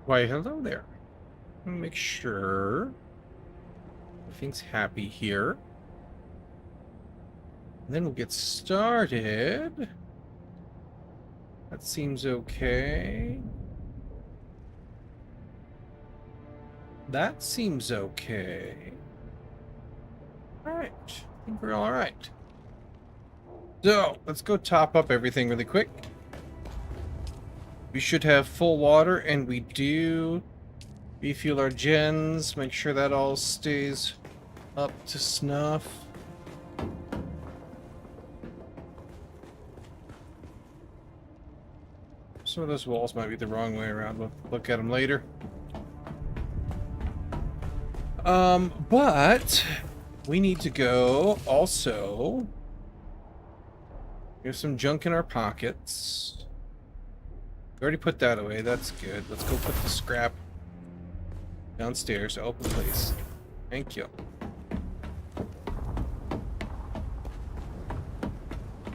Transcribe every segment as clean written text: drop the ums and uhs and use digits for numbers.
Why, hello there. Make sure everything's happy here. And then we'll get started. That seems okay. That seems okay. Alright. I think we're alright. So, let's go top up everything really quick. We should have full water, and we do. Refuel our gens, make sure that all stays up to snuff. Some of those walls might be the wrong way around. We'll look at them later. But we need to go also. We have some junk in our pockets. We already put that away. That's good. Let's go put the scrap downstairs. Open, please. Thank you.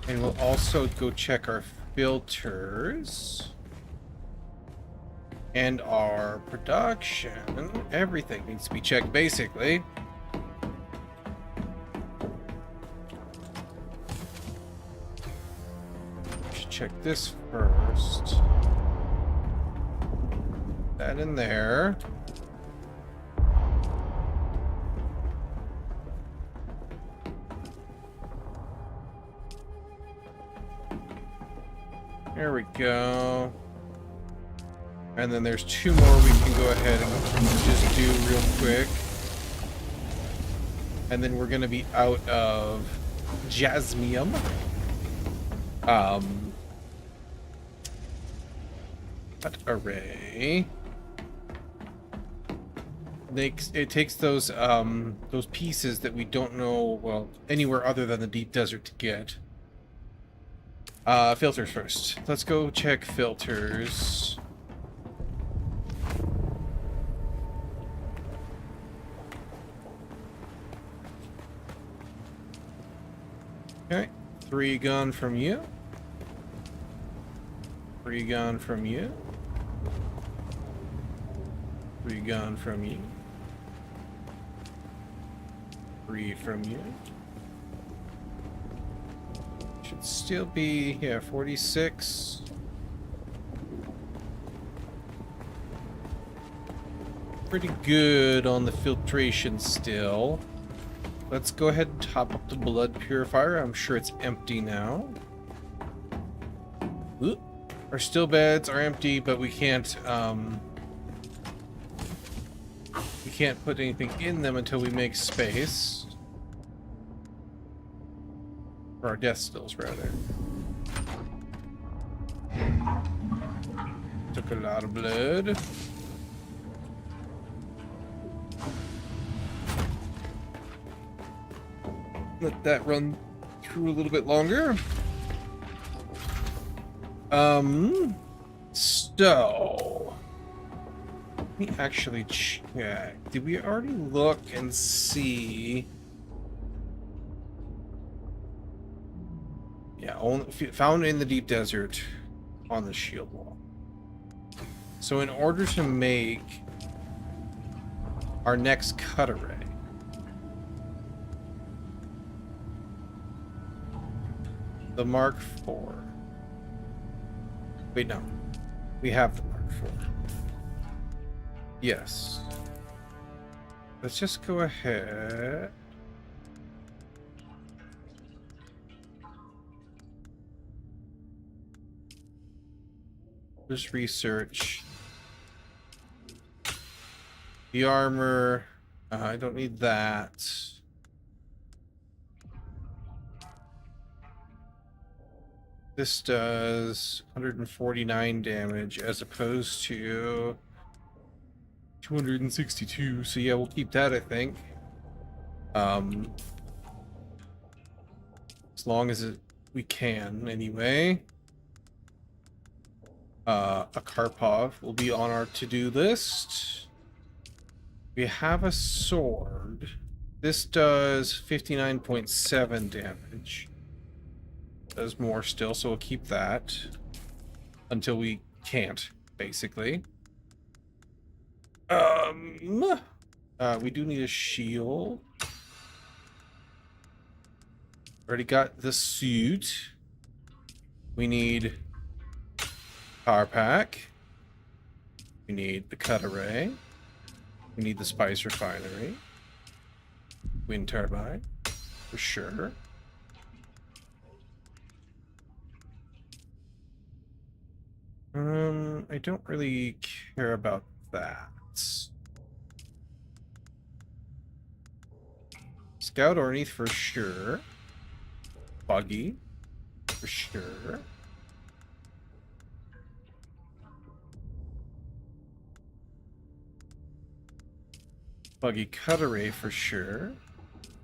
And we'll also go check our filters and our production. Everything needs to be checked, basically. Should check this first. That in there. There we go. And then there's two more we can go ahead and just do real quick. And then we're going to be out of jasmium. What array? It takes those pieces that we don't know, well, anywhere other than the deep desert to get. Filters first. Let's go check filters. Okay, 3 gone from you. 3 gone from you. 3 gone from you. 3 from you. Should still be, yeah, 46. Pretty good on the filtration still. Let's go ahead and top up the blood purifier. I'm sure it's empty now. Ooh. Our still beds are empty, but we can't put anything in them until we make space. For our death stills, rather. Took a lot of blood. Let that run through a little bit longer. So let me actually check. Did we already look and see? Yeah, only found in the deep desert on the shield wall. So in order to make our next cut array, the Mark IV. Wait, no. We have the Mark IV. Yes. Let's just go ahead. Just research. The armor. I don't need that. This does 149 damage as opposed to 262. So yeah, we'll keep that, I think. As long as we can, anyway. A Karpov will be on our to-do list. We have a sword. This does 59.7 damage. Does more still, so we'll keep that until we can't, basically. We do need a shield. Already got the suit. We need power pack. We need the cut array. We need the spice refinery. Wind turbine, for sure. I don't really care about that. Scout Ornith for sure. Buggy for sure. Buggy cut array for sure.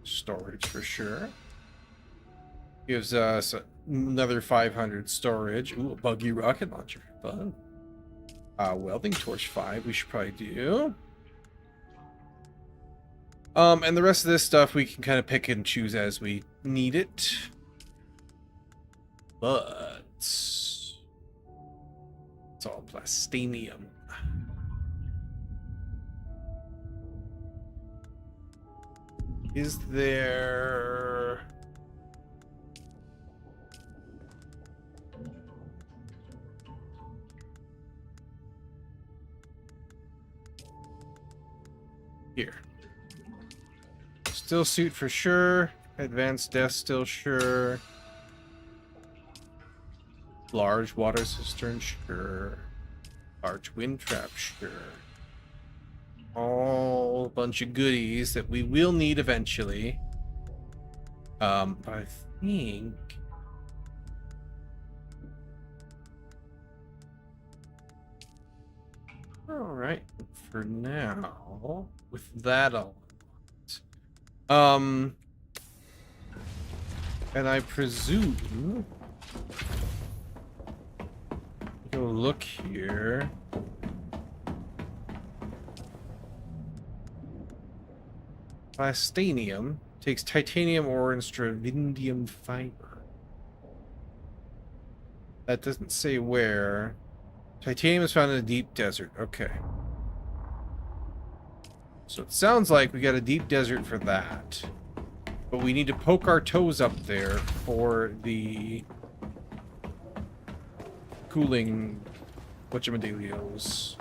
Storage for sure. Gives us another 500 storage. Ooh, a buggy rocket launcher. Fun. Welding torch 5 we should probably do. And the rest of this stuff we can kind of pick and choose as we need it. But it's all plastinium. Is there... Here. Still suit for sure. Advanced death still sure. Large water cistern sure. Large wind trap sure. All a bunch of goodies that we will need eventually. I think... Alright, for now, with that all. And I presume... Go look here. Plastinium takes titanium ore and stravindium fiber. That doesn't say where. Titanium is found in a deep desert. Okay. So it sounds like we got a deep desert for that. But we need to poke our toes up there for the cooling whatchamadelios.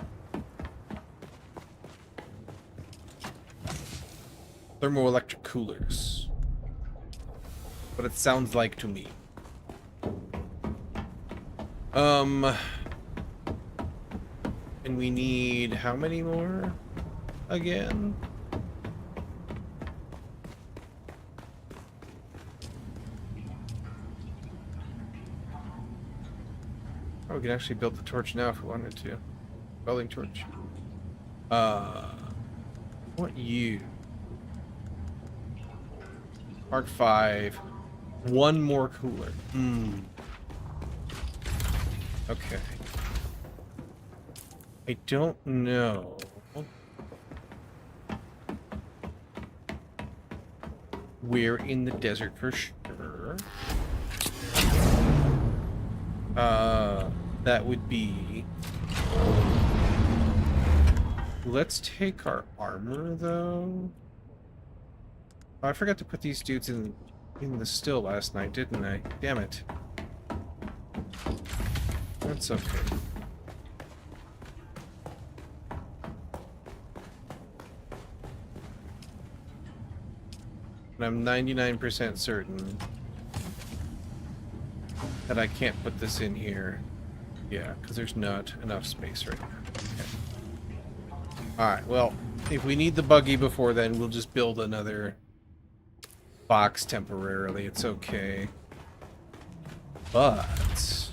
Thermoelectric coolers. What it sounds like to me. And we need how many more again? Oh, we can actually build the torch now if we wanted to. Welding torch. What you? Mark 5. One more cooler. Okay. I don't know. We're in the desert for sure. That would be... Let's take our armor, though. Oh, I forgot to put these dudes in the still last night, didn't I? Damn it. That's okay. And I'm 99% certain that I can't put this in here. Yeah, because there's not enough space right now. Okay. Alright, well, if we need the buggy before then, we'll just build another box temporarily. It's okay. But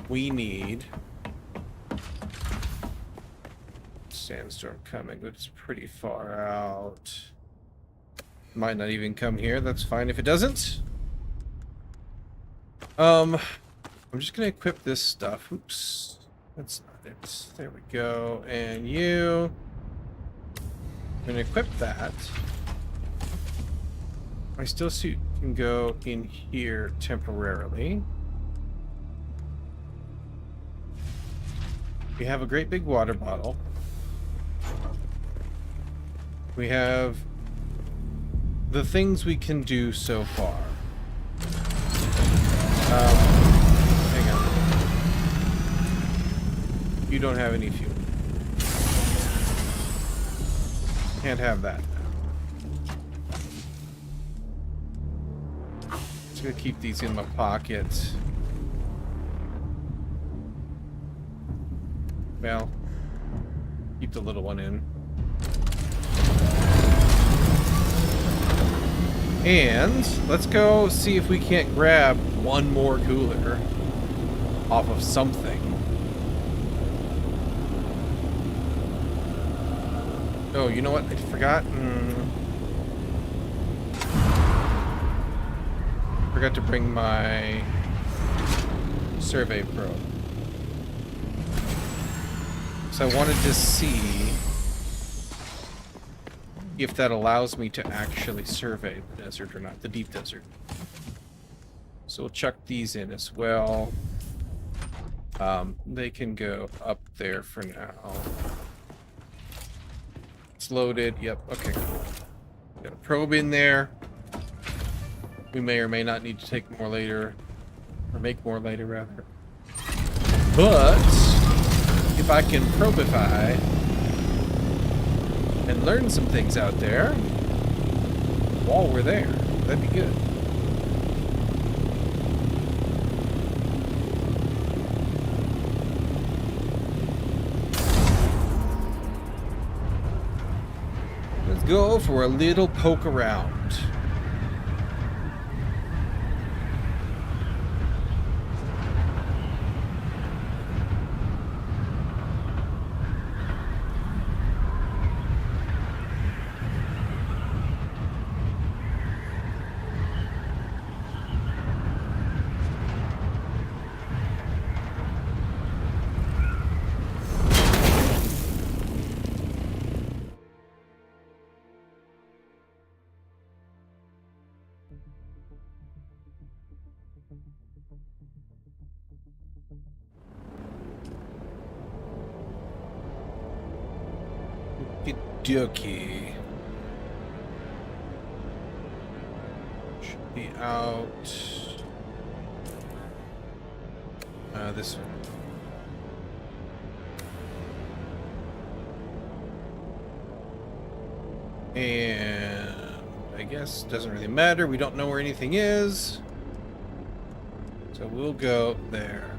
we need sandstorm coming, but it's pretty far out. Might not even come here. That's fine if it doesn't. I'm just gonna equip this stuff. Oops, that's not it. There we go. And you, I'm gonna equip that. My still suit can go in here temporarily. We have a great big water bottle. We have the things we can do so far. Hang on. You don't have any fuel. Can't have that now. Just gonna keep these in my pocket. Well, keep the little one in. And let's go see if we can't grab one more cooler off of something. Oh, you know what? I forgot. Forgot to bring my survey probe. So I wanted to see if that allows me to actually survey the desert or not, the deep desert. So we'll chuck these in as well. They can go up there for now. It's loaded. Yep. Okay, cool. Got a probe in there. We may or may not need to take more later, or make more later, rather. But if I can probify and learn some things out there while we're there, that'd be good. Let's go for a little poke around. Okey-dokey. Should be out. This one. And I guess it doesn't really matter. We don't know where anything is. So we'll go there.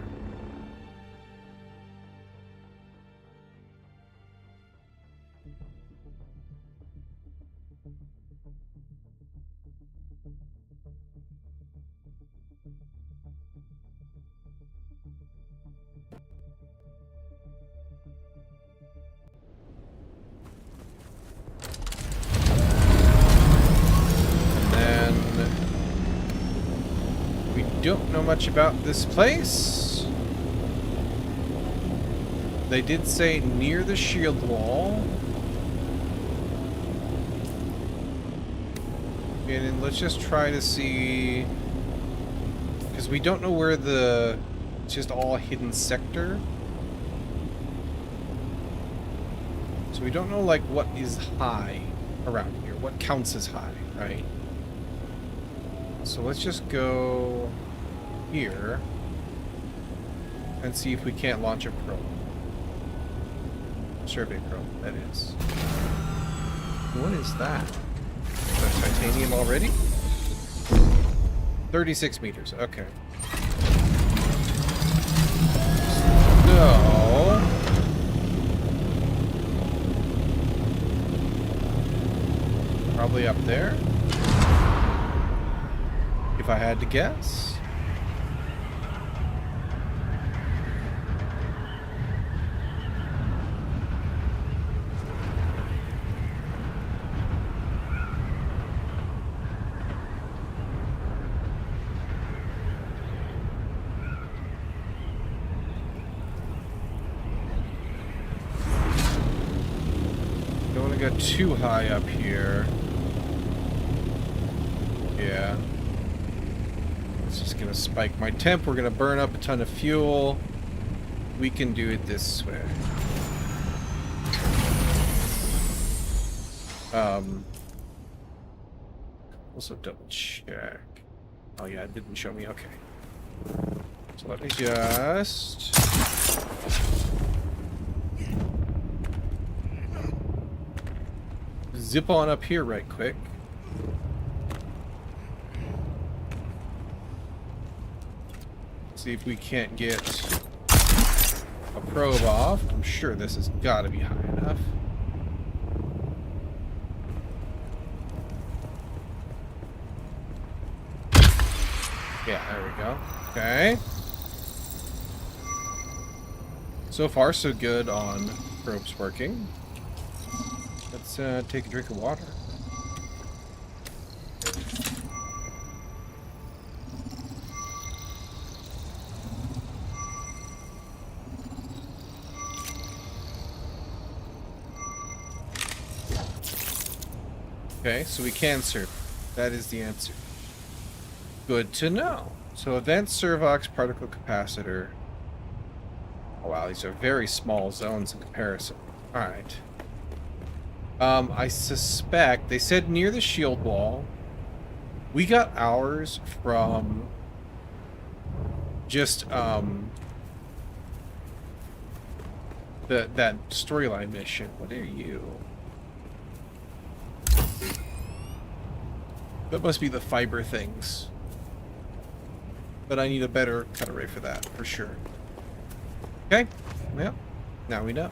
Don't know much about this place. They did say near the shield wall. And then let's just try to see, because we don't know where it's just all hidden sector. So we don't know like what is high around here, what counts as high, right? So let's just go here and see if we can't launch a probe. Survey probe, that is. What is that? Is that titanium already? 36 meters, okay. So probably up there, if I had to guess. Don't want to go too high up here. Yeah. It's just gonna spike my temp. We're gonna burn up a ton of fuel. we can do it this way. Also double check. Oh yeah, it didn't show me. Okay. So let me just... zip on up here right quick. See if we can't get a probe off. I'm sure this has got to be high enough. Yeah, there we go. Okay. So far, so good on probes working. Let's take a drink of water. Okay, so we can serve. That is the answer. Good to know. So advanced Servox particle capacitor. Oh wow, these are very small zones in comparison. Alright. I suspect they said near the shield wall. We got ours from just that storyline mission. What are you? That must be the fiber things. But I need a better cut array for that, for sure. Okay, well, now we know.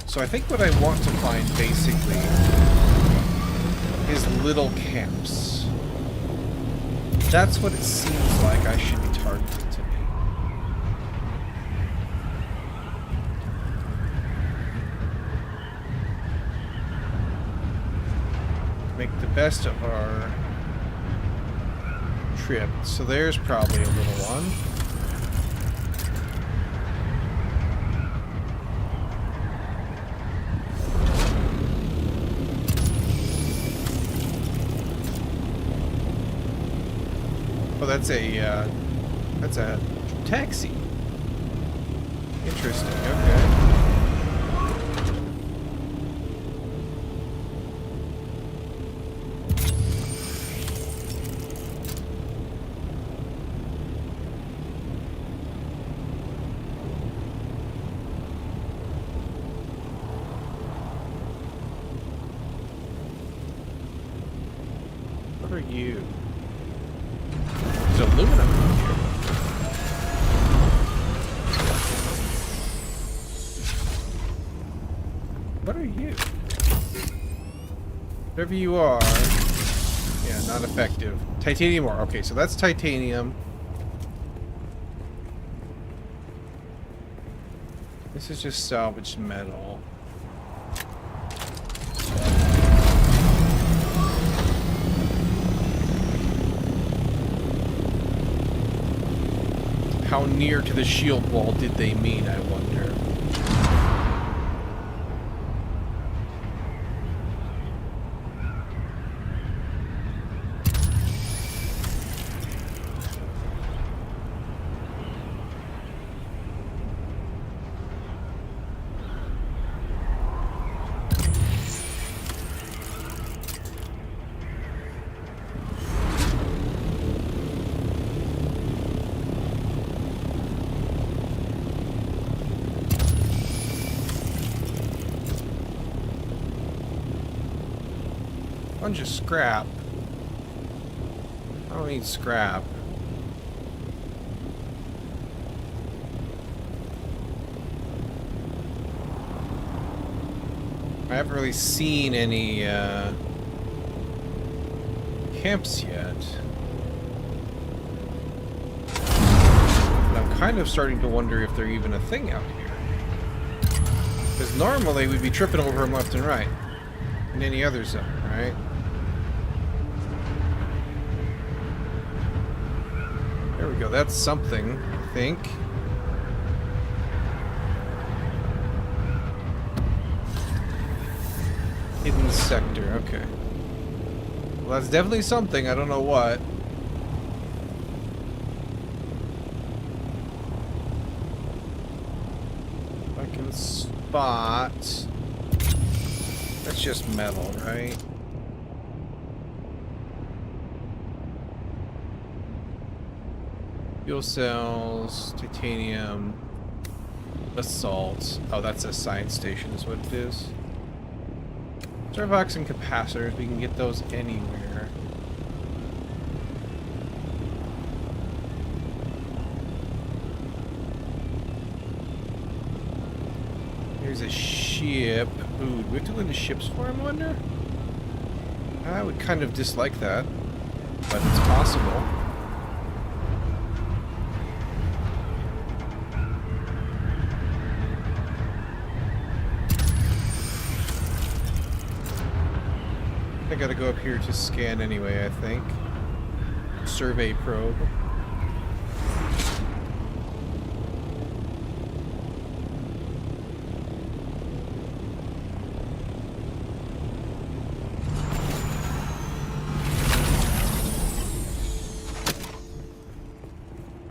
So I think what I want to find, basically, is little camps. That's what it seems like I should be targeting to be. Make the best of our trip. So there's probably a little one. Oh, that's a taxi. Interesting. Okay. What are you? There's aluminum in here. What are you? Whatever you are. Yeah, not effective. Titanium ore. Okay, so that's titanium. This is just salvaged metal. How near to the shield wall did they mean, I wonder? Bunch of scrap. I don't need scrap. I haven't really seen any camps yet. But I'm kind of starting to wonder if they're even a thing out here. Because normally we'd be tripping over them left and right. In any other zone, right? There we go. That's something, I think. Hidden sector. Okay. Well, that's definitely something. I don't know what. spot. That's just metal, right? Fuel cells, titanium, basalt. Oh, that's a science station is what it is. Servox and capacitors, we can get those anywhere. Here's a ship. Ooh, do we have to go into ships for him, I wonder? I would kind of dislike that, but it's possible. I gotta go up here to scan anyway, I think. Survey probe.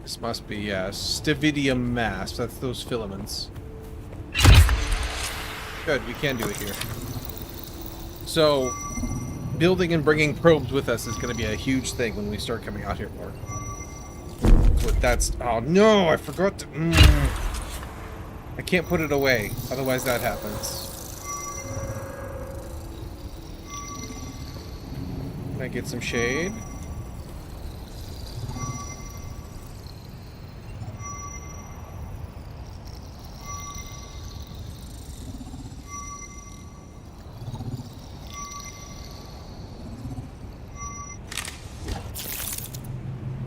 This must be, yeah, Stividium mass. That's those filaments. Good, we can do it here. So, building and bringing probes with us is going to be a huge thing when we start coming out here more. That's... Oh, no! I forgot to... I can't put it away. Otherwise that happens. Can I get some shade?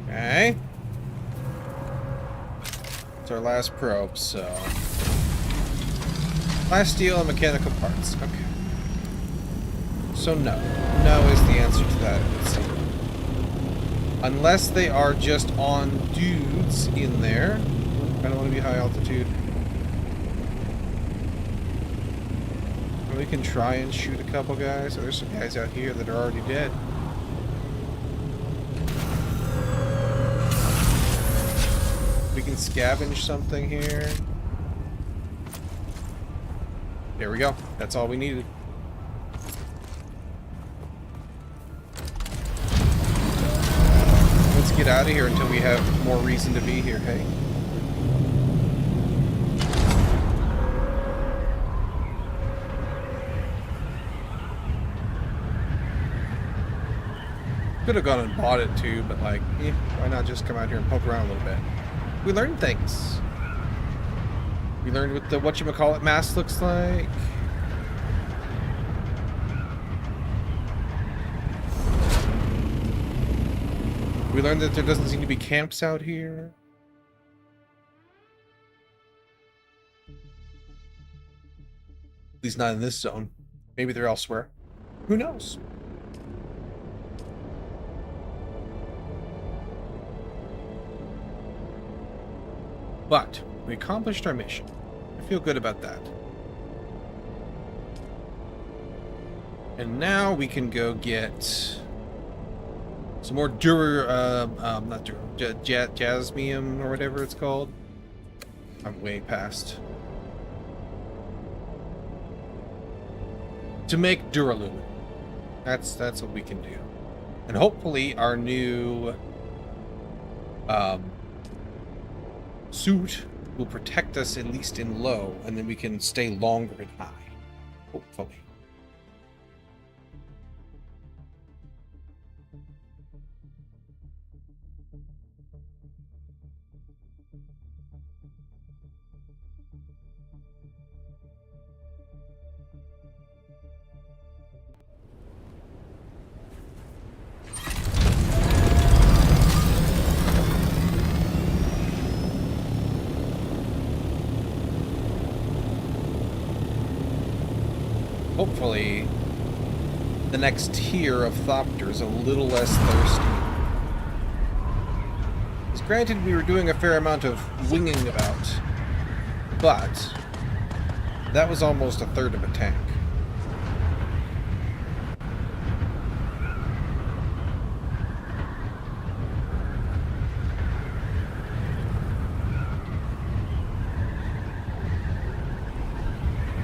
Okay. It's our last probe, so... Last steel and mechanical parts. Okay. So no. No is the answer to that, it would seem. Unless they are just on dudes in there. I don't want to be high altitude. We can try and shoot a couple guys. So there's some guys out here that are already dead. We can scavenge something here. There we go. That's all we needed. Let's get out of here until we have more reason to be here, hey? Could have gone and bought it too, but like, why not just come out here and poke around a little bit? We learned things. We learned what the whatchamacallit mass looks like. We learned that there doesn't seem to be camps out here. At least not in this zone. Maybe they're elsewhere. Who knows? But we accomplished our mission. I feel good about that. And now we can go get some more jasmium or whatever it's called. I'm way past. To make Duraluminum. That's what we can do. And hopefully our new suit will protect us at least in low, and then we can stay longer in high. Hopefully. Hopefully, the next tier of Thopter is a little less thirsty. Because granted, we were doing a fair amount of winging about, but that was almost a third of a tank.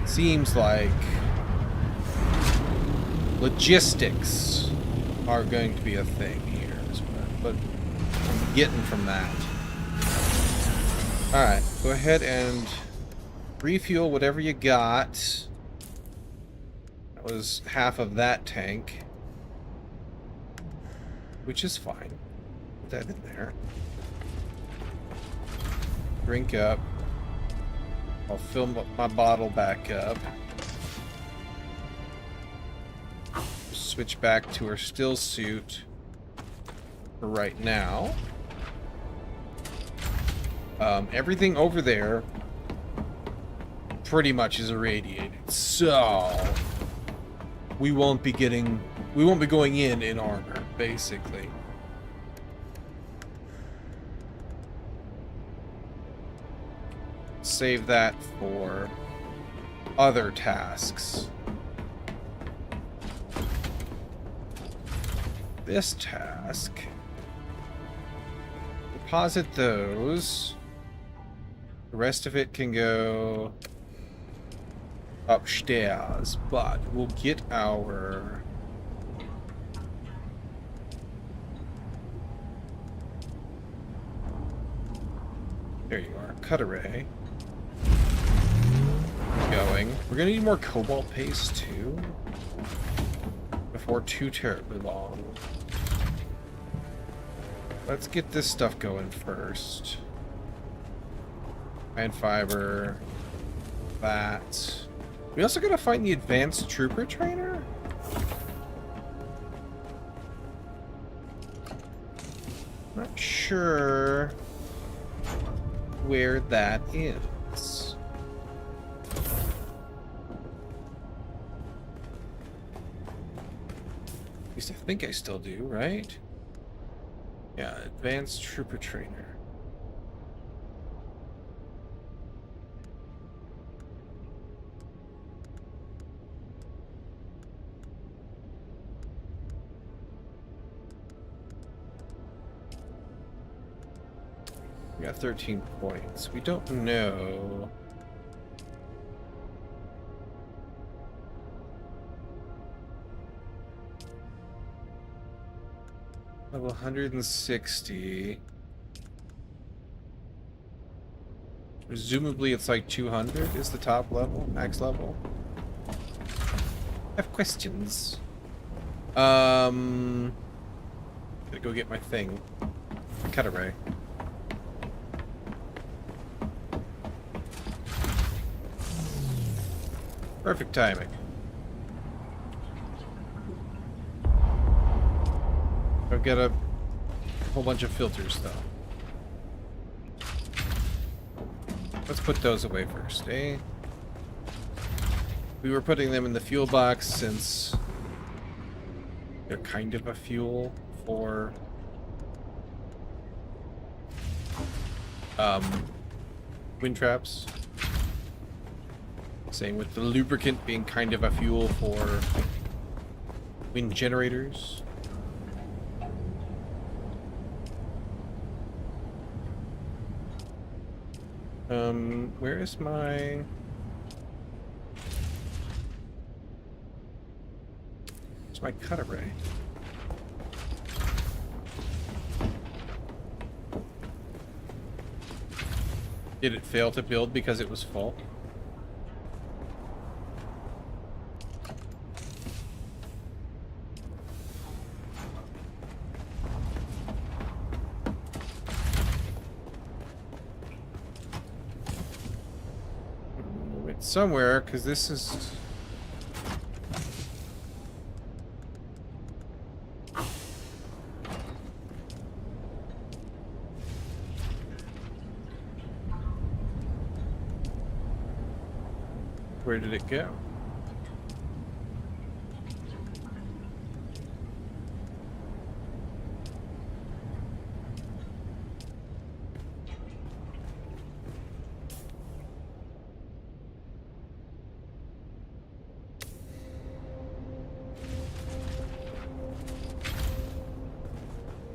Seems like logistics are going to be a thing here, is what I'm getting from that. Alright, go ahead and refuel whatever you got. That was half of that tank, which is fine. Put that in there. Drink up. I'll fill my bottle back up. Switch back to her still suit for right now. Everything over there pretty much is irradiated, so we won't be going in armor, basically. Save that for other tasks. This task, deposit those. The rest of it can go upstairs, but we'll get our there you are, cut array going. We're gonna need more cobalt paste too before too terribly long. Let's get this stuff going first. Iron fiber. That. We also gotta find the advanced trooper trainer? Not sure where that is. At least I think I still do, right? Yeah, advanced trooper trainer. We got 13 points. We don't know. Level 160. Presumably it's like 200 is the top level, max level. I have questions. Gotta go get my thing. Cut array. Perfect timing. I've got a whole bunch of filters, though. Let's put those away first, eh? We were putting them in the fuel box since they're kind of a fuel for wind traps. Same with the lubricant being kind of a fuel for wind generators. Where is my... Where's my cut array? Did it fail to build because it was full? Somewhere, because this is... Where did it go?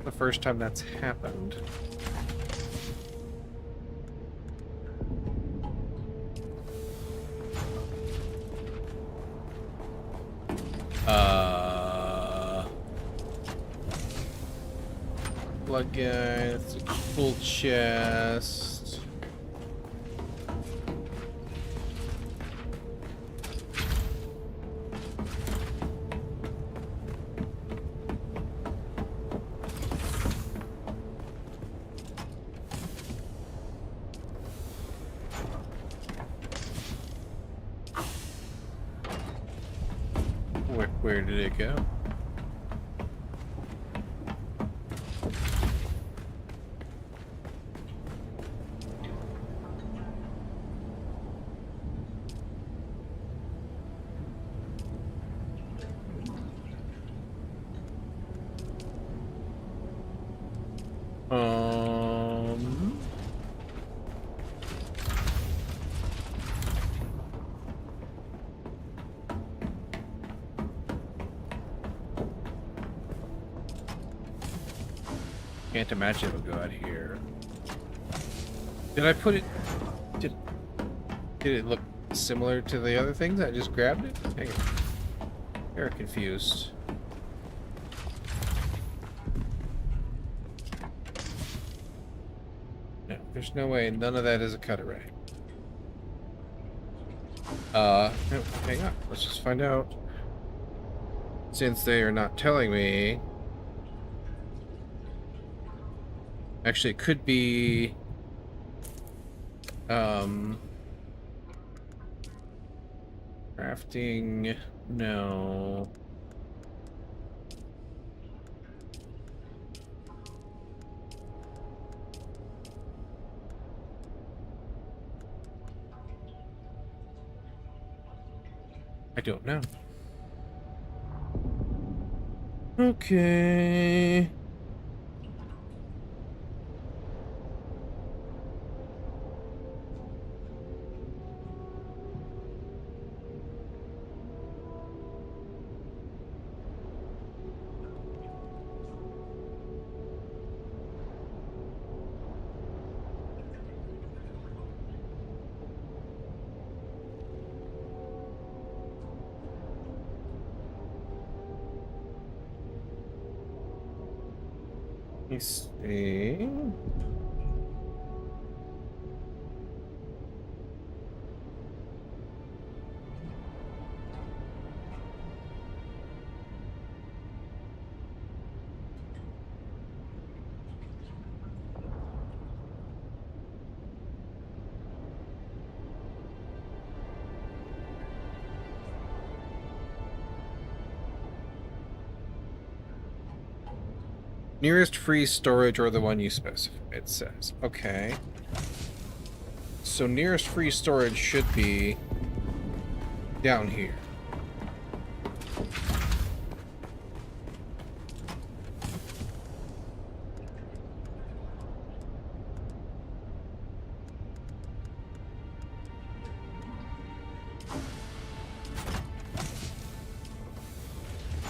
The first time that's happened. plug guy. It's a full chest. Where did it go? Can't imagine it would go out here. Did I put it? Did it look similar to the other things? I just grabbed it? Hang on. Very confused. No, there's no way. None of that is a cut array. No, hang on. Let's just find out. Since they are not telling me. Actually, it could be crafting. No. I don't know. Okay. Let me see. Nearest free storage or the one you specify, it says. Okay. So nearest free storage should be down here.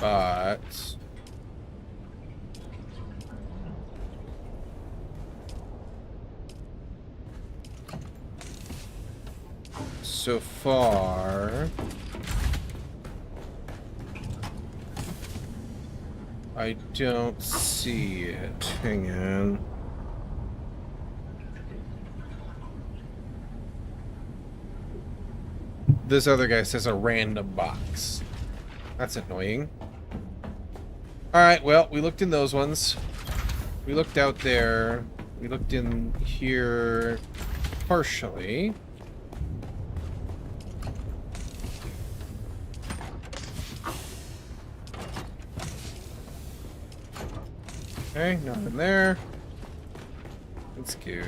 But so far, I don't see it. Hang on. This other guy says a random box. That's annoying. Alright, well, we looked in those ones. We looked out there. We looked in here partially. Okay, nothing there. Let's go.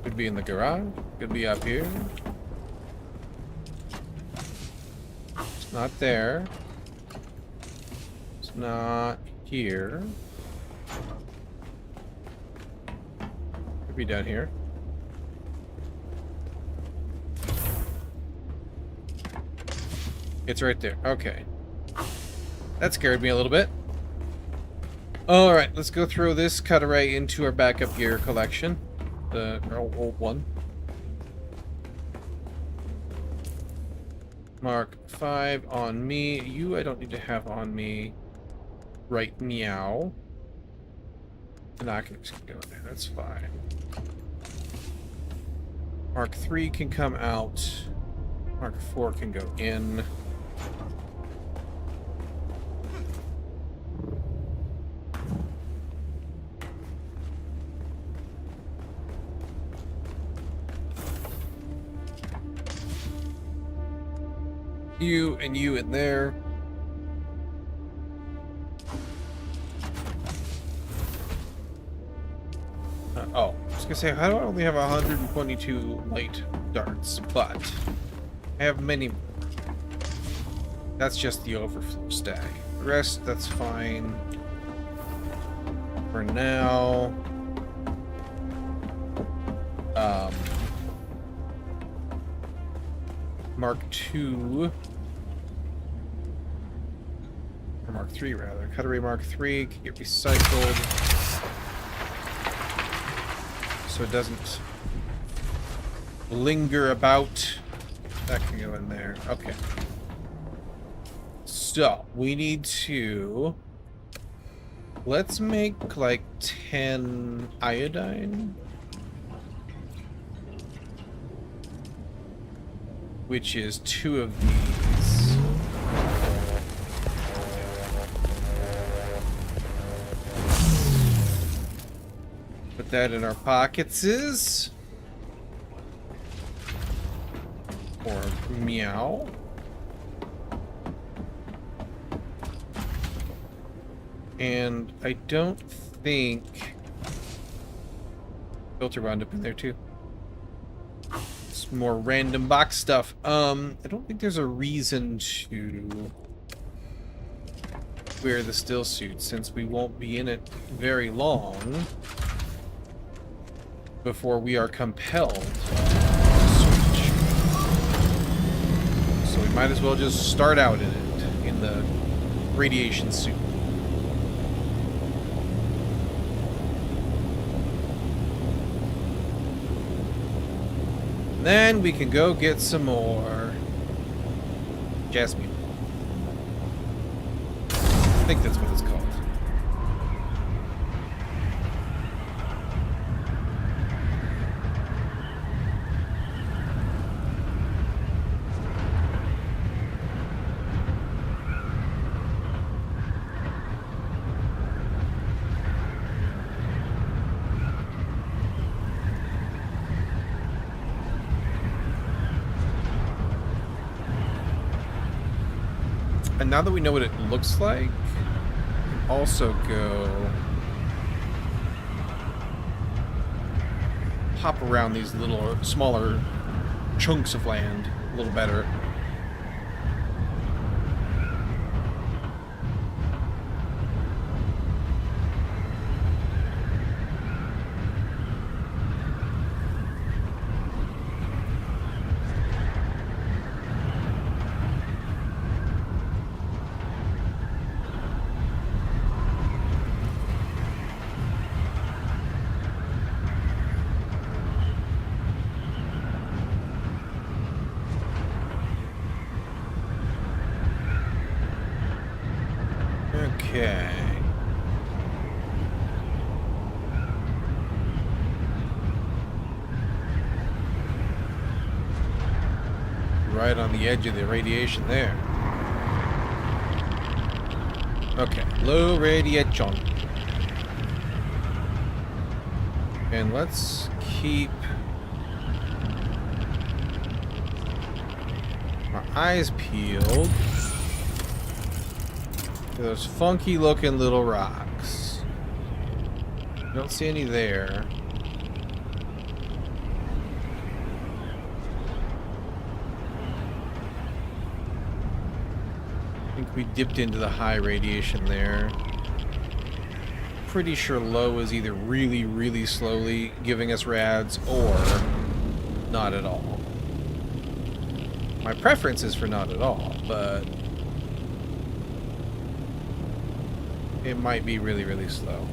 Could be in the garage. Could be up here. It's not there. It's not here. Could be down here. It's right there. Okay. That scared me a little bit. Alright, let's go throw this cut array into our backup gear collection. The old one. Mark 5 on me. You I don't need to have on me. Right, meow. Binoculars can go in there, that's fine. Mark 3 can come out. Mark 4 can go in. You and you in there. Oh, I was gonna say, how do I only have 122 light darts? But I have many more. That's just the overflow stack. The rest, that's fine. For now. Mark 2. Or Mark 3, rather. Cutaway Mark 3 can get recycled. So it doesn't linger about. That can go in there. Okay. So, we need to... Let's make, like, 10 iodine. Which is 2 of these. Put that in our pockets is. Or meow. And I don't think filter wound up in there too. It's more random box stuff. I don't think there's a reason to wear the still suit since we won't be in it very long before we are compelled to switch. So we might as well just start out in it, in the radiation suit. Then we can go get some more jasmine. I think that's what it's called. And now that we know what it looks like, also go hop around these little smaller chunks of land a little better. Okay. Right on the edge of the radiation there. Okay, low radiation. And let's keep our eyes peeled. Those funky looking little rocks. Don't see any there. I think we dipped into the high radiation there. Pretty sure low is either really, really slowly giving us rads or not at all. My preference is for not at all, but it might be really, really slow.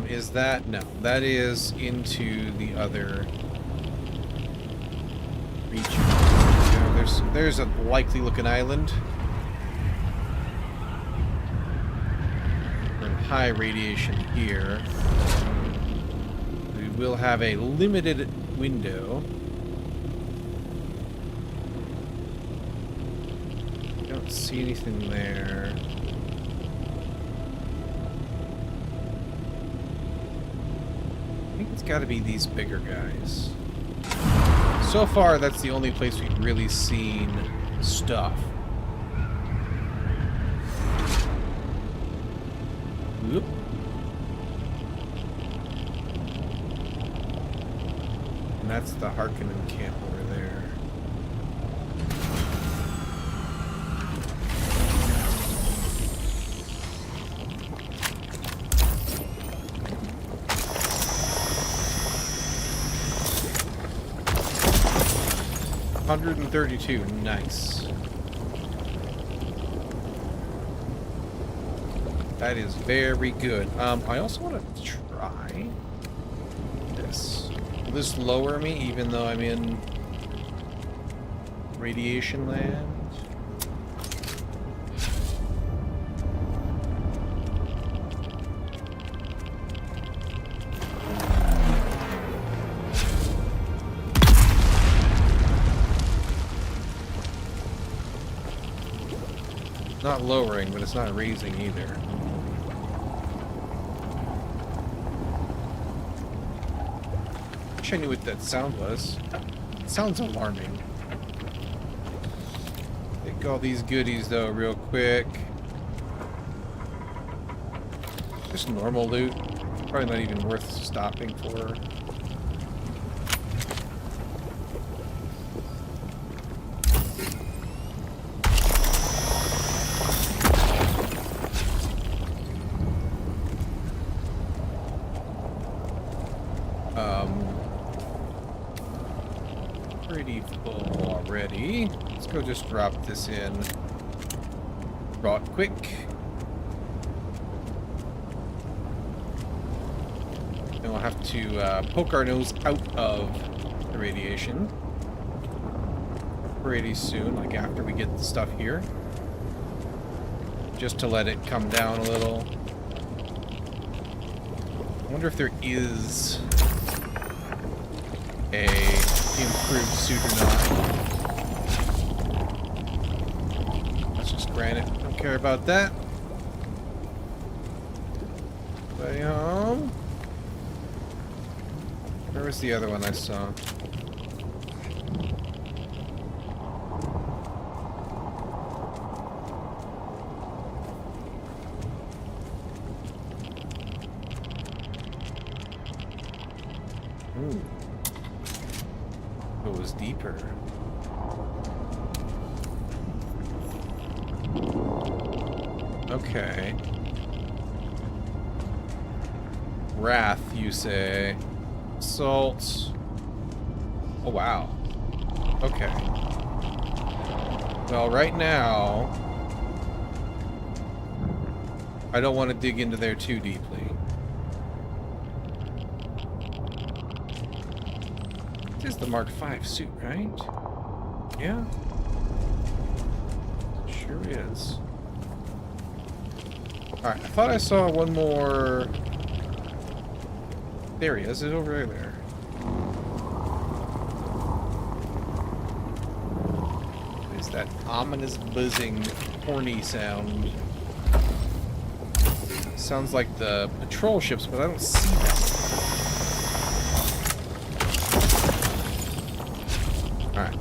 Is that? No. That is into the other region. You know, there's a likely looking island. high radiation here. We will have a limited window. Don't see anything there. I think it's got to be these bigger guys. So far, that's the only place we've really seen stuff. Whoop. And that's the Harkonnen camp over there. $132, nice. That is very good. I also want to try this. Will this lower me even though I'm in radiation land? Not lowering, but it's not raising either. I knew what that sound was. It sounds alarming. Take all these goodies though real quick. Just normal loot. Probably not even worth stopping for. Pretty full already. Let's go just drop this in. Draw it quick. And we'll have to poke our nose out of the radiation pretty soon, like after we get the stuff here. Just to let it come down a little. I wonder if there is a improved suit or not. Let's just grant it. Don't care about that. Stay home. Where was the other one I saw? Ooh. It was deeper. Okay. Wrath, you say. Salt. Oh, wow. Okay. Well, right now, I don't want to dig into there too deeply. This is the Mark V suit, right? Yeah. Sure is. Alright, I thought I saw one more. There he is. It's over there. What is that ominous buzzing, horny sound? Sounds like the patrol ships, but I don't see them. Alright.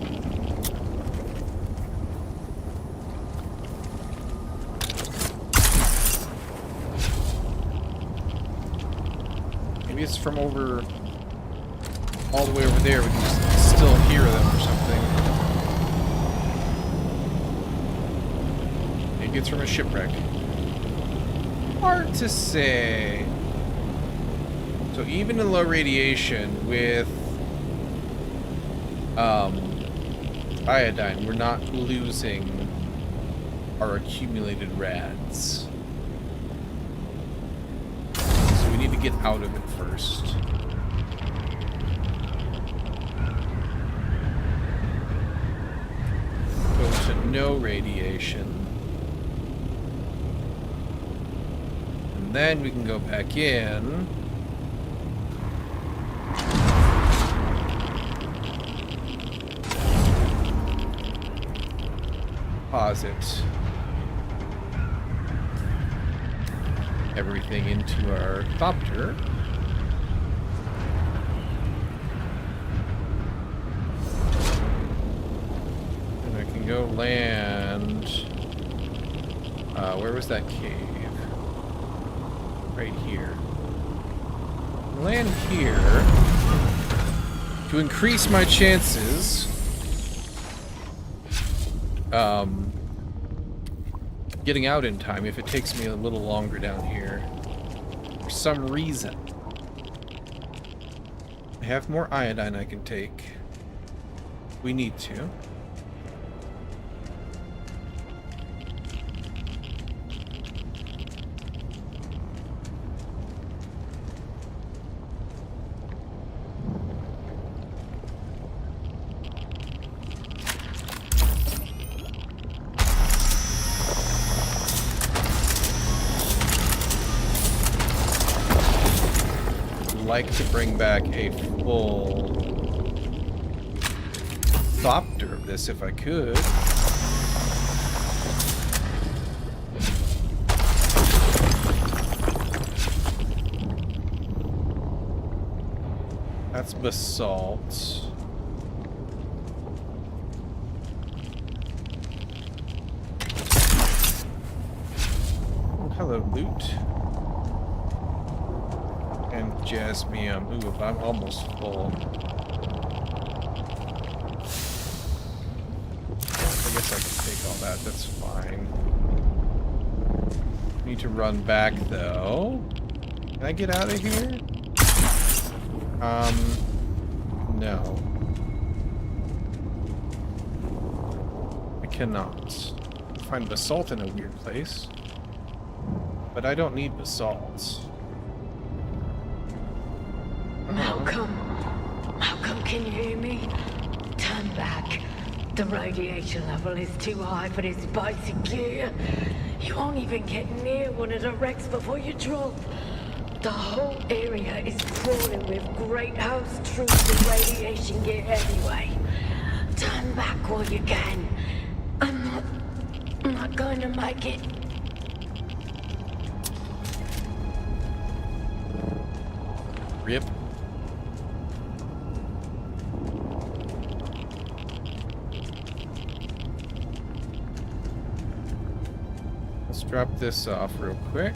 Maybe it's from over... all the way over there. We can just still hear them or something. Maybe it's from a shipwreck. Hard to say. So even in low radiation with iodine, we're not losing our accumulated rads. So we need to get out of it first. Go to no radiation. And then we can go back in. Deposit everything into our copter. And I can go land. Where was that cave? Right here. Land here to increase my chances. Getting out in time if it takes me a little longer down here. For some reason. I have more iodine I can take. We need to. Like to bring back a full thopter of this if I could. That's basalt. Oh, hello, loot. And jasmium. Ooh, I'm almost full. I guess I can take all that. That's fine. Need to run back though. Can I get out of here? No. I cannot. Find basalt in a weird place. But I don't need basalt. Malcolm, can you hear me? Turn back. The radiation level is too high for this basic gear. You won't even get near one of the wrecks before you drop. The whole area is crawling with great house troops and radiation gear anyway. Turn back while you can. I'm not going to make it. Rip. Let's drop this off real quick.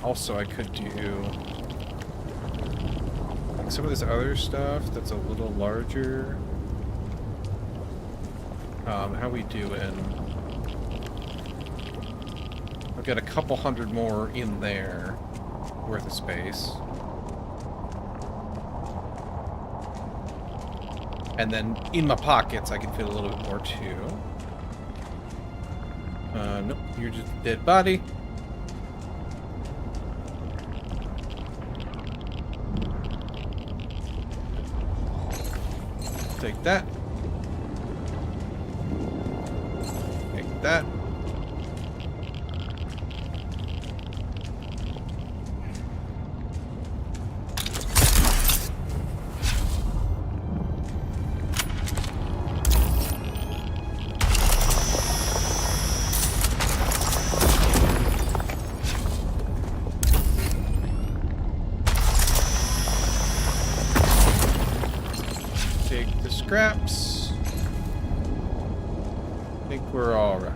Also, I could do like some of this other stuff that's a little larger. How we doing? I've got a couple hundred more in there worth of space. And then in my pockets, I can fit a little bit more too. Nope, you're just a dead body. Take that. Take that. Scraps. I think we're all right.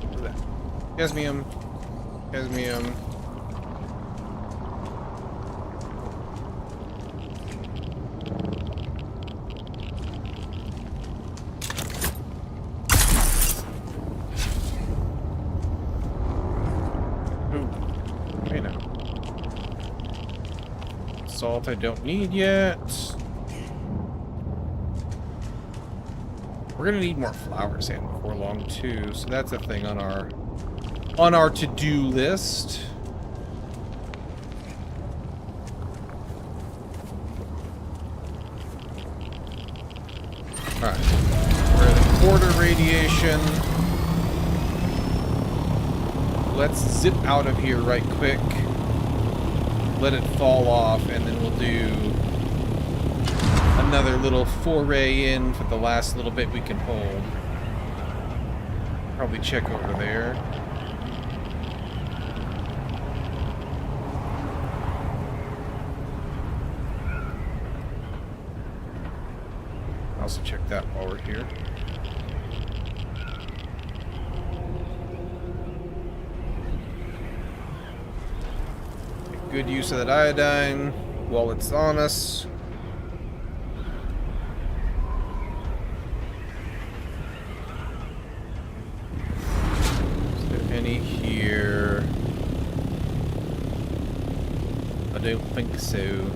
Look at that. Jasmium. Jasmium. Salt I don't need yet. We're gonna need more flower sand before long too, so that's a thing on our to-do list. Alright. We're at a quarter radiation. Let's zip out of here right quick. Let it fall off, and then we'll do another little foray in for the last little bit we can hold. Probably check over there. Also check that while we're here. Good use of that iodine while it's on us. Is there any here? I don't think so.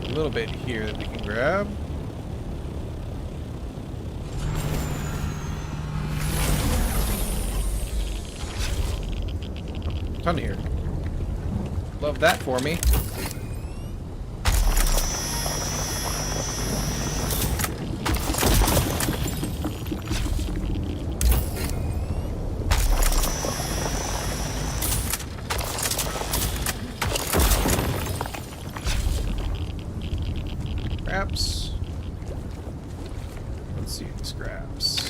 A little bit here that we can grab. Ton here. Love that for me. Scraps. Let's see the scraps.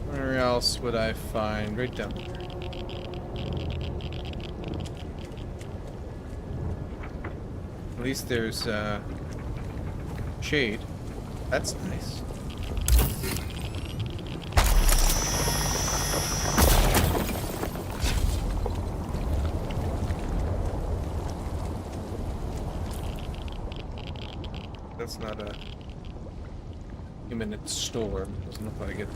Where else would I find? Right down there. At least there's shade. That's nice. That's not a imminent storm. Doesn't look like it.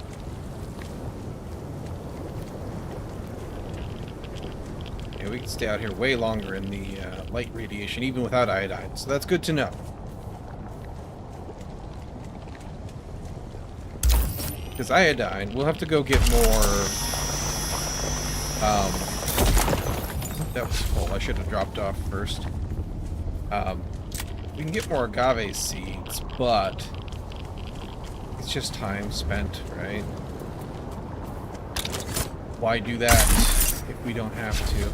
Yeah, we can stay out here way longer in the light radiation, even without iodine. So that's good to know. Because iodine, we'll have to go get more. That was full. I should have dropped off first. We can get more agave seeds, but it's just time spent, right? Why do that if we don't have to?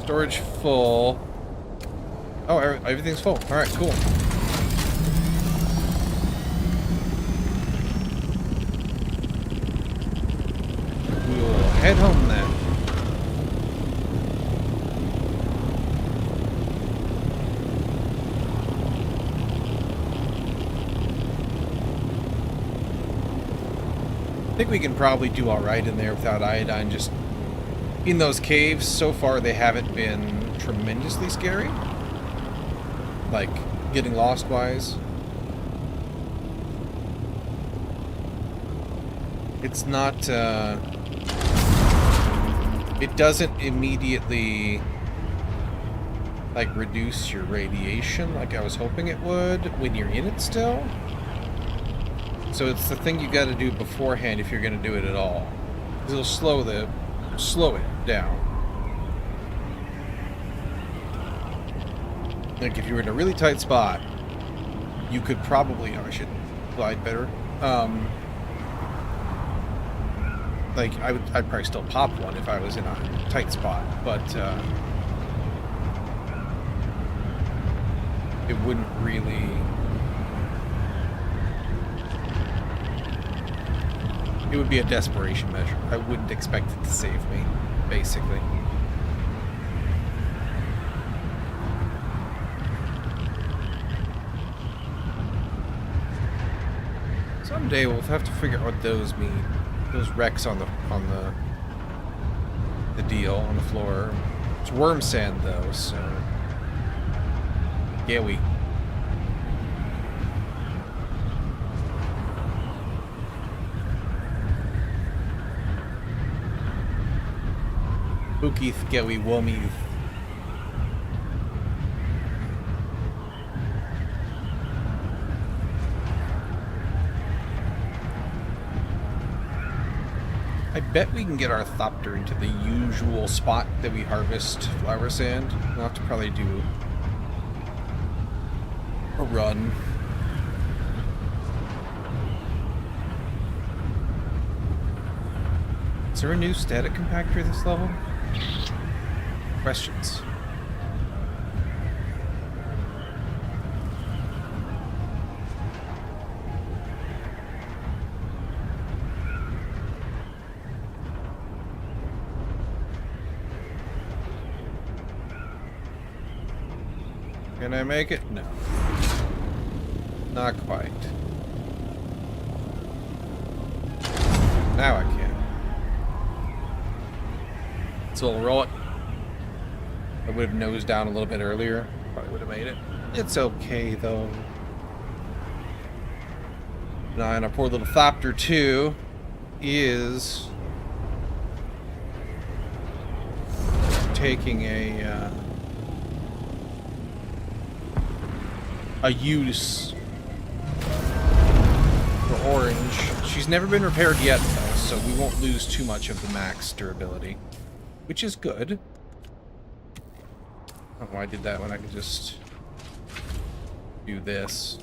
Storage full. Oh, everything's full. All right, cool. We'll head home then. I think we can probably do alright in there without iodine. Just in those caves, so far they haven't been tremendously scary. Like, getting lost wise. It's not, it doesn't immediately, like, reduce your radiation like I was hoping it would when you're in it still. So it's the thing you got to do beforehand if you're going to do it at all. Because it'll slow it down. Like if you were in a really tight spot, you could probably, oh, I should glide better. Like I'd probably still pop one if I was in a tight spot, but it wouldn't really. It would be a desperation measure. I wouldn't expect it to save me, basically. Someday we'll have to figure out what those mean. Those wrecks on the deal on the floor. It's worm sand though, so yeah, Spooky, scary, wommies. I bet we can get our Thopter into the usual spot that we harvest flower sand. We'll have to probably do a run. Is there a new static compactor this level? Questions. Can I make it? No. Not quite. Now I can. So we'll roll it. I would have nosed down a little bit earlier. Probably would have made it. It's okay, though. Now, and our poor little Thopter 2 is taking a use for orange. She's never been repaired yet, though, so we won't lose too much of the max durability, which is good. I don't know why I did that when I could just do this.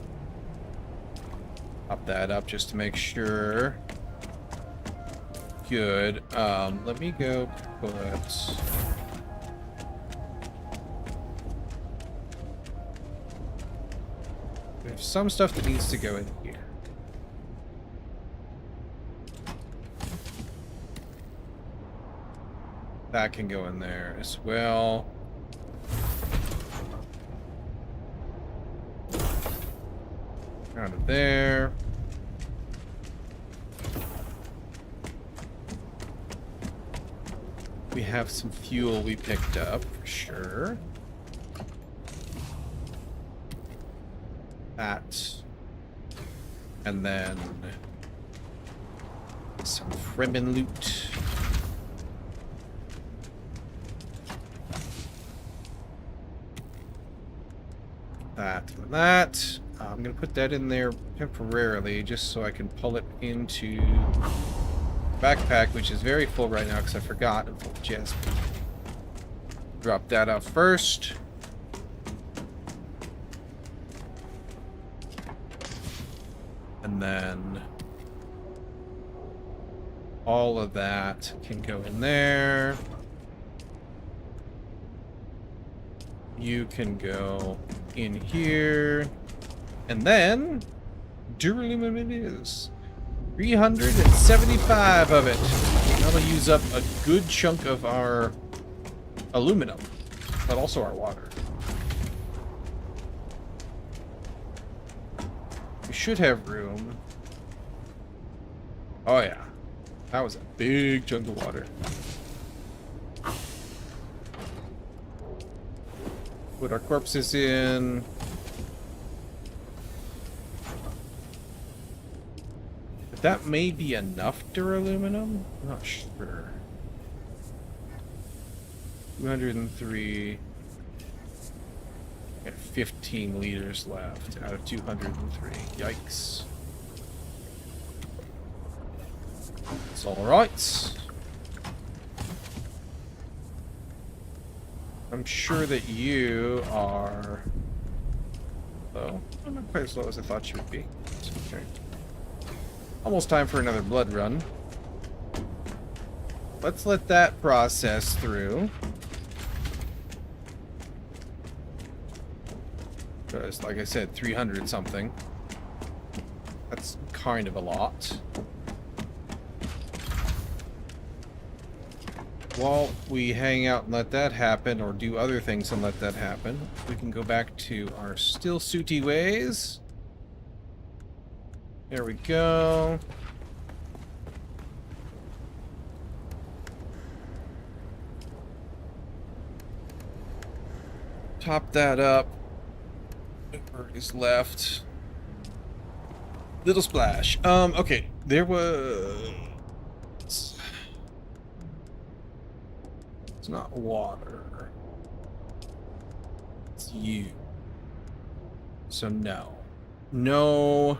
Pop that up just to make sure. Good. Let me go put... There's some stuff that needs to go in here. That can go in there as well. Out of there. We have some fuel we picked up for sure. That. And then some Fremen loot. That and that. I'm going to put that in there temporarily just so I can pull it into backpack, which is very full right now because I forgot. I'm full of jazz. Drop that out first. And then all of that can go in there. You can go in here. And then Duraluminum it is. 375 of it. That'll use up a good chunk of our aluminum, but also our water. We should have room. Oh yeah. That was a big chunk of water. Put our corpses in. But that may be enough duraluminum? I'm not sure. 203. Got 15 liters left out of 203. Yikes. It's alright. I'm sure that you are low. Oh, not quite as low as I thought you would be. It's okay. Almost time for another blood run. Let's let that process through. Because, like I said, 300 something. That's kind of a lot. While we hang out and let that happen, or do other things and let that happen, we can go back to our still sooty ways. There we go. Top that up. Whatever is left. Little splash. Okay. There was... It's not water. It's you. So no. No.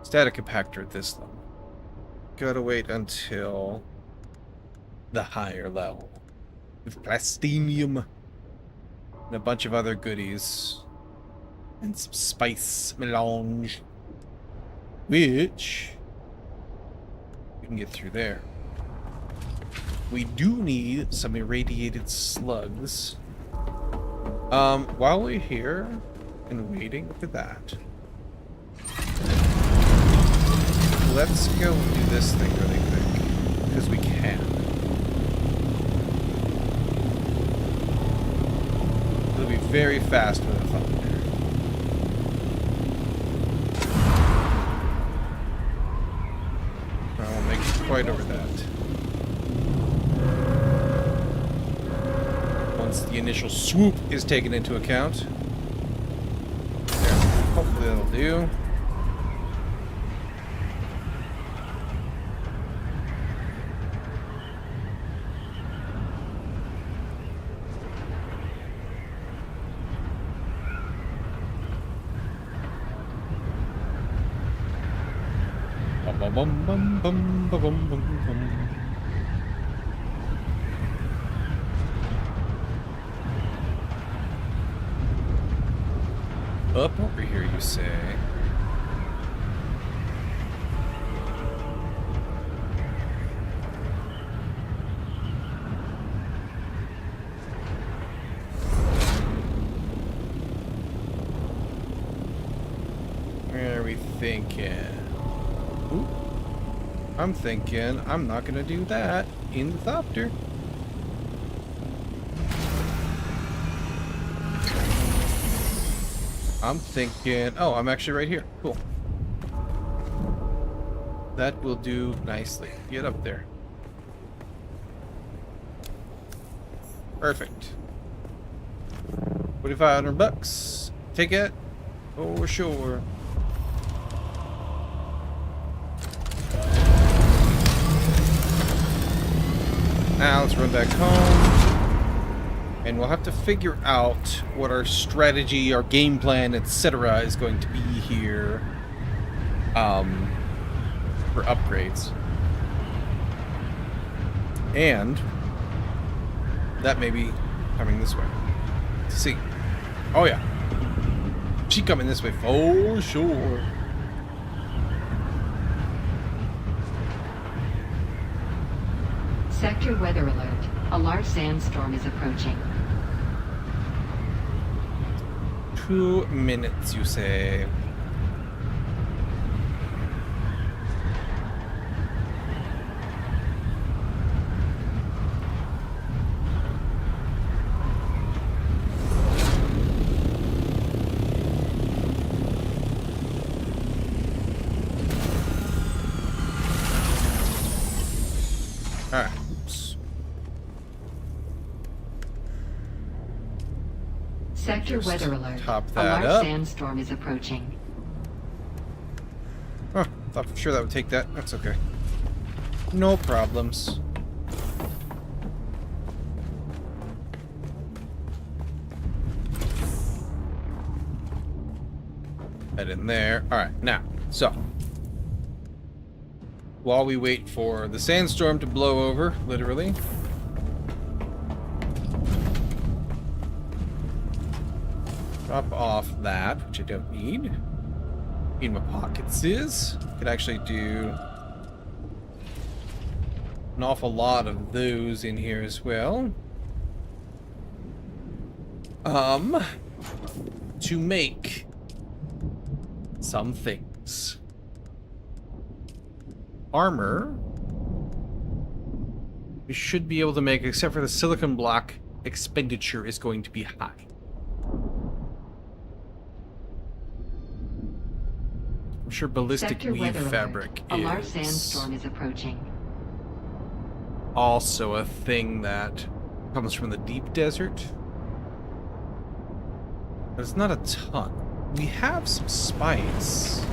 Static compactor at this level. Gotta wait until the higher level. With plastinium and a bunch of other goodies. And some spice melange. Which we can get through there. We do need some irradiated slugs. While we're here and waiting for that, let's go do this thing really quick, because we can. It'll be very fast with a thunder. I won't make it quite over that. Once the initial swoop is taken into account. There, hopefully that'll do. Bum bum bum bum bum bum bum bum. Up over here, you say? Where are we thinking? Ooh. I'm thinking I'm not gonna do that in the thopter. I'm thinking, oh, I'm actually right here. Cool. That will do nicely. Get up there. Perfect. $2,500. Take it. Oh, sure. Now let's run back home. And we'll have to figure out what our strategy, our game plan, etc. is going to be here for upgrades. And that may be coming this way. Let's see. Oh yeah. She coming this way for sure. Sector weather alert. A large sandstorm is approaching. 2 minutes, you say? Alright. Sector Just weather alert. top A that large up. sandstorm is approaching. Huh, thought for sure that would take that. That's okay. No problems. Head in there. Alright, now, so. While we wait for the sandstorm to blow over, literally. Drop off that, which I don't need. In my pockets is. Could actually do an awful lot of those in here as well. To make some things. Armor we should be able to make, except for the silicon block expenditure is going to be high. I'm sure ballistic Sector weave weather fabric alert. A is large sandstorm is approaching. also a thing that Comes from the deep desert. But it's not a ton. We have some spice. I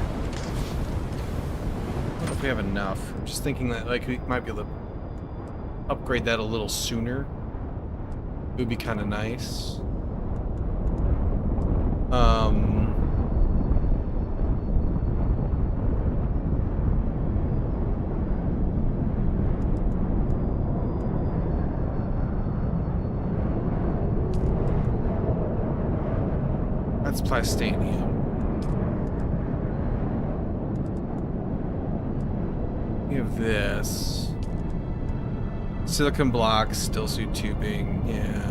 don't know if we have enough. I'm just thinking that like we might be able to upgrade that a little sooner. It would be kind of nice. That's plastanium. We have this. Silicon blocks, still suit tubing, yeah.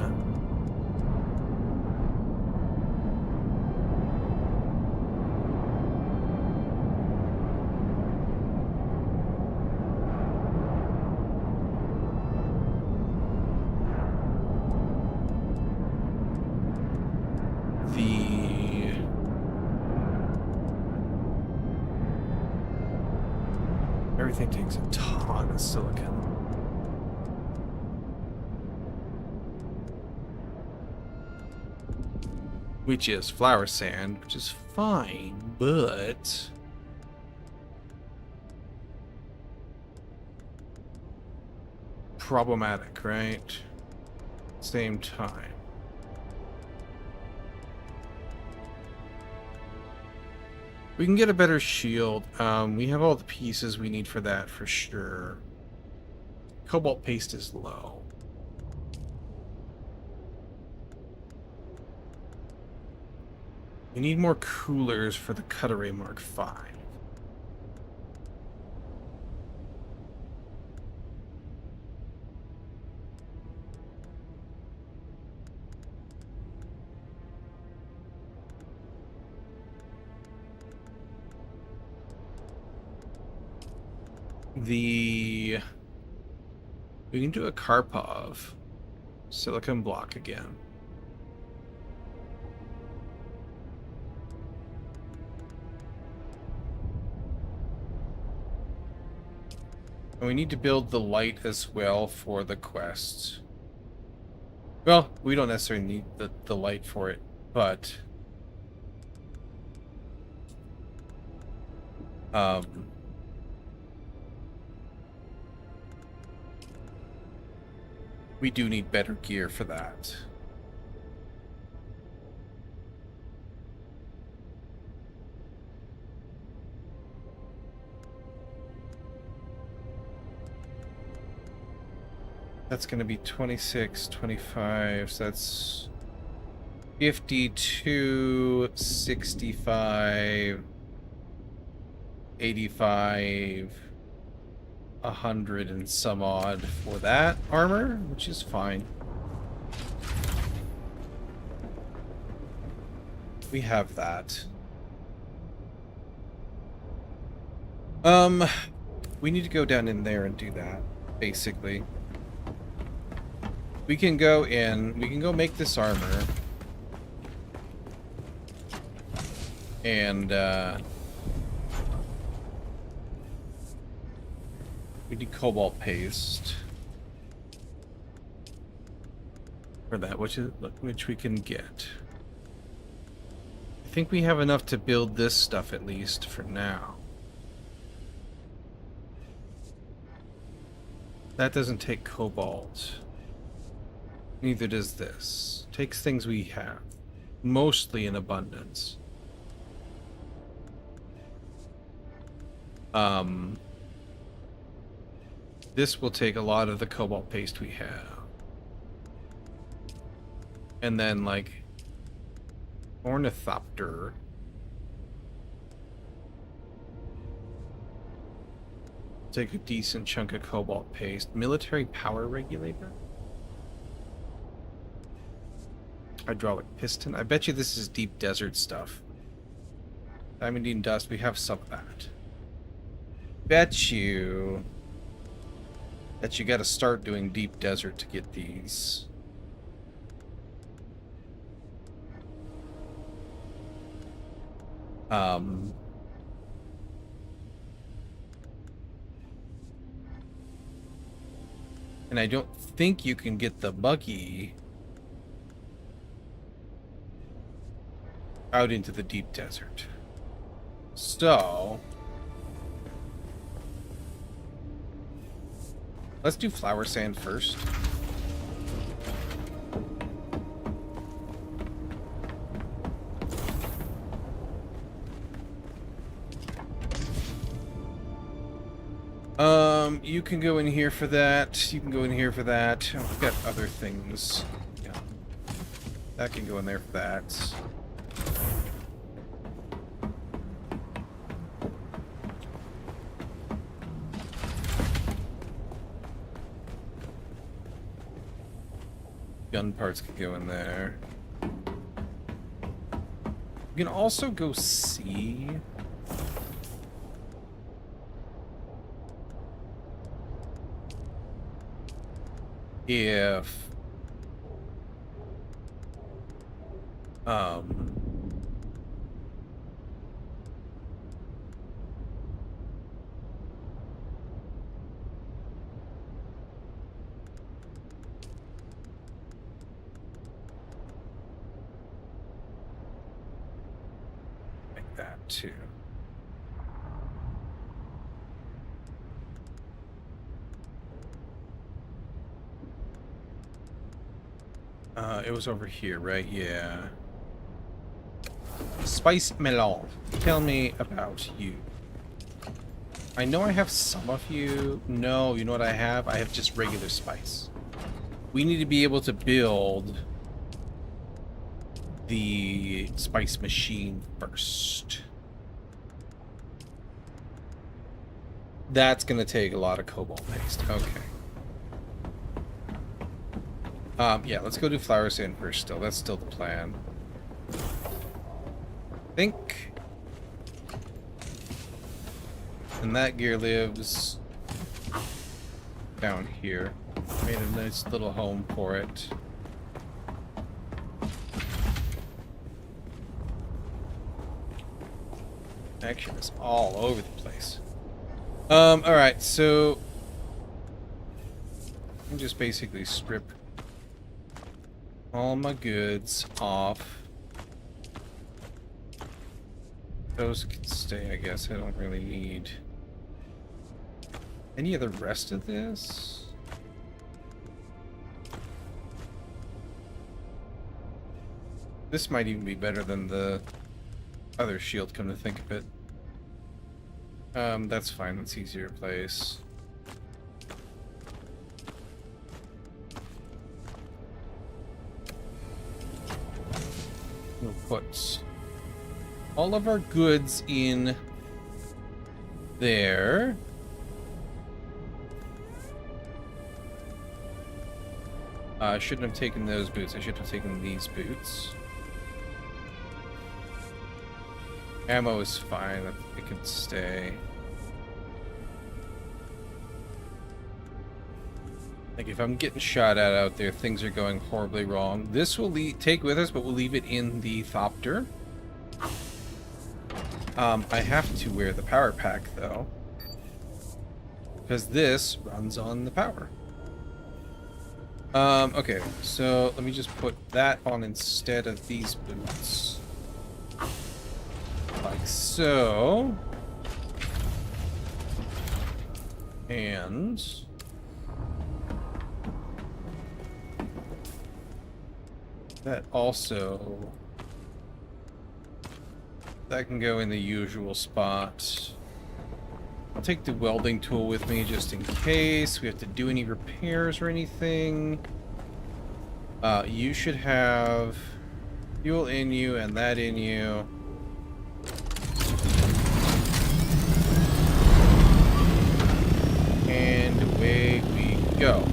Everything takes a ton of silicon. Which is flower sand, which is fine, but problematic, right? Same time. We can get a better shield. We have all the pieces we need for that for sure. Cobalt paste is low. We need more coolers for the Cutaway Mark V. We can do a Karpov silicon block again. And we need to build the light as well for the quest. Well, we don't necessarily need the light for it, but we do need better gear for that. That's going to be 26, 25, so that's 52, 65, 85, 100 and some odd for that armor, which is fine. We have that. We need to go down in there and do that, basically. We can go in, we can go make this armor. And, we need cobalt paste for that, which we can get. I think we have enough to build this stuff at least for now. That doesn't take cobalt. Neither does this. Takes things we have, mostly in abundance. This will take a lot of the cobalt paste we have. And then, like, ornithopter. Take a decent chunk of cobalt paste. Military power regulator? Hydraulic piston. I bet you this is deep desert stuff. Diamondine dust. We have some of that. Bet you that you got to start doing deep desert to get these. And I don't think you can get the buggy out into the deep desert. So let's do flower sand first. You can go in here for that. You can go in here for that. Oh, I've got other things. Yeah. That can go in there for that. Gun parts can go in there. You can also go see if like that too. It was over here, right? Yeah. Spice melon. Tell me about you. I know I have some of you. No, you know what I have? I have just regular spice. We need to be able to build the spice machine first. That's going to take a lot of cobalt paste. Okay. Yeah, let's go do flower sand first still. That's still the plan. I think. And that gear lives down here. Made a nice little home for it. Action is all over the place. Alright, so I'm just basically strip all my goods off. Those can stay, I guess. I don't really need any of the rest of this. This might even be better than the other shield, come to think of it. That's fine. That's easier to place. We'll put all of our goods in there. I shouldn't have taken those boots. I should have taken these boots. Ammo is fine. It can stay. Like, if I'm getting shot at out there, things are going horribly wrong. This will take with us, but we'll leave it in the Thopter. I have to wear the power pack, though. Because this runs on the power. Okay, so let me just put that on instead of these boots. Like so. And that also, that can go in the usual spot. I'll take the welding tool with me just in case we have to do any repairs or anything. You should have fuel in you and that in you. And away we go.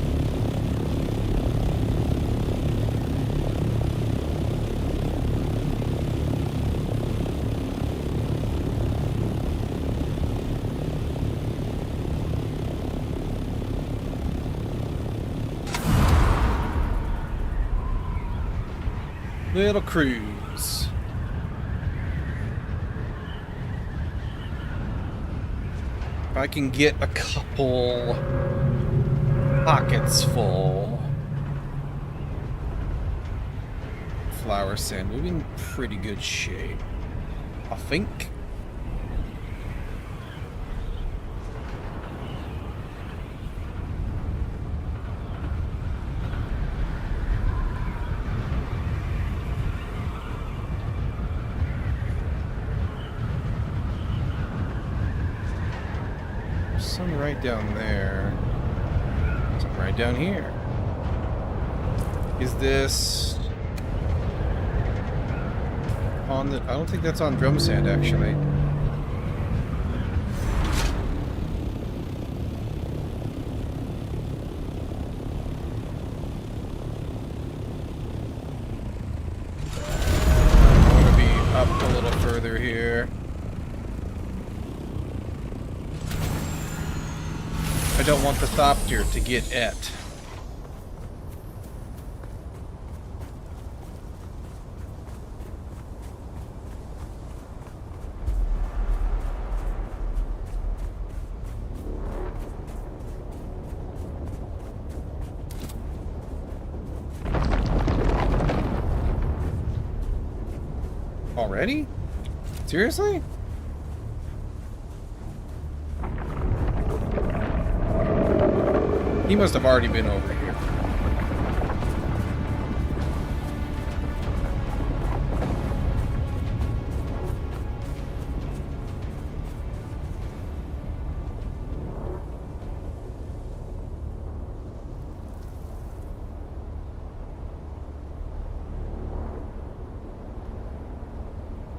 Little cruise. If I can get a couple Pockets full. Flower sand. We're in pretty good shape, I think. Some right down there. Some right down here. Is this on the... I don't think that's on drum sand, actually. I want to be up a little further here. I don't want the Thopter to get et. Already? Seriously? He must have already been over here.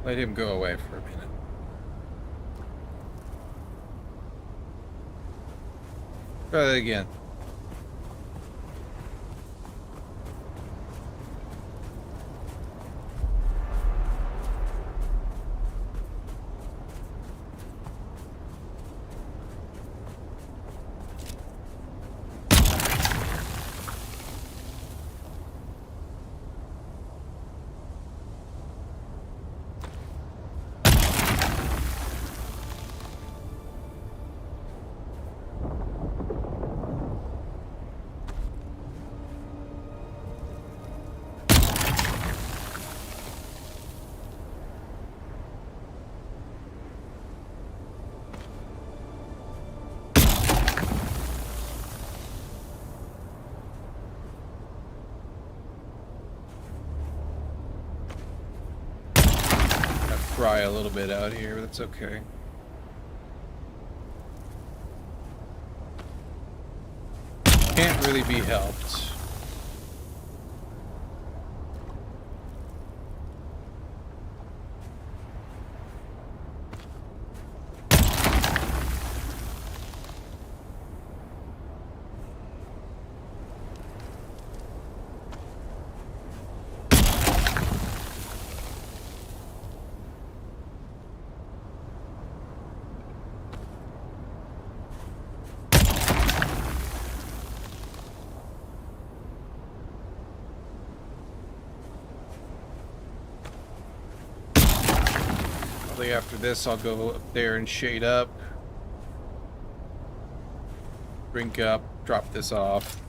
Let him go away for a minute. Try that again. Fry a little bit out here, but that's okay. Can't really be helped. After this, I'll go up there and shade up. Drink up, drop this off.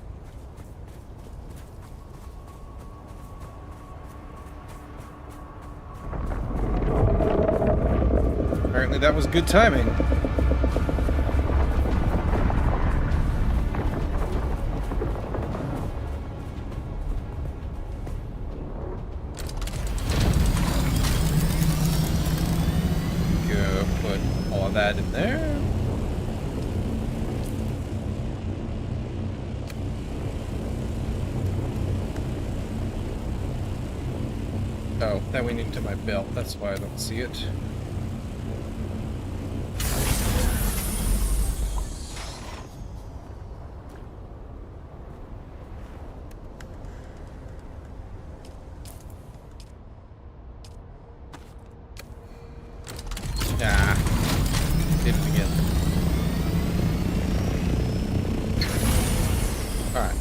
Apparently that was good timing. That in there. Oh, that went into my belt. That's why I don't see it. Did it again. Alright.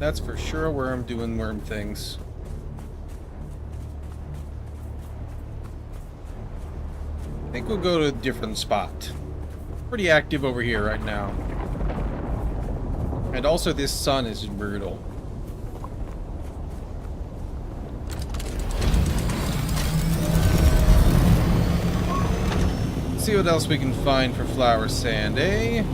That's for sure a worm doing worm things. I think we'll go to a different spot. Pretty active over here right now. And also this sun is brutal. Let's see what else we can find for flower sand, eh?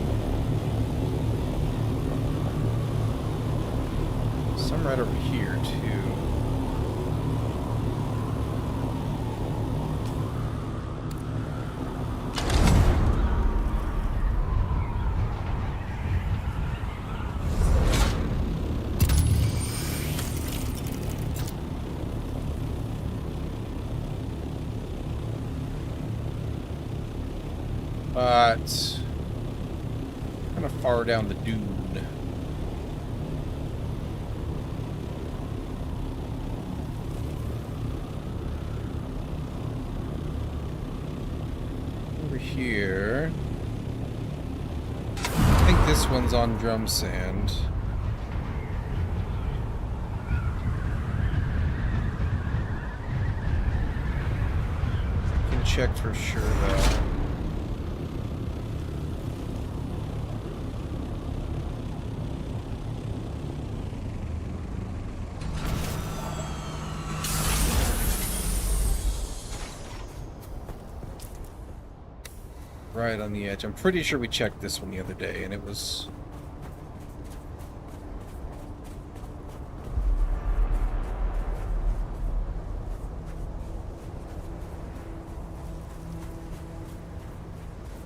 Some right over here, too. But kind of far down the dune. Over here. I think this one's on drum sand. Can check for sure though. Right on the edge. I'm pretty sure we checked this one the other day, and it was...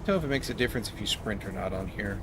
I don't know if it makes a difference if you sprint or not on here.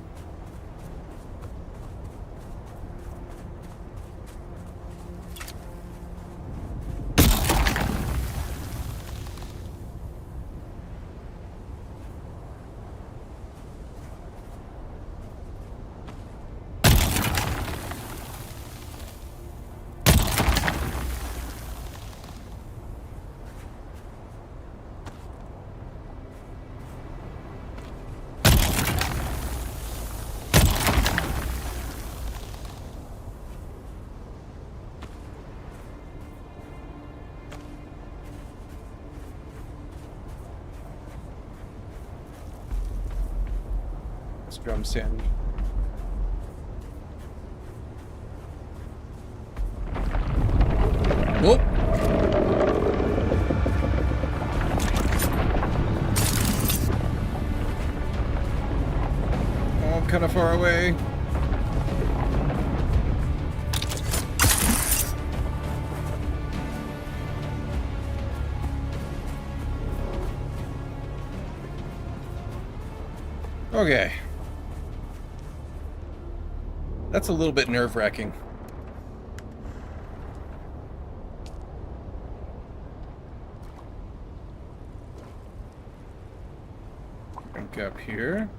Drum sand. Whoop! Oh, I'm kind of far away. Okay. That's a little bit nerve-wracking. Drink up here.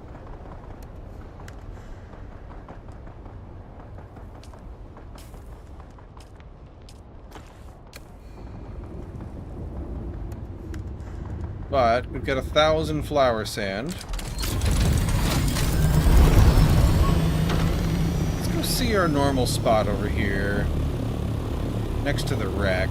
But we've got 1,000 flower sand. See our normal spot over here next to the wreck.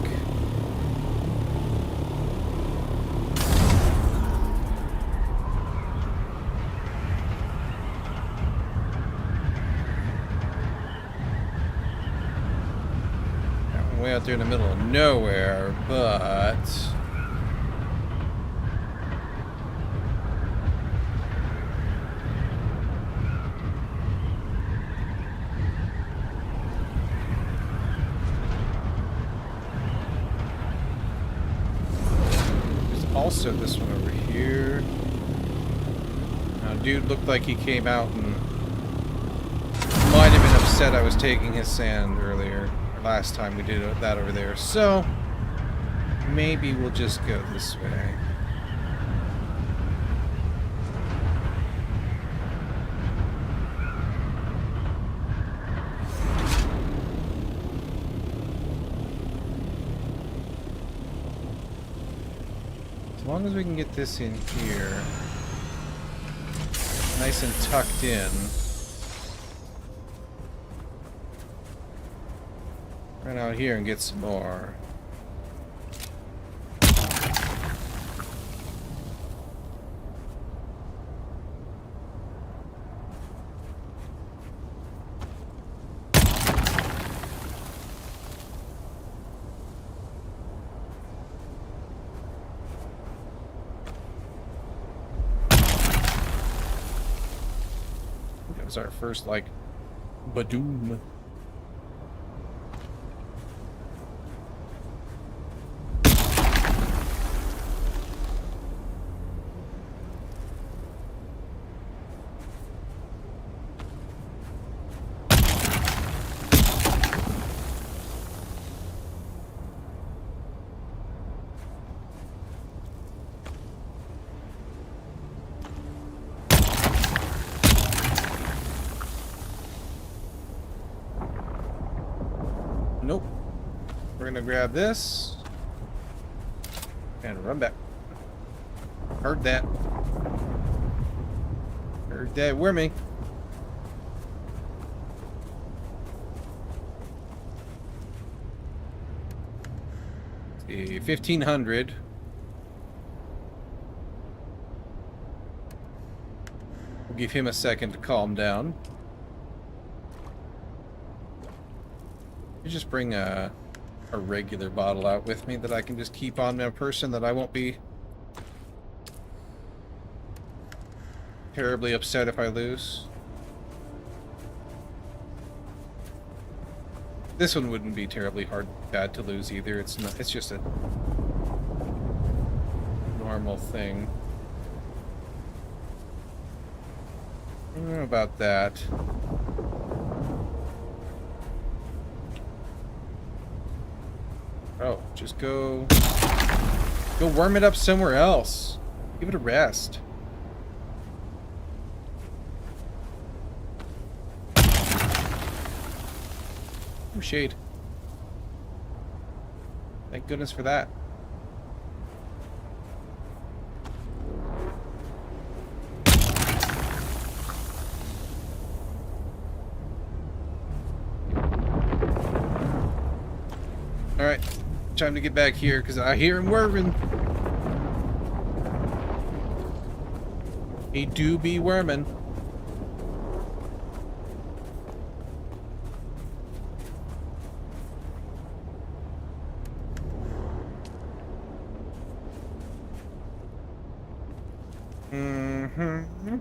Way out there in the middle of nowhere, but also this one over here. Now, dude looked like he came out and might have been upset I was taking his sand earlier, or last time we did that over there. So maybe we'll just go this way. As long as we can get this in here, nice and tucked in. Run out here and get some more. That was our first, like, Badoom. Nope. We're gonna grab this and run back. Heard that. Heard that. Where me? See, 1500. We'll give him a second to calm down. You just bring a regular bottle out with me that I can just keep on my person, that I won't be terribly upset if I lose. This one wouldn't be terribly bad to lose either. It's not. It's just a normal thing. I don't know about that. Oh, just go warm it up somewhere else. Give it a rest. Oh, shade. Thank goodness for that. All right. Time to get back here because I hear him worming. He do be worming. Mm-hmm.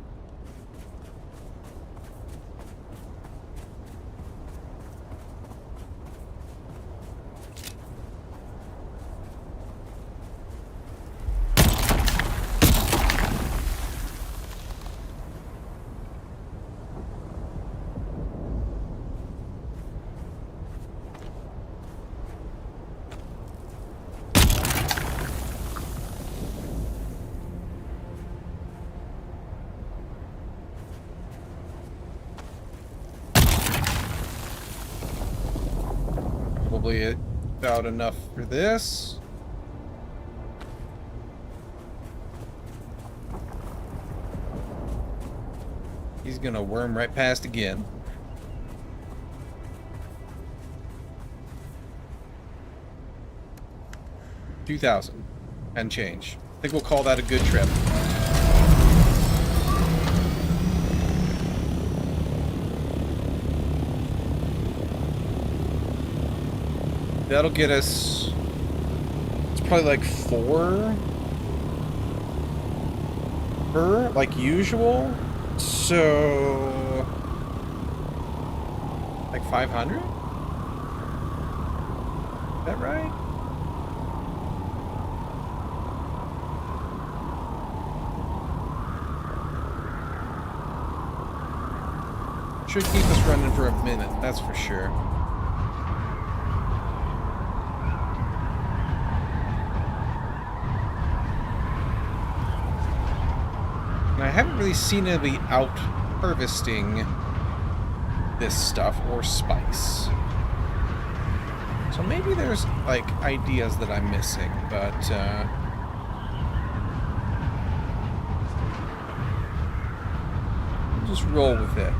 Probably about enough for this. He's gonna worm right past again. $2,000 and change. I think we'll call that a good trip. That'll get us, it's probably like 4 per, like usual. So, like 500? Is that right? Should keep us running for a minute, that's for sure. I haven't really seen anybody out harvesting this stuff or spice. So maybe there's like ideas that I'm missing, but just roll with it.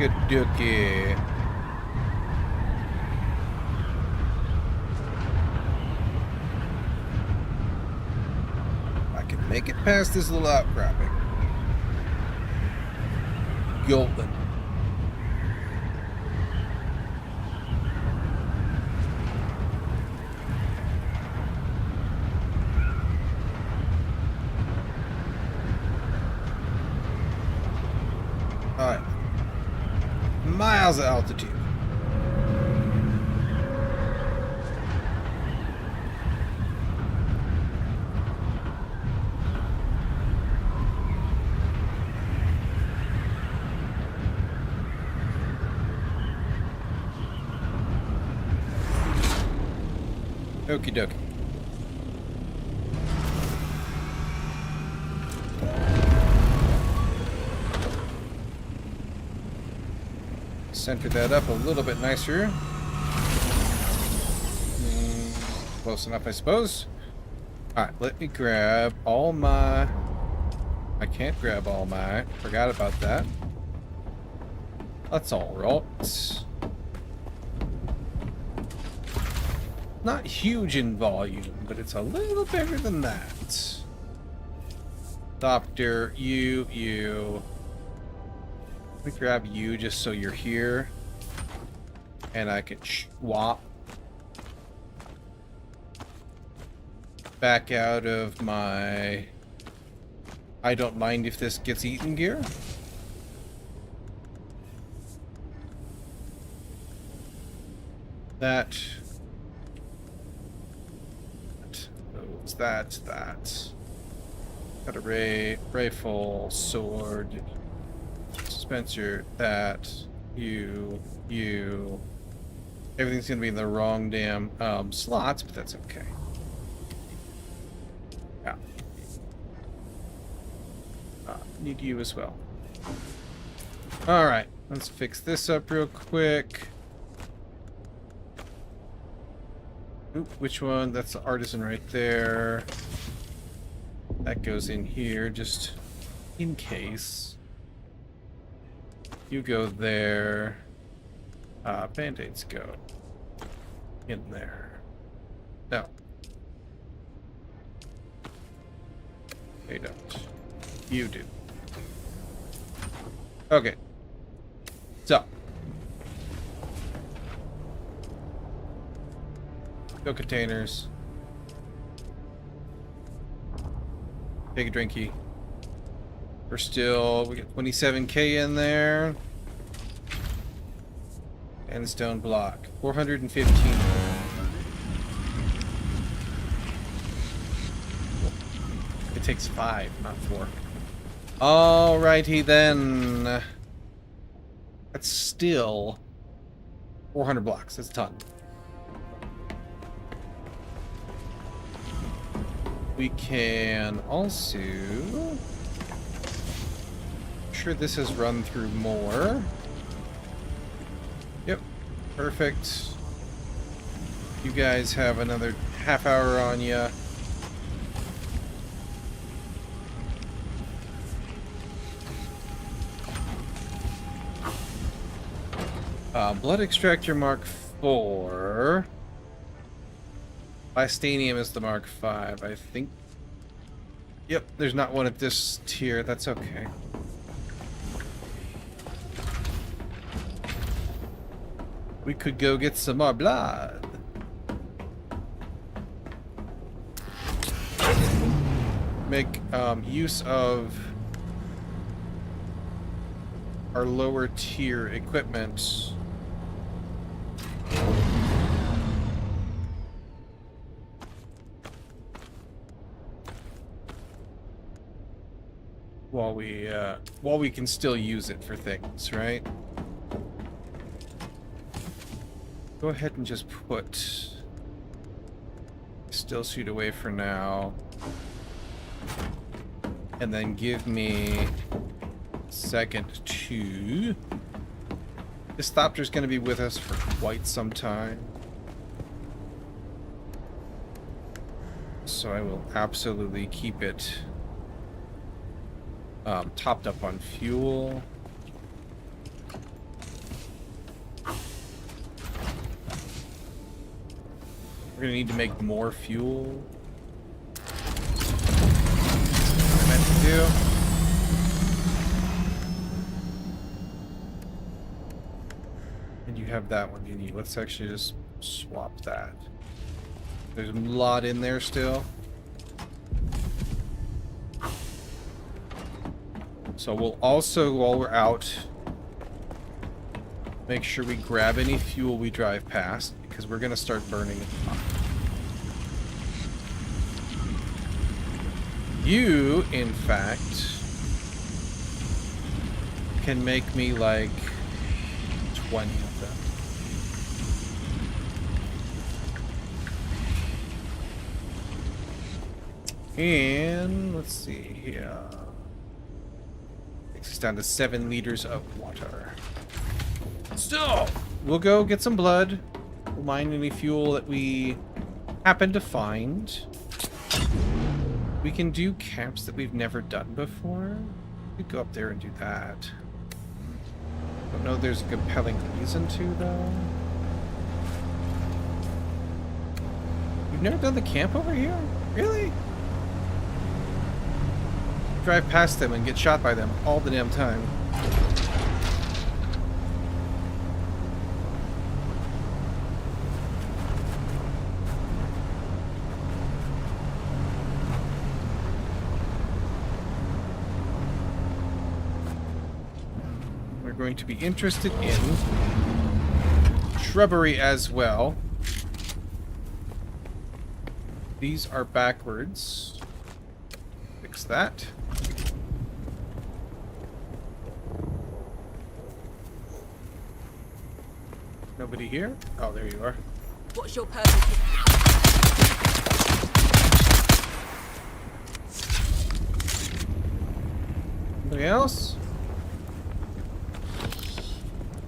Okie dokie. I can make it past this little outcropping. Golden. Alright. Miles of altitude. Okie dokie. Center that up a little bit nicer. Close enough, I suppose. Alright, let me grab all my... I can't grab all my... Forgot about that. That's alright. Not huge in volume, but it's a little bigger than that. Doctor, you. Let me grab you just so you're here. And I can swap back out of my I don't mind if this gets eaten gear. That. That. Got a rifle, sword, Spencer, that, you. Everything's gonna be in the wrong damn slots, but that's okay. Yeah. Need you as well. Alright, let's fix this up real quick. Oop, which one? That's the artisan right there. That goes in here, just in case. You go there. Band-aids go in there. No. They don't. You do. Okay. So. Go containers. Take a drinky. We got 27k in there. And the stone block. 415. It takes 5, not 4. Alrighty then. That's still 400 blocks. That's a ton. We can also... I'm sure this has run through more. Yep, perfect. You guys have another half hour on ya. Blood extractor Mark 4. Bystanium is the Mark 5, I think. Yep, there's not one at this tier. That's okay. We could go get some more blood. Make use of our lower tier equipment. While we can still use it for things, right? Go ahead and just put still suit away for now. And then give me second 2. This Thopter's going to be with us for quite some time. So I will absolutely keep it topped up on fuel. We're gonna need to make more fuel. What I meant to do. And you have that one you need. Let's actually just swap that. There's a lot in there still. So we'll also, while we're out, make sure we grab any fuel we drive past, because we're going to start burning it up. You, in fact, can make me like 20 of them. And let's see here. Takes us down to 7 liters of water. So, we'll go get some blood. We'll mine any fuel that we happen to find. We can do camps that we've never done before. We could go up there and do that. Don't know if there's a compelling reason to, though. You've never done the camp over here? Really? Drive past them and get shot by them all the damn time. We're going to be interested in shrubbery as well. These are backwards. Fix that. Nobody here? Oh, there you are. What's your purpose? Anybody else?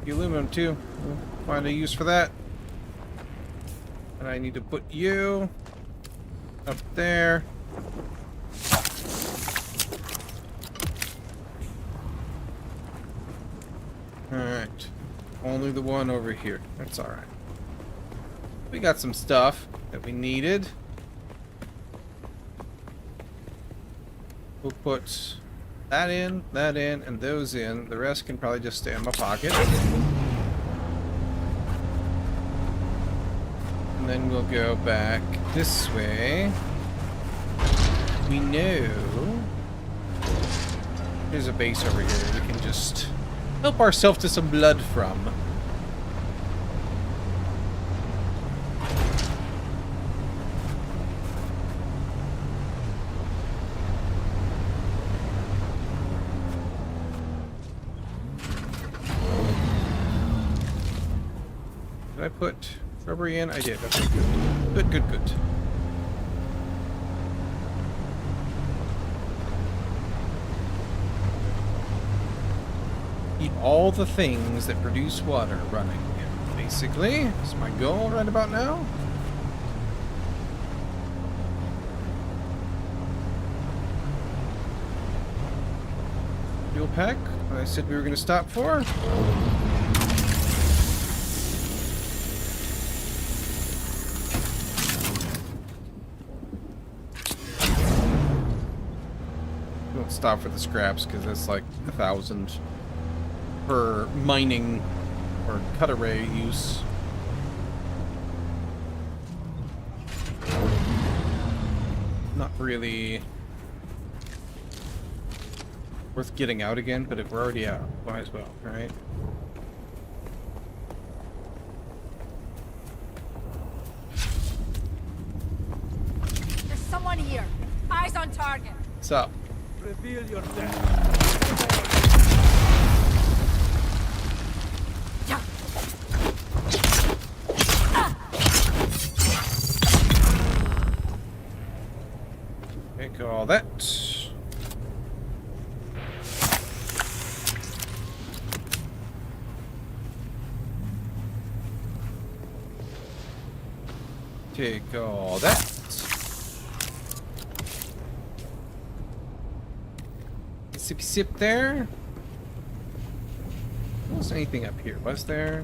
The aluminum too. We'll find a use for that. And I need to put you up there. Alright. Only the one over here. That's alright. We got some stuff that we needed. We'll put that in, and those in. The rest can probably just stay in my pocket. And then we'll go back this way. We know there's a base over here we can just help ourselves to some blood from. Did I put shrubbery in? I did. Okay, good. Good. Keep all the things that produce water running. Basically, that's my goal right about now. Fuel pack, what I said we were going to stop for. We won't stop for the scraps because that's like 1,000 per mining or cut array use. Not really worth getting out again, but if we're already out, might as well, right? There's someone here. Eyes on target. What's up? Reveal yourself. Take all that. Take all that. Sippy sip there. There wasn't anything up here, was there?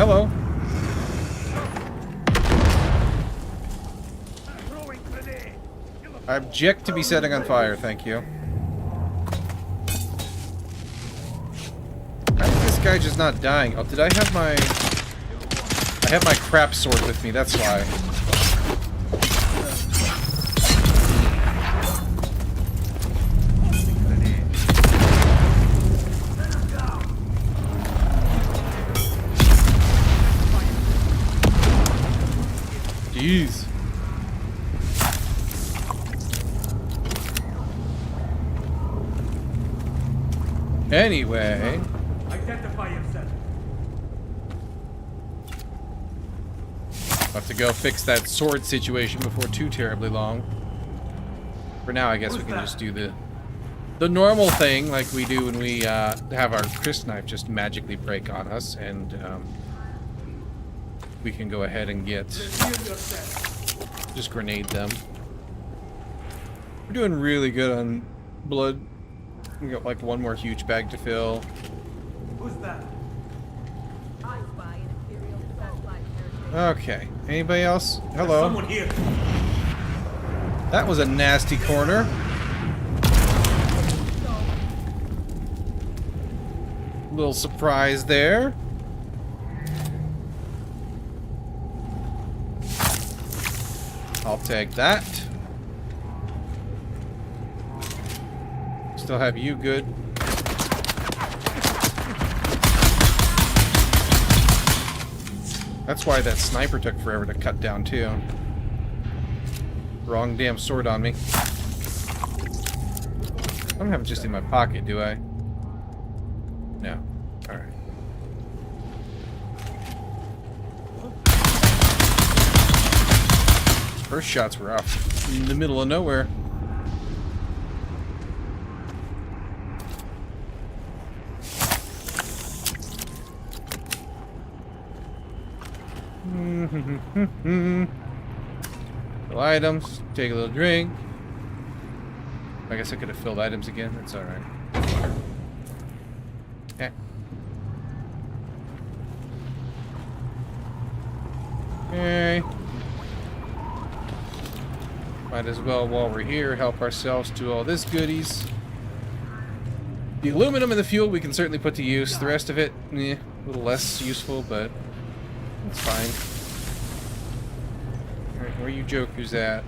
hello. Throwing grenade. I object to be setting on fire, thank you. How is this guy just not dying? Oh, did I have my... I have my crap sword with me, that's why. Jeez. Anyway, Identify yourself. I'll have to go fix that sword situation before too terribly long. For now, I guess we can just do the normal thing like we do when we have our Chris knife just magically break on us, and we can go ahead and get just grenade them. We're doing really good on blood. We got like one more huge bag to fill. Who's that? Okay. Anybody else? Hello. Someone here. That was a nasty corner. Little surprise there. I'll take that. Still have you good. That's why that sniper took forever to cut down too. Wrong damn sword on me. I don't have it just in my pocket, do I? No. Alright. First shots were off in the middle of nowhere. Fill items, take a little drink. I guess I could have filled items again. That's alright. Okay. Okay. Might as well, while we're here, help ourselves to all this goodies. The aluminum and the fuel we can certainly put to use. The rest of it, a little less useful, but it's fine. Alright, where are you jokers at?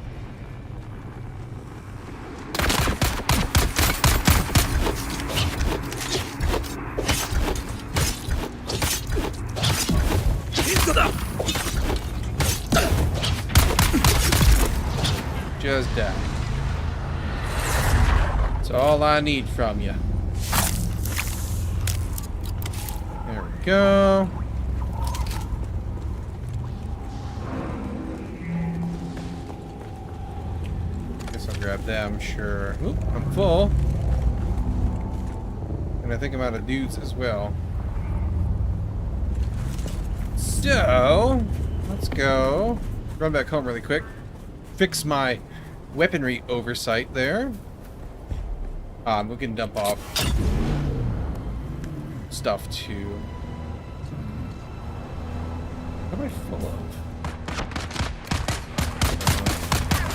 Just die. That's all I need from you. There we go. Guess I'll grab them, sure. Oop, I'm full. And I think I'm out of dudes as well. So, let's go. Run back home really quick. Fix my weaponry oversight there. We can dump off stuff too. What am I full of?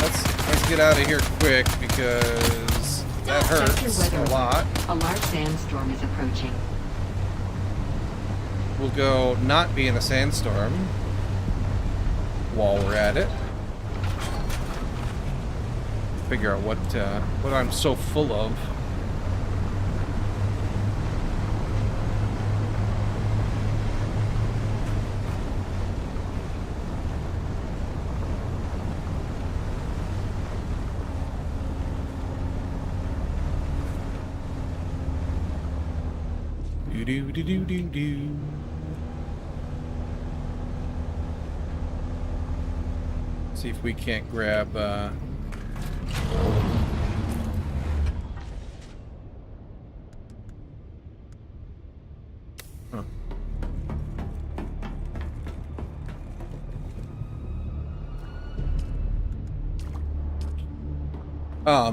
Let's get out of here quick because that hurts a lot. A large sandstorm is approaching. We'll go not be in a sandstorm while we're at it. Figure out what I'm so full of. Do do do do do do. See if we can't grab.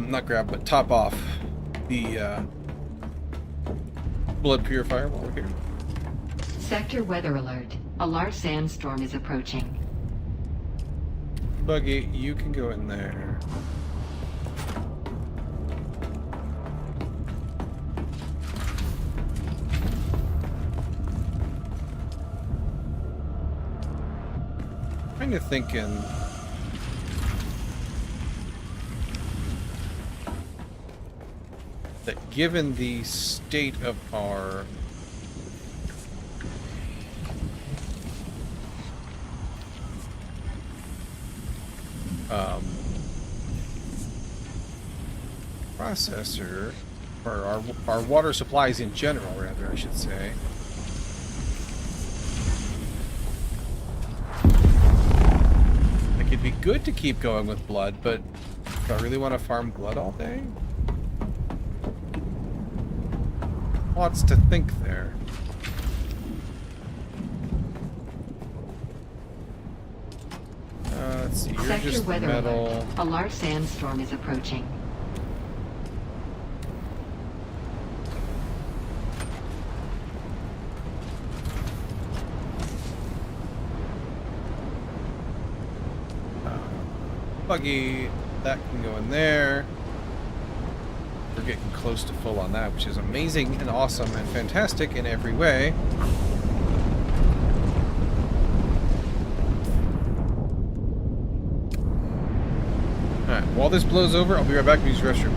Not grab, but top off the blood purifier while we're here. Sector weather alert. A large sandstorm is approaching. Buggy, you can go in there. Kind of thinking that given the state of our processor, or our water supplies in general, rather, I should say. Like, it'd be good to keep going with blood, but do I really want to farm blood all day? Lots to think there. Let's see, you're Sector just weather metal. alert. A large sandstorm is approaching. Buggy, that can go in there. We're getting close to full on that, which is amazing and awesome and fantastic in every way. Alright, while this blows over, I'll be right back to use the restroom.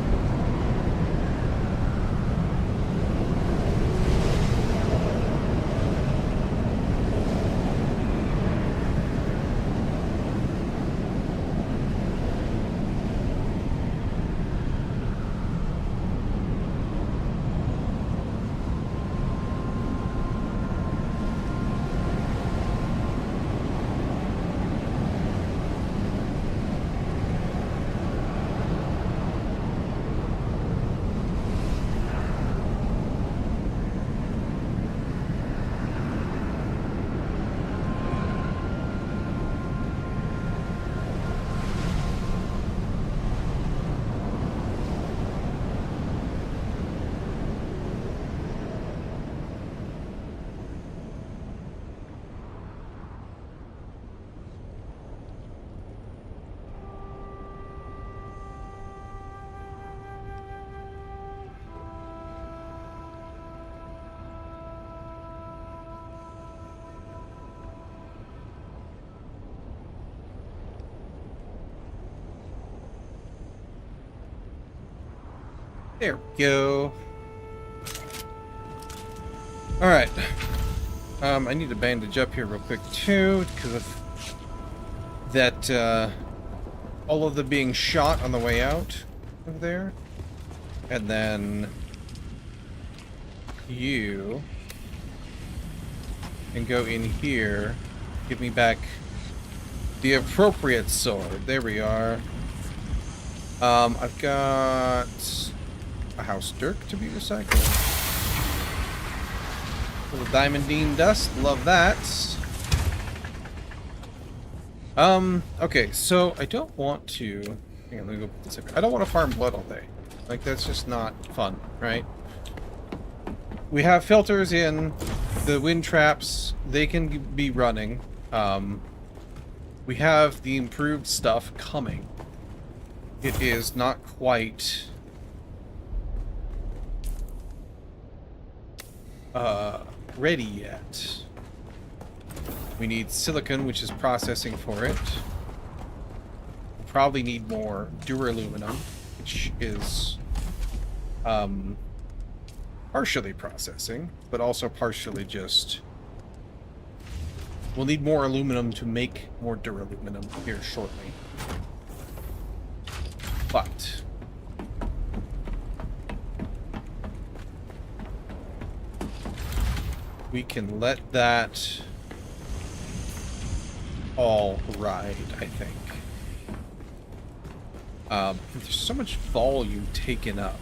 There we go. Alright. I need to bandage up here real quick too, because of that, all of the being shot on the way out of there. And then you can go in here, give me back the appropriate sword. There we are. I've got a house dirk to be recycled. Little diamondine dust, love that. Okay, so I don't want to. Hang on, let me go put this up. I don't want to farm blood all day. Like, that's just not fun, right? We have filters in the wind traps. They can be running. We have the improved stuff coming. It is not quite ready yet. We need silicon, which is processing for it. We'll probably need more duraluminum, which is partially processing, but also partially just... We'll need more aluminum to make more duraluminum here shortly. But we can let that all ride, I think. There's so much volume taken up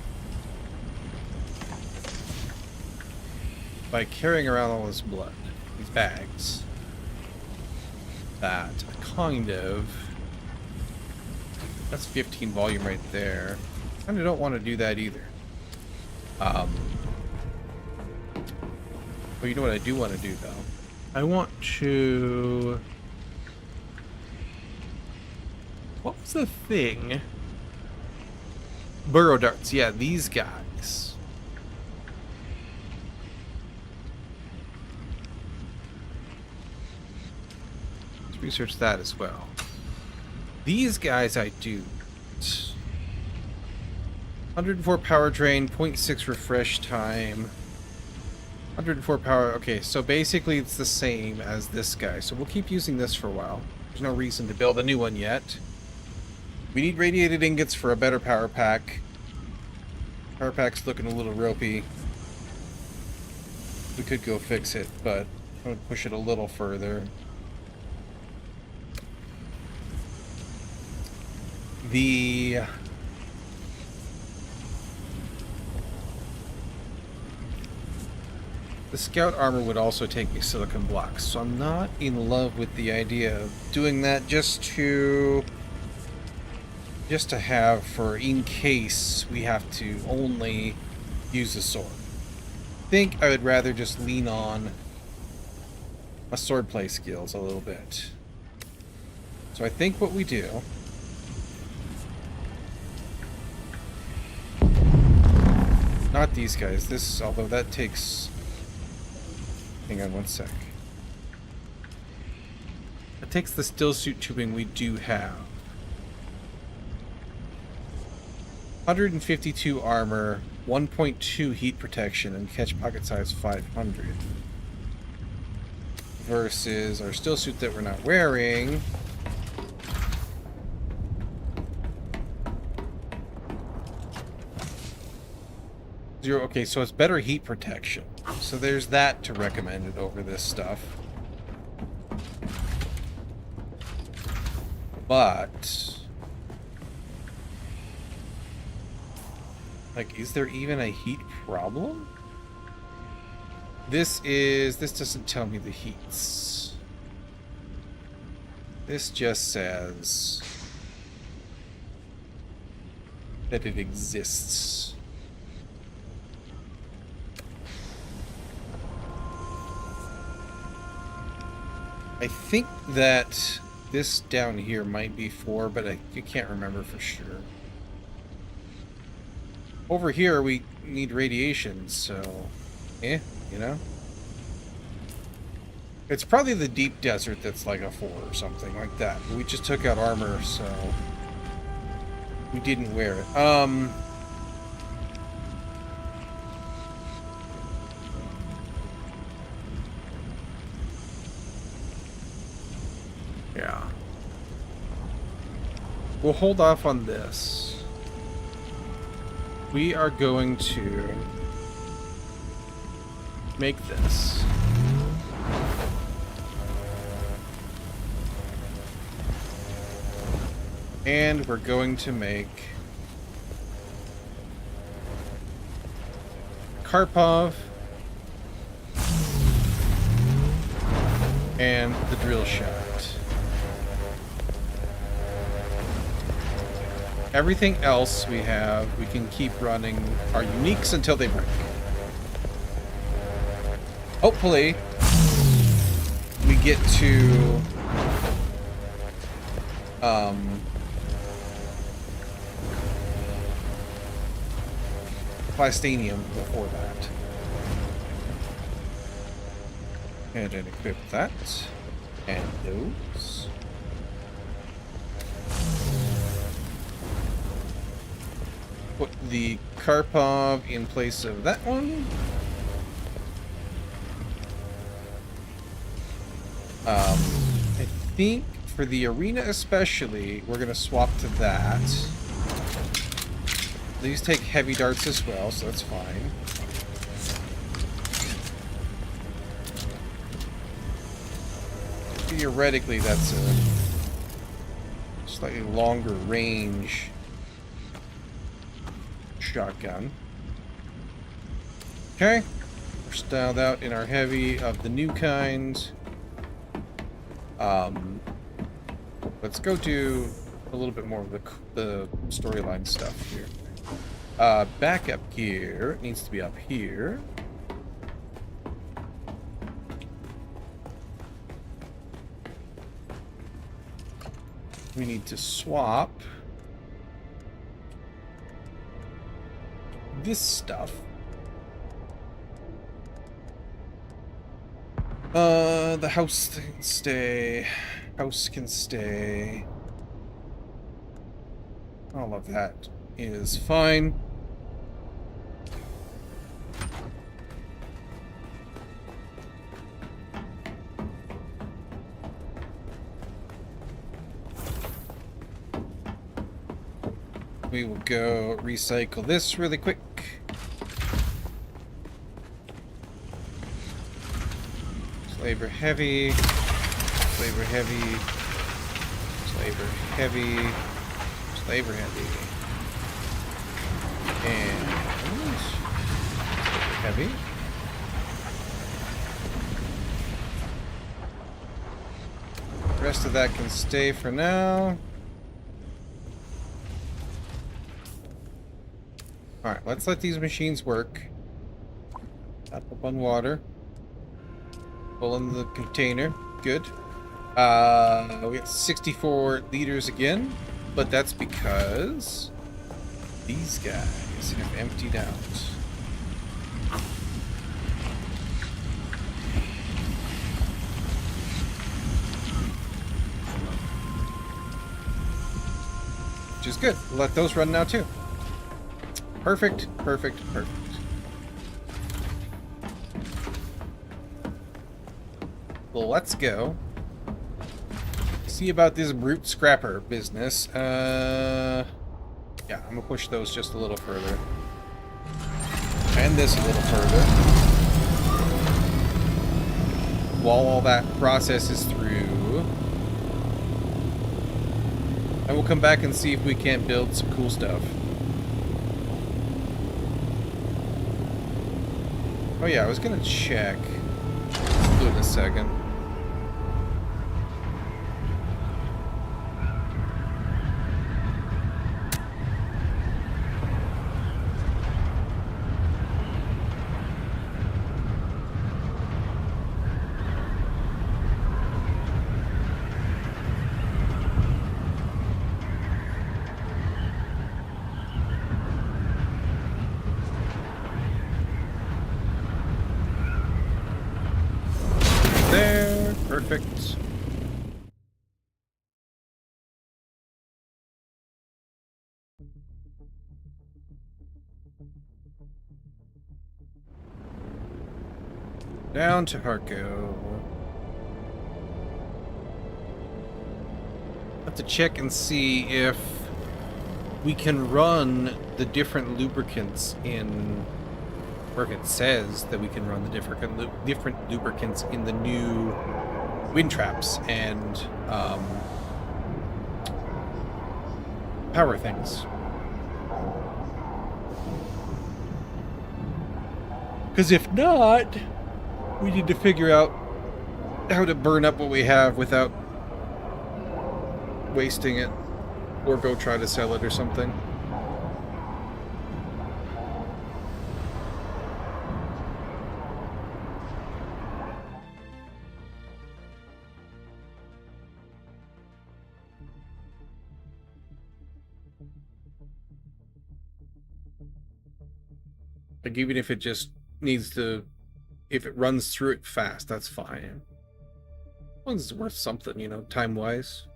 by carrying around all this blood, these bags, that kind of... That's 15 volume right there. Kind of don't want to do that either. But you know what I do want to do, though? I want to... What was the thing? Burrow darts. Yeah, these guys. Let's research that as well. These guys I do. 104 power drain, 0.6 refresh time. 104 power. Okay, so basically it's the same as this guy. So we'll keep using this for a while. There's no reason to build a new one yet. We need radiated ingots for a better power pack. Power pack's looking a little ropey. We could go fix it, but I'm going to push it a little further. The scout armor would also take me silicon blocks, so I'm not in love with the idea of doing that just to have for in case we have to only use a sword. I think I would rather just lean on my swordplay skills a little bit. So I think what we do... Not these guys. This, although that takes... Hang on one sec. That takes the still suit tubing we do have. 152 armor, 1.2 heat protection, and catch pocket size 500. Versus our still suit that we're not wearing. Zero. Okay, so it's better heat protection. So there's that to recommend it over this stuff. But... like, is there even a heat problem? This doesn't tell me the heats. This just says that it exists. I think that this down here might be 4, but I can't remember for sure. Over here, we need radiation, so... you know? It's probably the deep desert that's like a 4 or something like that. We just took out armor, so... we didn't wear it. Yeah. We'll hold off on this. We are going to make this. And we're going to make Karpov and the drill shaft. Everything else we can keep running our uniques until they break. Hopefully, we get to Plastanium before that. And then equip that. And those. Put the Karpov in place of that one. I think for the arena especially, we're going to swap to that. These take heavy darts as well, so that's fine. Theoretically, that's a slightly longer range shotgun. Okay, we're styled out in our heavy of the new kind. Let's go do a little bit more of the storyline stuff here. Backup gear, it needs to be up here. We need to swap this stuff. The house can stay. House can stay. All of that is fine. We will go recycle this really quick. Slaver heavy, slaver heavy, slaver heavy, slaver heavy, and slaver heavy. The rest of that can stay for now. Alright, let's let these machines work. Tap up on water. Pull in the container. Good. We got 64 liters again, but that's because these guys have emptied out. Which is good. We'll let those run now too. Perfect, perfect, perfect. Well, let's go see about this brute scrapper business. Yeah, I'm gonna push those just a little further. And this a little further. While all that processes through. And we'll come back and see if we can't build some cool stuff. Oh yeah, I was gonna check. Let's do it in a second. There, perfect. Down to Harco. Have to check and see if we can run the different lubricants in, or if it says that we can run the different lubricants in the new wind traps and power things. Because if not, we need to figure out how to burn up what we have without wasting it, or go try to sell it or something. Like, even if it just needs to, if it runs through it fast, that's fine. As long as it's worth something, you know, time-wise.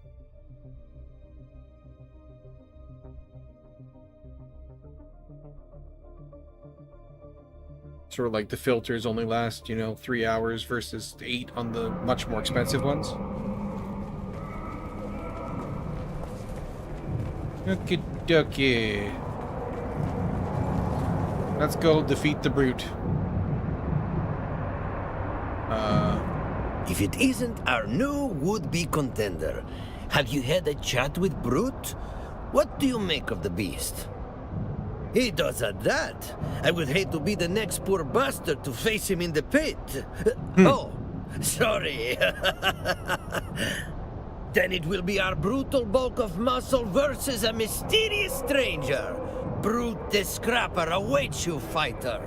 Sort of like the filters only last, you know, 3 hours versus 8 on the much more expensive ones. Okie dokie. Let's go defeat the brute. If it isn't our new would-be contender, have you had a chat with Brute? What do you make of the beast? He does at that. I would hate to be the next poor bastard to face him in the pit. Oh, sorry. Then it will be our brutal bulk of muscle versus a mysterious stranger. Brute the Scrapper awaits you, fighter.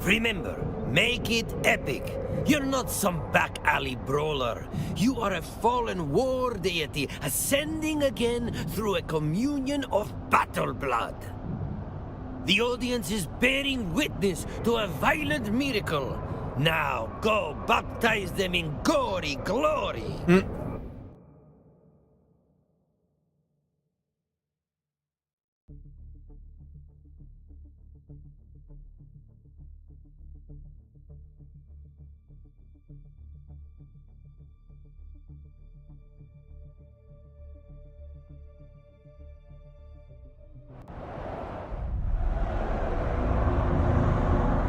Remember, Make it epic. You're not some back alley brawler. You are a fallen war deity ascending again through a communion of battle blood. The audience is bearing witness to a violent miracle. Now go baptize them in gory glory.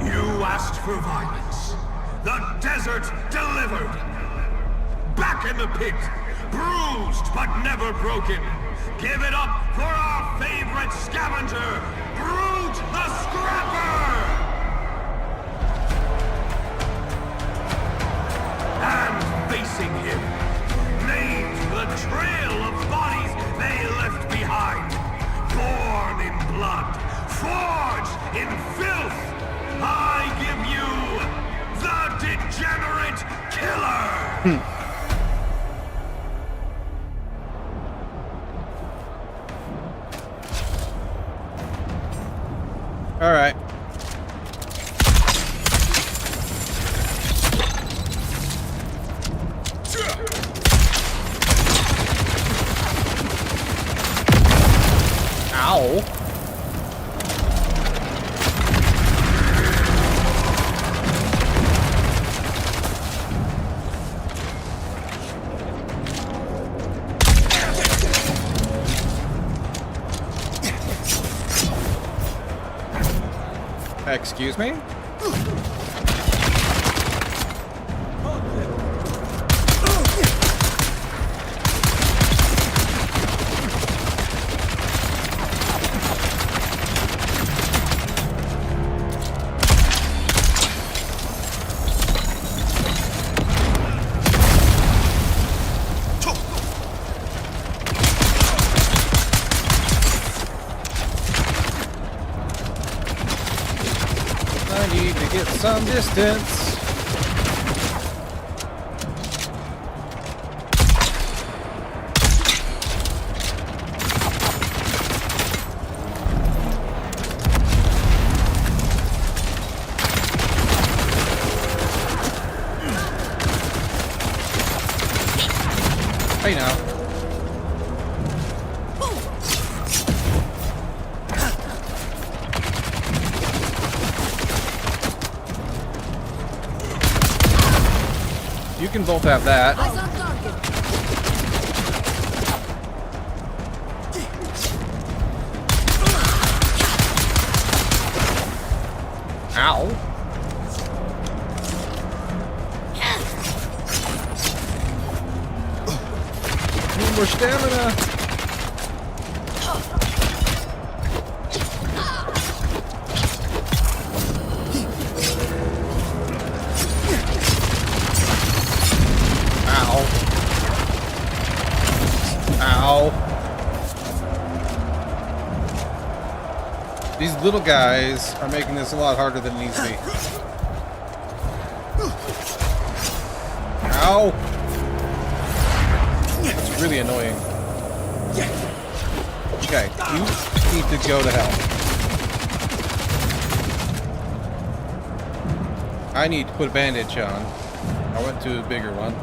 You asked for violence. The desert delivered. Back in the pit, bruised but never broken. Give it up for our favorite scavenger, Brute the Scrapper! And facing him, named the trail of bodies they left behind. Born in blood, forged in filth. I give you the Degenerate Killer! All right. Ow. Excuse me? I need to get some distance. Hey now. You can both have that. Eyes on target. Ow. Need more stamina. Ow. Ow. These little guys are making this a lot harder than it needs to be. Ow. That's really annoying. Okay, you need to go to hell. I need to put a bandage on. I went to a bigger one.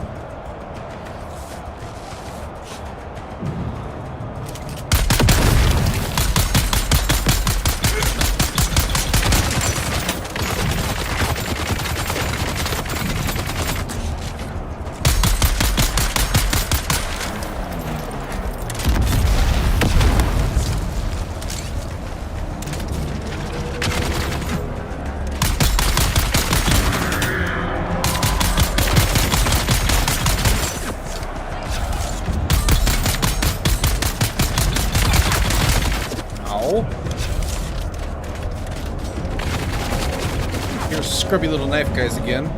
Here's scrubby little knife guys again.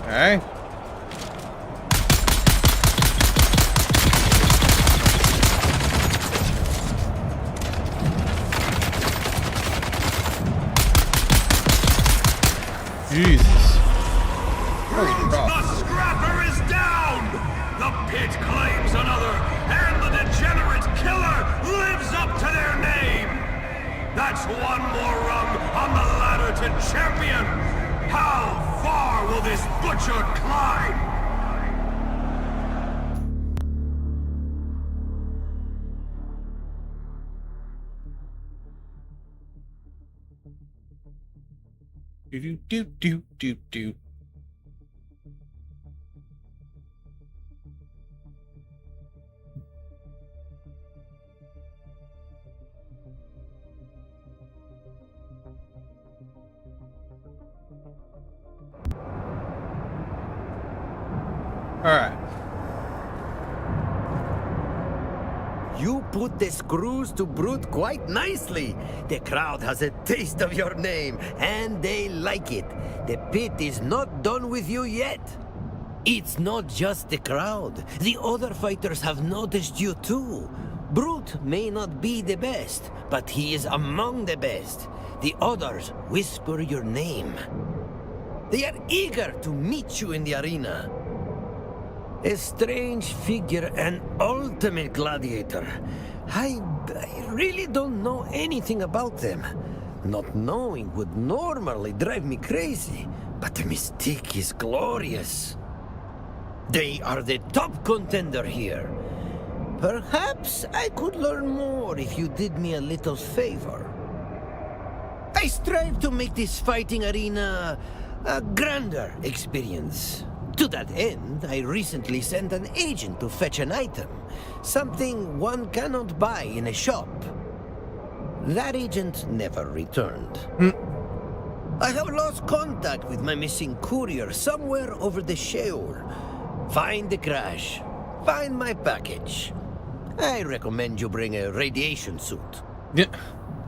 Okay. Jesus. That was Brute rough. the Scrapper is down! The pit claims another, and the degenerate killer lives up to their name! That's one more rung on the ladder to champion! How far will this butcher climb? Do do do do do do. All right. You put the screws to Brute quite nicely. The crowd has a taste of your name, and they like it. The pit is not done with you yet. It's not just the crowd. The other fighters have noticed you too. Brute may not be the best, but he is among the best. The others whisper your name. They are eager to meet you in the arena. A strange figure, an ultimate gladiator. I really don't know anything about them. Not knowing would normally drive me crazy, but the mystique is glorious. They are the top contender here. Perhaps I could learn more if you did me a little favor. I strive to make this fighting arena a grander experience. To that end, I recently sent an agent to fetch an item, something one cannot buy in a shop. That agent never returned. I have lost contact with my missing courier somewhere over the Sheol. Find the crash. Find my package. I recommend you bring a radiation suit. Yeah.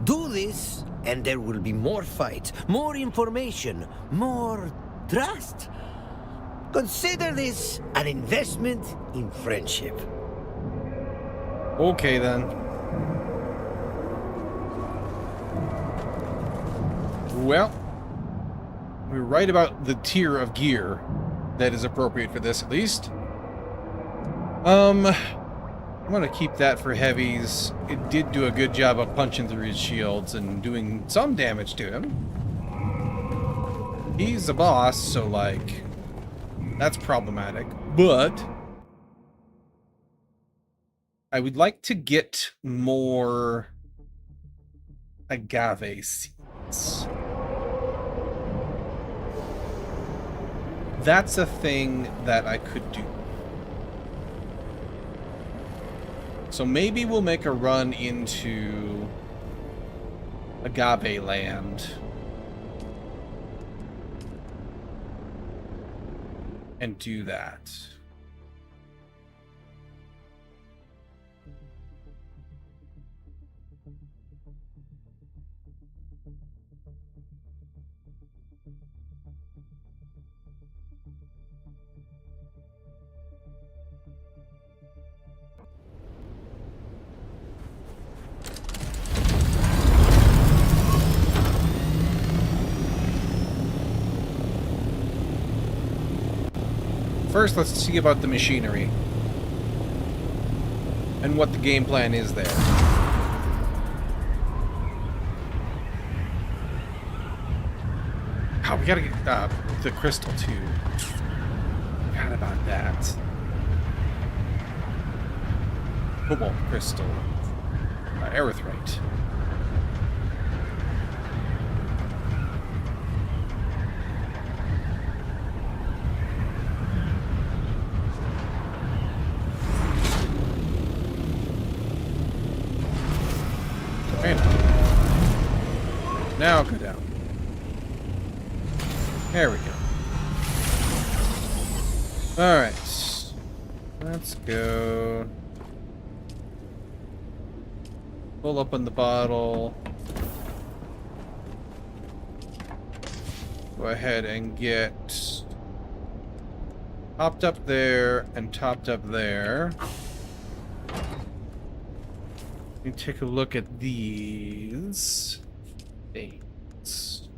Do this, and there will be more fights, more information, more trust. Consider this an investment in friendship. Okay then. Well, we're right about the tier of gear that is appropriate for this, at least. I'm gonna keep that for heavies. It did do a good job of punching through his shields and doing some damage to him. He's a boss, so like, that's problematic. But I would like to get more agave seeds. That's a thing that I could do. So maybe we'll make a run into agave land and do that. First, let's see about the machinery and what the game plan is there. Oh, we gotta get the crystal too. Forgot about that. Cobalt crystal. Erythrite. Now go down. There we go. Alright. Let's go. Pull up on the bottle. Go ahead and get Topped up there and topped up there. Let me take a look at these things.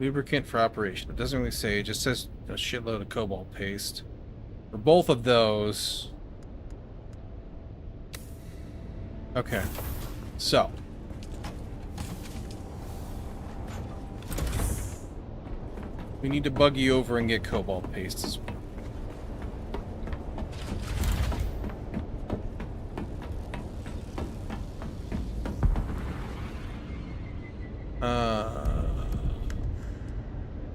Lubricant for operation. It doesn't really say. It just says a shitload of cobalt paste. For both of those. Okay. So. We need to buggy over and get cobalt paste as well.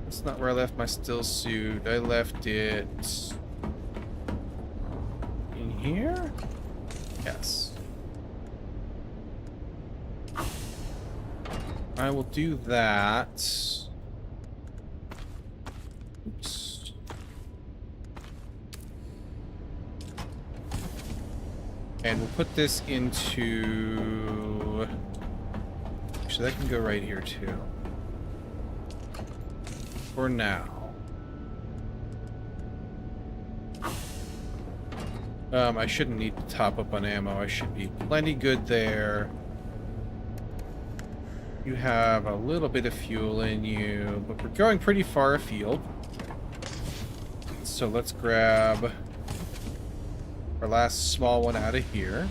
That's not where I left my still suit. I left it in here? Yes. I will do that. Oops. And we'll put this into... Actually, that can go right here, too. For now. I shouldn't need to top up on ammo. I should be plenty good there. You have a little bit of fuel in you, but we're going pretty far afield. So let's grab our last small one out of here.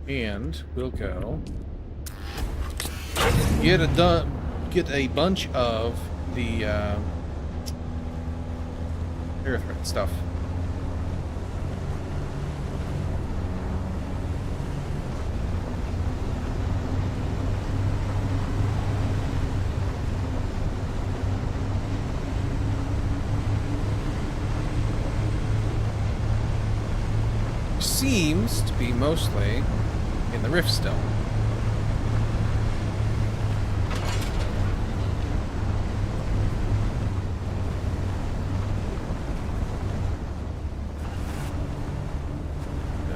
And we'll go get a bunch of the erythrit stuff. Seems to be mostly in the rift still.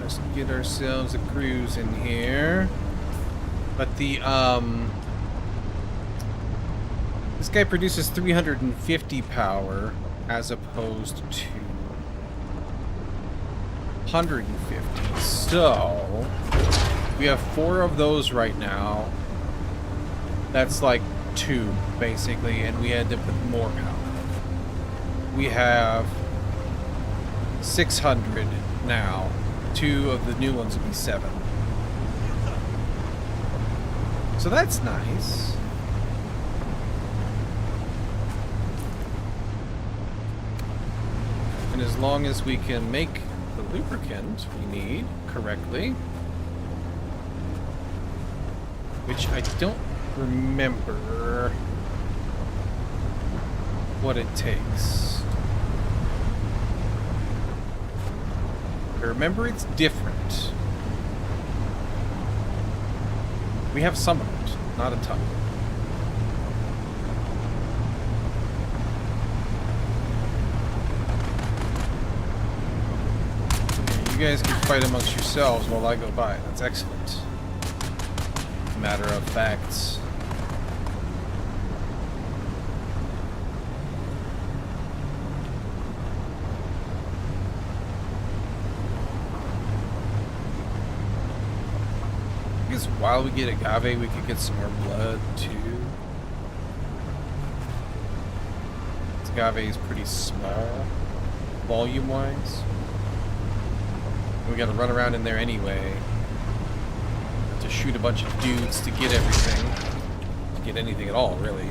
Just get ourselves a cruise in here. But the this guy produces 350 power as opposed to 150. So we have 4 of those right now. That's like 2 basically, and we end up with more power. We have 600 now. 2 of the new ones will be 7. So that's nice. And as long as we can make the lubricant we need correctly, which I don't remember what it takes. I remember it's different. We have some of it, not a ton. You guys can fight amongst yourselves while I go by. That's excellent. Matter of facts. I guess while we get agave, we could get some more blood too. This agave is pretty small, volume-wise. We gotta run around in there anyway to shoot a bunch of dudes to get everything. To get anything at all, really.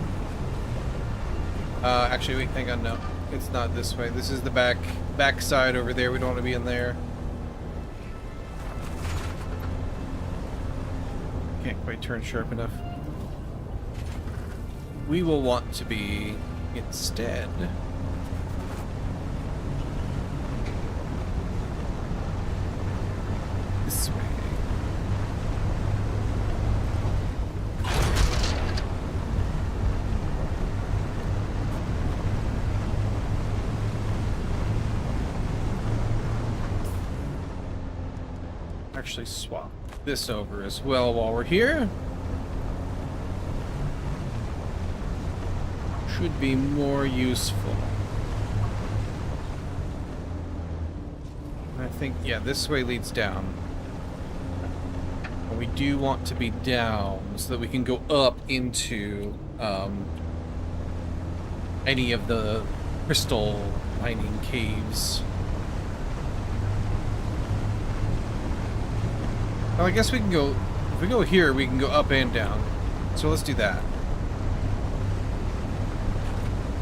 Actually, wait, hang on, no. It's not this way. This is the back side over there. We don't want to be in there. Can't quite turn sharp enough. We will want to be instead this way. Actually swap this over as well while we're here. should be more useful. I think, yeah, this way leads down. And we do want to be down so that we can go up into any of the crystal mining caves. Well, I guess we can go, if we go here, we can go up and down. So let's do that.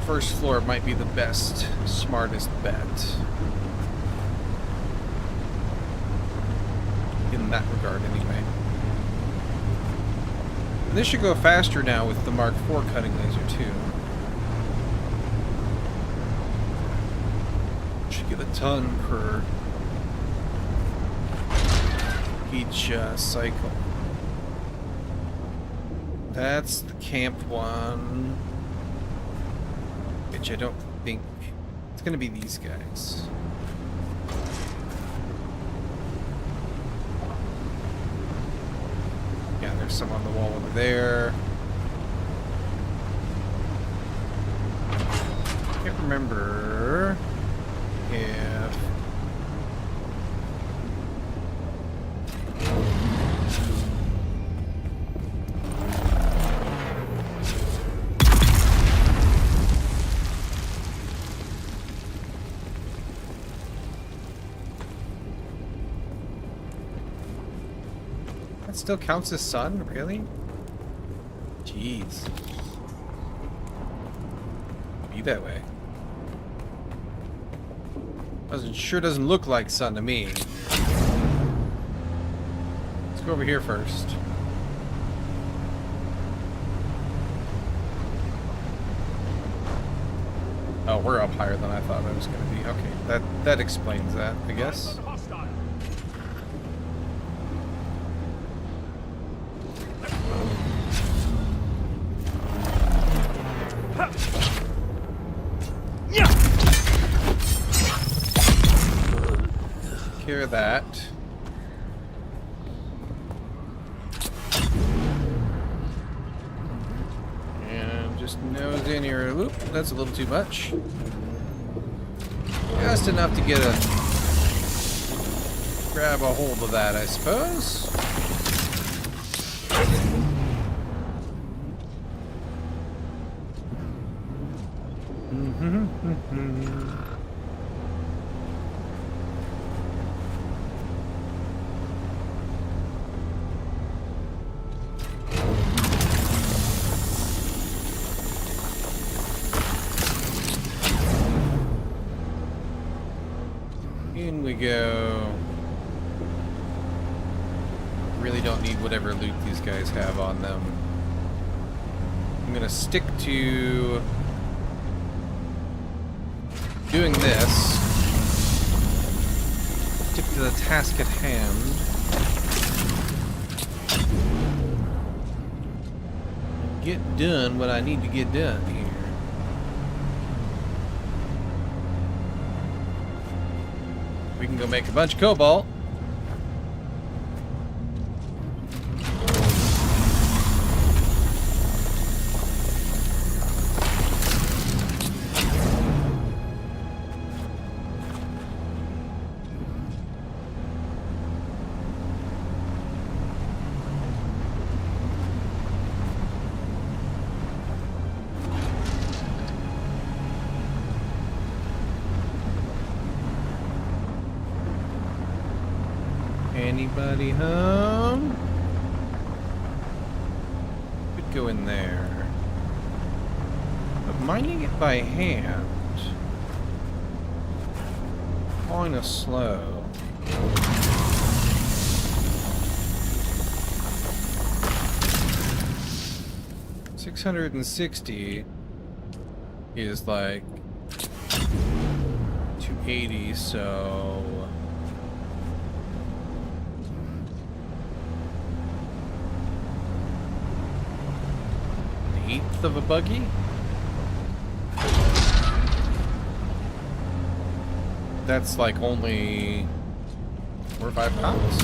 First floor might be the best, smartest bet. In that regard, anyway. And this should go faster now with the Mark IV cutting laser, too. Should get a ton per each cycle. That's the camp one. Which I don't think... It's gonna be these guys. Yeah, there's some on the wall over there. Can't remember if... Still counts as sun? Really? Jeez. Be that way. Sure doesn't look like sun to me. Let's go over here first. Oh, we're up higher than I thought I was going to be. Okay, that explains that, I guess. Care of that. And just nose in here. Oop, that's a little too much. Just enough to get grab a hold of that, I suppose. In we go. Really don't need whatever loot these guys have on them. I'm gonna stick to doing this. Stick to the task at hand. Get done what I need to get done here. We can go make a bunch of cobalt. Anybody home? Could go in there. But mining it by hand, kind of slow. $660 is like 280, so. Eighth of a buggy? That's like only 4 or 5 pounds.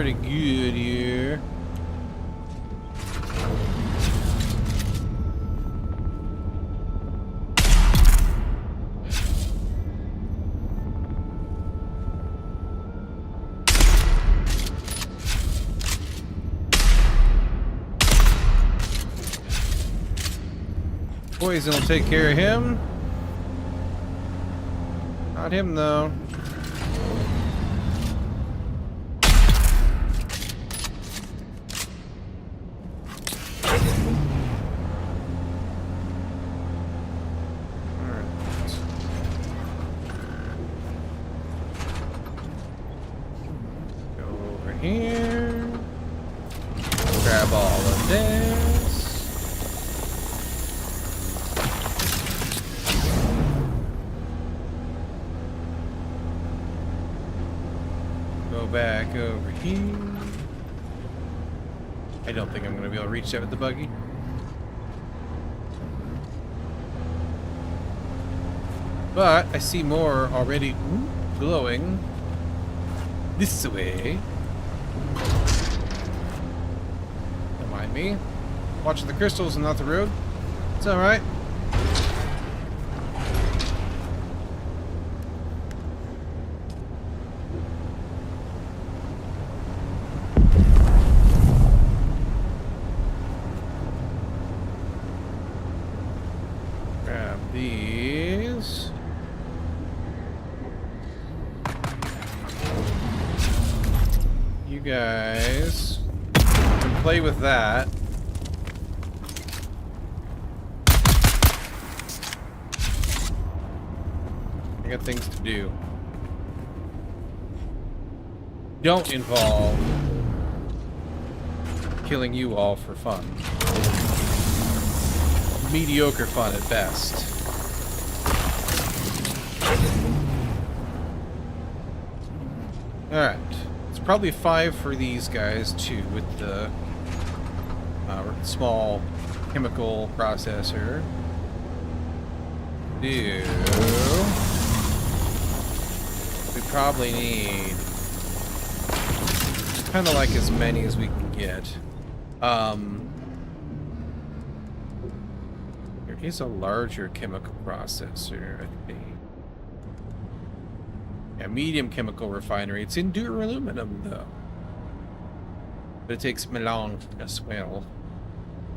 pretty good here. Poison will take care of him. Not him, though. Here. Grab all of this. Go back over here. I don't think I'm going to be able to reach that with the buggy. But I see more already glowing this way. Don't mind me. Watching the crystals and not the road. It's alright. Grab these. You guys can play with that. I got things to do. Don't involve killing you all for fun. Mediocre fun at best. Alright. It's probably 5 for these guys too, with the small chemical processor. We probably need kind of like as many as we can get. There is a larger chemical processor, I think. A medium chemical refinery. It's in Duraluminum, though. But it takes Milan as well.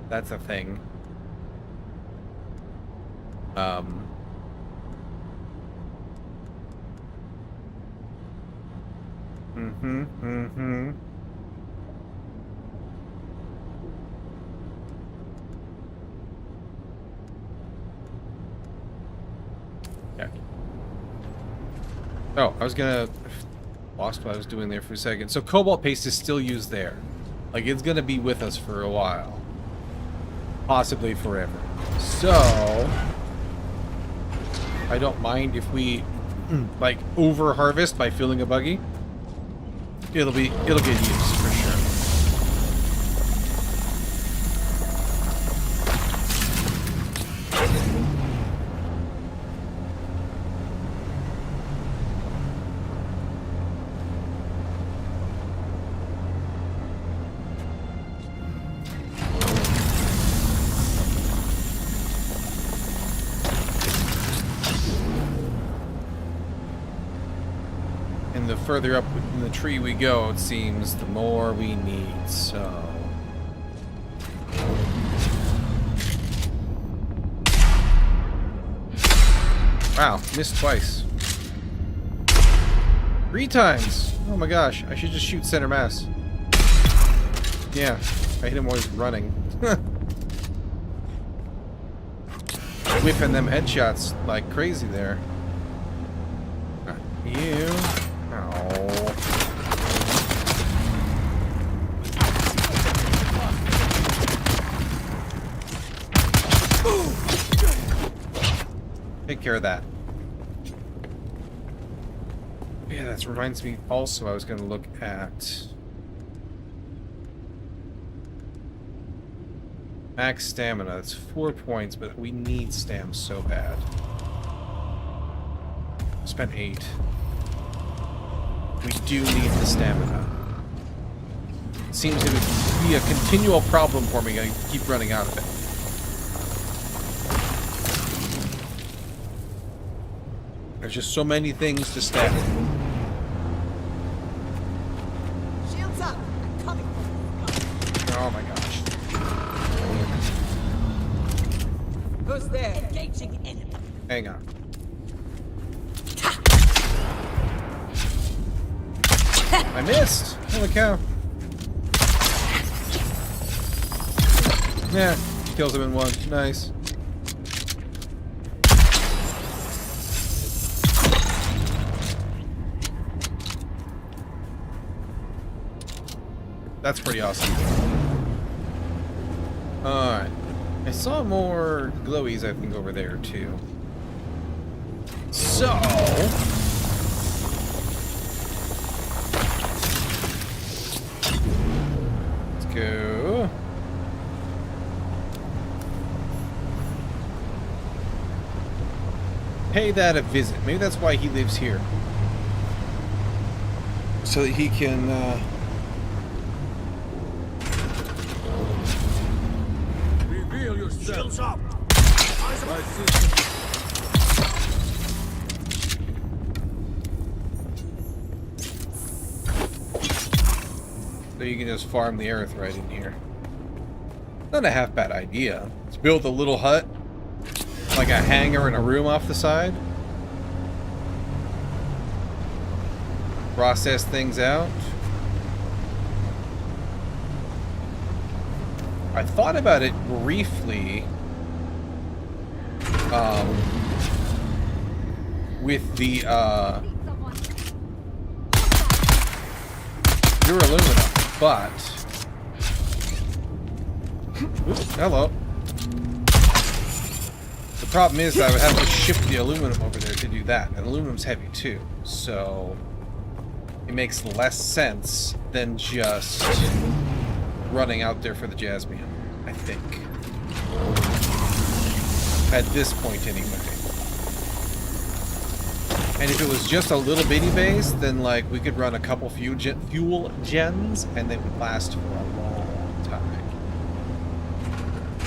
That's a thing. Yeah. Oh, I was gonna... Lost what I was doing there for a second. So cobalt paste is still used there. Like, it's gonna be with us for a while. Possibly forever. So... I don't mind if we, like, over-harvest by filling a buggy. It'll get used for sure. The further up in the tree we go, it seems, the more we need, so... Wow, missed twice. 3 times! Oh my gosh, I should just shoot center mass. Yeah, I hit him while he's running. Whipping them headshots like crazy there. You... Take care of that. Yeah, that reminds me also I was going to look at max stamina. That's 4 points, but we need stam so bad. Spent 8. We do need the stamina. seems to be a continual problem for me. I keep running out of it. There's just so many things to stack. Shields up. I'm coming. Oh my gosh. Who's there? Engaging enemy. Hang on. I missed! Holy cow. Yeah, kills him in one. Nice. That's pretty awesome. Alright. I saw more glowies, I think, over there, too. So... let's go... pay that a visit. Maybe that's why he lives here. So that he can, Reveal yourself. Shields up. so you can just farm the earth right in here. Not a half bad idea. Let's build a little hut, like a hangar and a room off the side. Process things out. I thought about it briefly with the Duraluminum, but oops, hello. The problem is that I would have to shift the aluminum over there to do that, and aluminum's heavy too, so it makes less sense than just running out there for the jasmine, I think. At this point, anyway. And if it was just a little bitty base, then like we could run a couple fuel gens, and they would last for a long time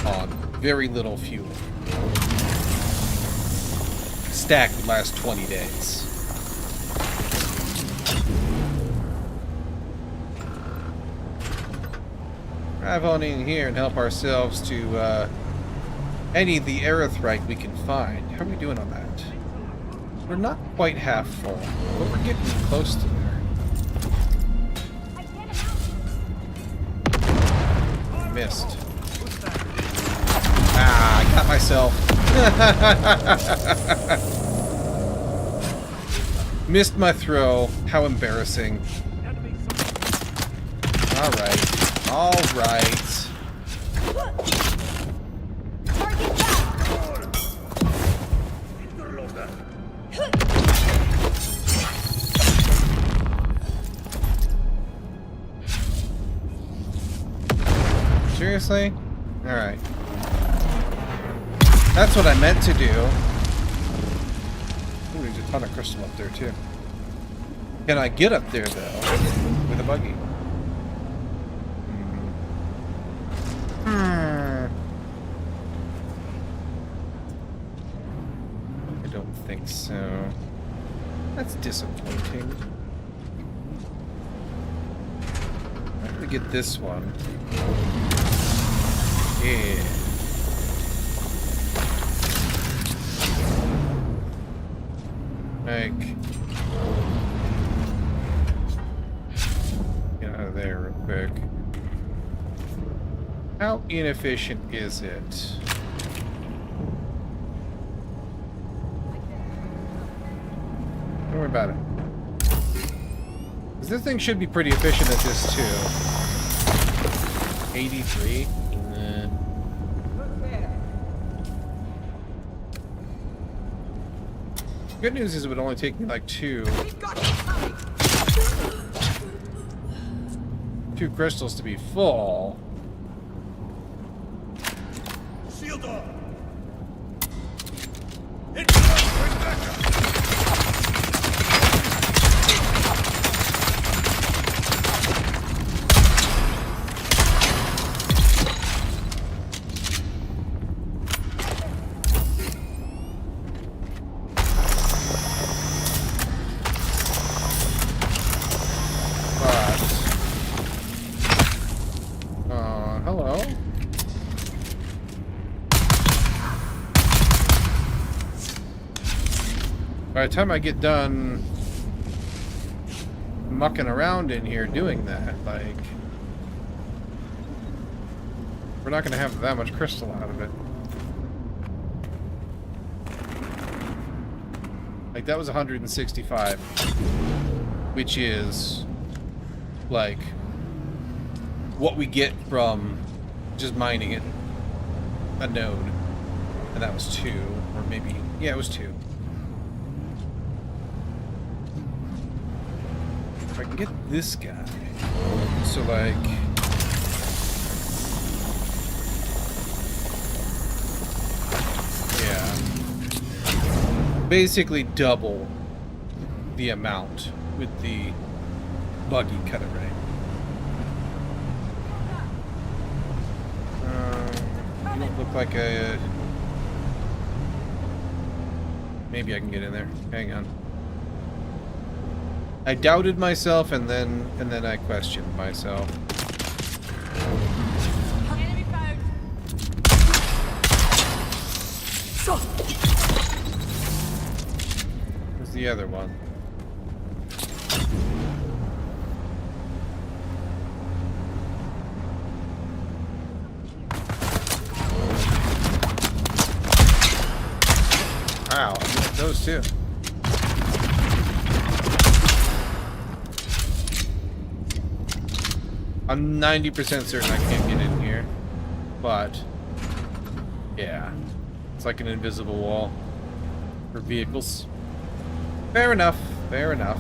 on very little fuel. Stack would last 20 days. Drive on in here and help ourselves to any of the erythrite we can find. How are we doing on that? We're not quite half full, but we're getting close to there. Missed. Ah, I got myself. Missed my throw. How embarrassing. Alright. Alright. Seriously? Alright. That's what I meant to do. Ooh, there's a ton of crystal up there, too. Can I get up there, though, with a buggy? I don't think so. That's disappointing. I'm gonna get this one. Yeah. Like, get out of there real quick. How inefficient is it? Don't worry about it. 'Cause this thing should be pretty efficient at this too. 83. Good news is it would only take me like two crystals to be full. Shield off. By the time I get done mucking around in here doing that, like, we're not going to have that much crystal out of it. Like, that was 165, which is, like, what we get from just mining it, a node. And that was 2, or maybe, yeah, it was 2. If I can get this guy, so like, yeah, basically double the amount with the buggy cut it right. You don't look like a. Maybe I can get in there. Hang on. I doubted myself, and then I questioned myself. Enemy found. Where's the other one? Wow, I missed those two. I'm 90% certain I can't get in here, but yeah, it's like an invisible wall for vehicles. Fair enough, fair enough.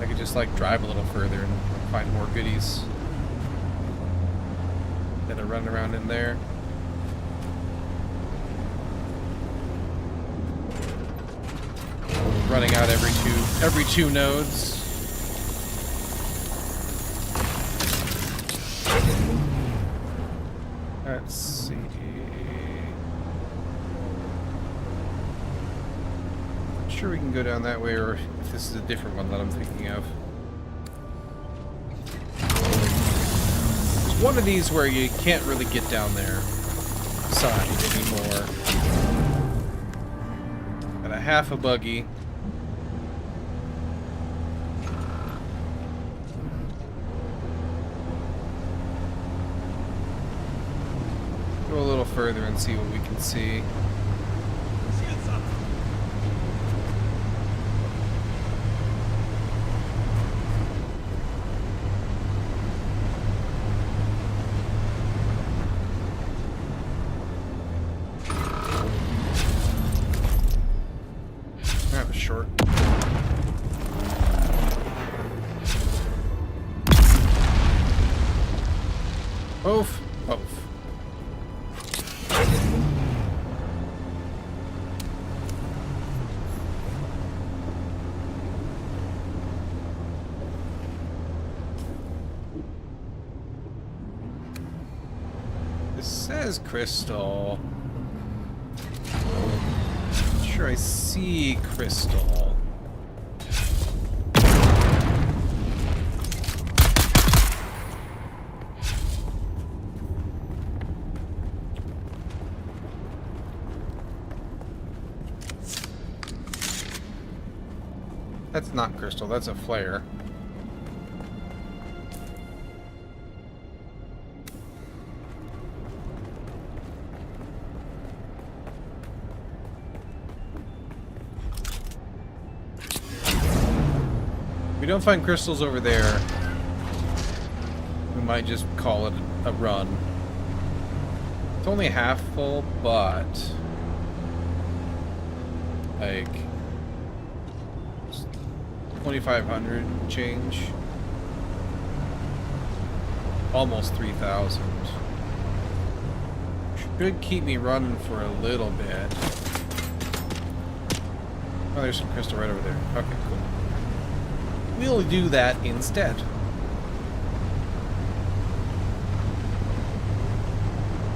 I could just like drive a little further and find more goodies than to run around in there. Running out every two nodes. Let's see. I'm sure we can go down that way, or if this is a different one that I'm thinking of. There's one of these where you can't really get down there side anymore. Got a half a buggy. Go a little further and see what we can see. That was short. Oof. Oof. This says crystal. Not sure I see crystal. That's not crystal, that's a flare. If we don't find crystals over there, we might just call it a run. It's only half full, but like 2,500 change. Almost 3,000. Should keep me running for a little bit. Oh, there's some crystal right over there. Okay, cool. We'll do that instead.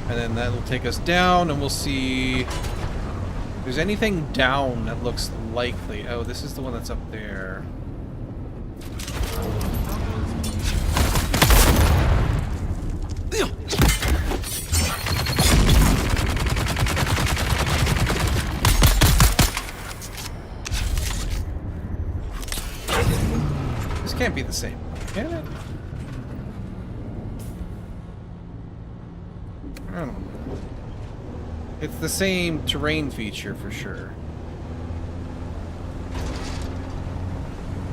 And then that'll take us down, and we'll see if there's anything down that looks likely. Oh, this is the one that's up there. can't be the same, can it? I don't know. It's the same terrain feature for sure.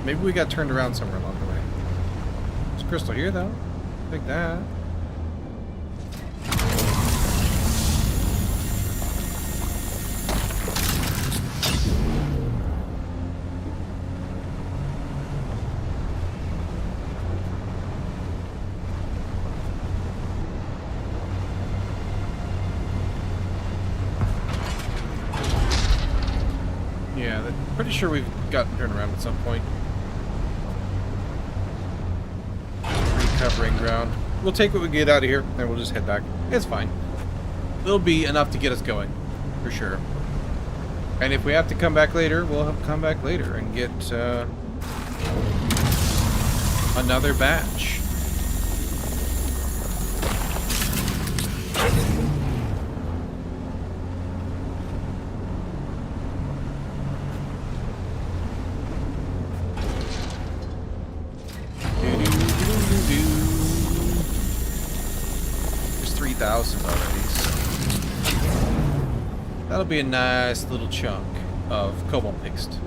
Maybe we got turned around somewhere along the way. There's crystal here, though. Take that. Yeah, pretty sure we've gotten turned around at some point. Recovering ground. We'll take what we get out of here, and we'll just head back. It's fine. It'll be enough to get us going, for sure. And if we have to come back later, we'll have to come back later and get another batch. There's 3,000 already. That'll be a nice little chunk of cobalt paste.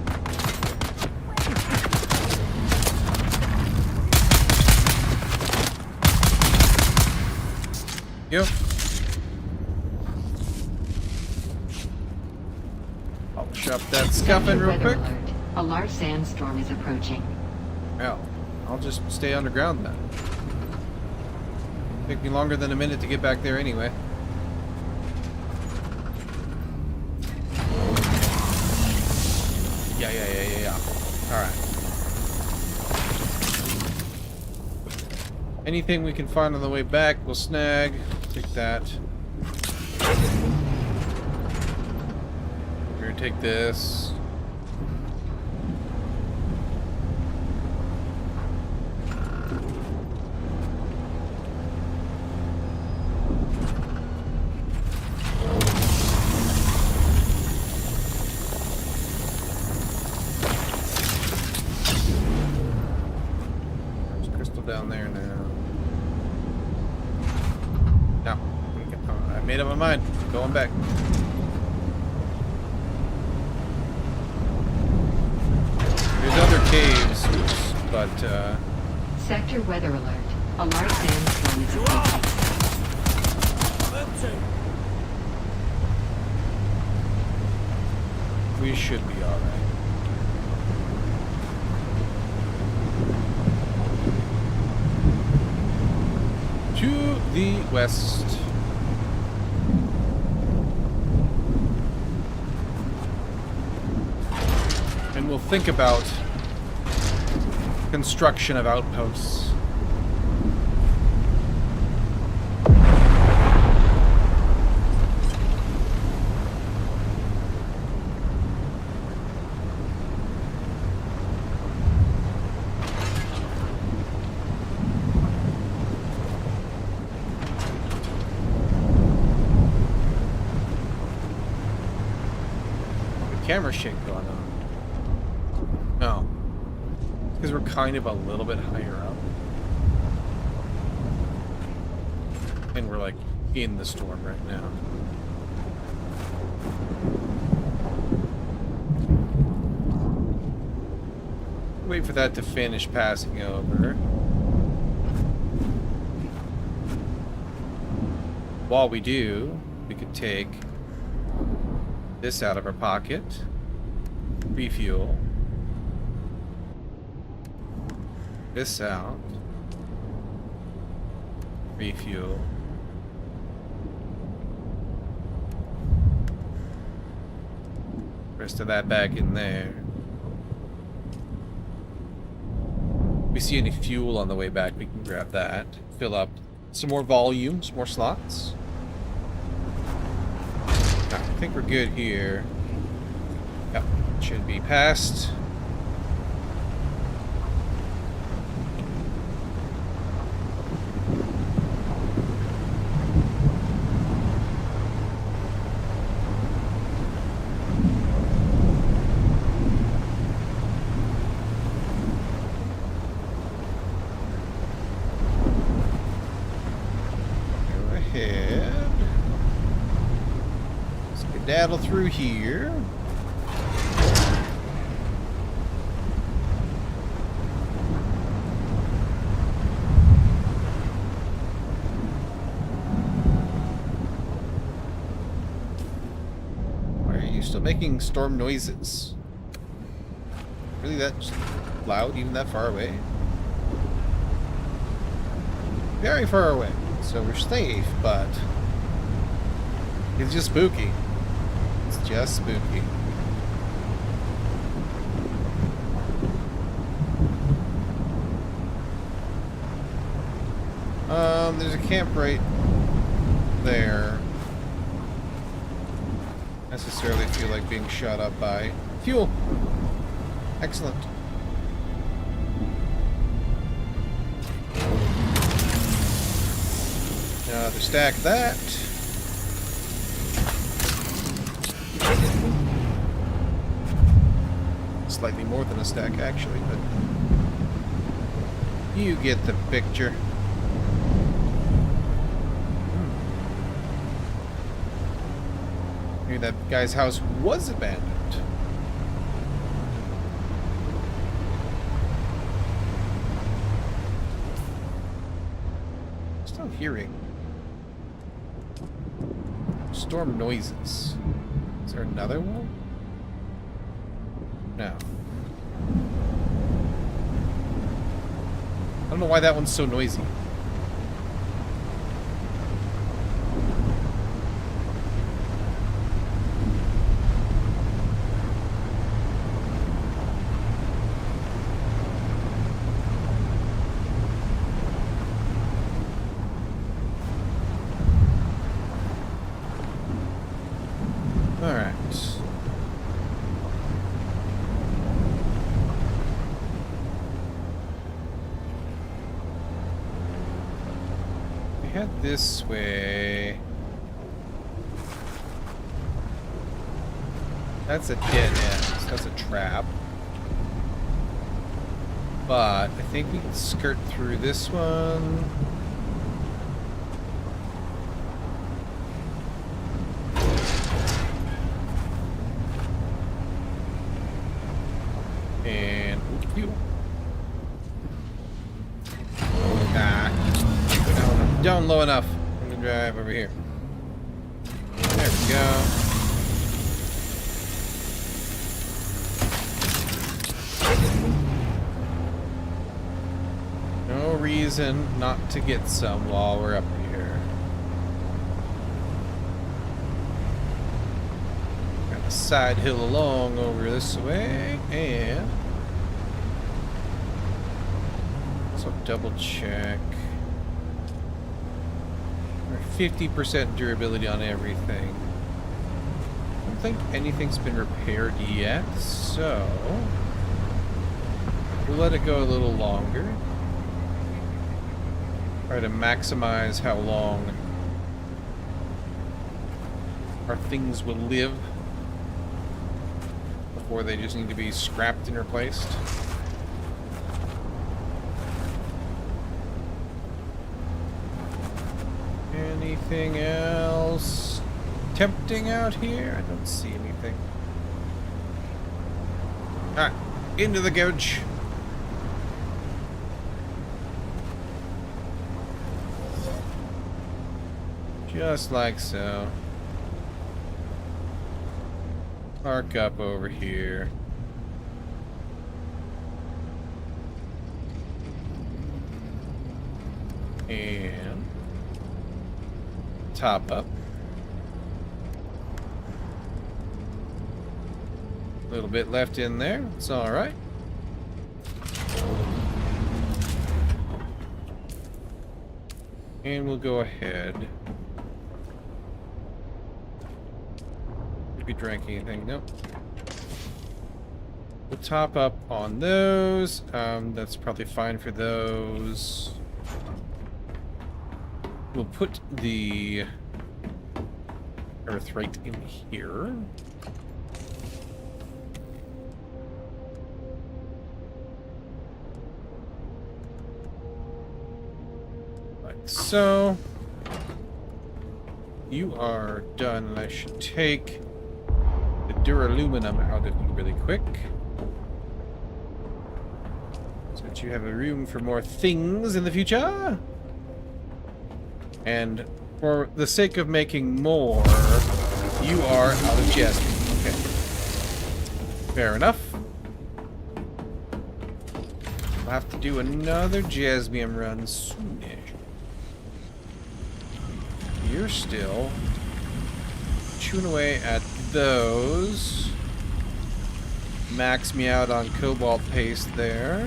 Yep. I'll shove that scuffing real quick. Alert. A large sandstorm is approaching. Well, I'll just stay underground then. Take me longer than a minute to get back there anyway. Yeah. Alright. Anything we can find on the way back, we'll snag. Take that. We're gonna take this. Down there now. No. I made up my mind. Going back. There's other caves, but Sector weather alert. A large sandstorm is approaching. we should be alright. To the west. And we'll think about construction of outposts. Camera shake going on. No. Because we're kind of a little bit higher up. And we're like in the storm right now. Wait for that to finish passing over. While we do, we could take this out of our pocket, refuel, this out, refuel, rest of that back in there. If we see any fuel on the way back, we can grab that, fill up some more volume, some more slots. I think we're good here. Yep, should be passed. skedaddle through here. Why are you still making storm noises? Really that loud, even that far away? Very far away, so we're safe, but it's just spooky. It's just spooky. There's a camp right there. Necessarily feel like being shot up by fuel. Excellent. Another stack of that. Slightly more than a stack, actually, but you get the picture. Maybe that guy's house was abandoned. Still hearing storm noises. Is there another one? No. I don't know why that one's so noisy. Head this way. That's a dead end. That's a trap. But I think we can skirt through this one. And fuel. Down low enough. I'm gonna drive over here. There we go. No reason not to get some while we're up here. Got a side hill along over this way, and so double check. 50% durability on everything. I don't think anything's been repaired yet, so we'll let it go a little longer. Try to maximize how long our things will live before they just need to be scrapped and replaced. Anything else tempting out here? I don't see anything. Alright, into the gouge. Just like so. Park up over here. And top up. A little bit left in there. It's all right. And we'll go ahead. If you drank anything, nope. We'll top up on those. That's probably fine for those. We'll put the earth right in here. Like so. You are done, and I should take Duraluminum out of you really quick. So that you have a room for more things in the future. And for the sake of making more, you are out of jasmine. Okay. Fair enough. We'll have to do another jasmine run soonish. You're still chewing away at those. Max me out on cobalt paste there.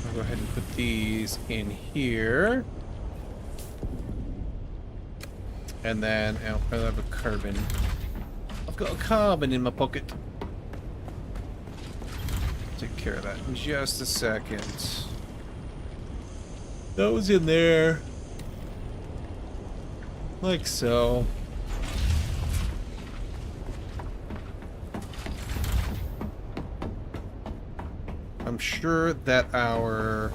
I'll go ahead and put these in here. And then I'll have a carbon. I've got a carbon in my pocket. Take care of that in just a second. Those in there. Like so. I'm sure that I'm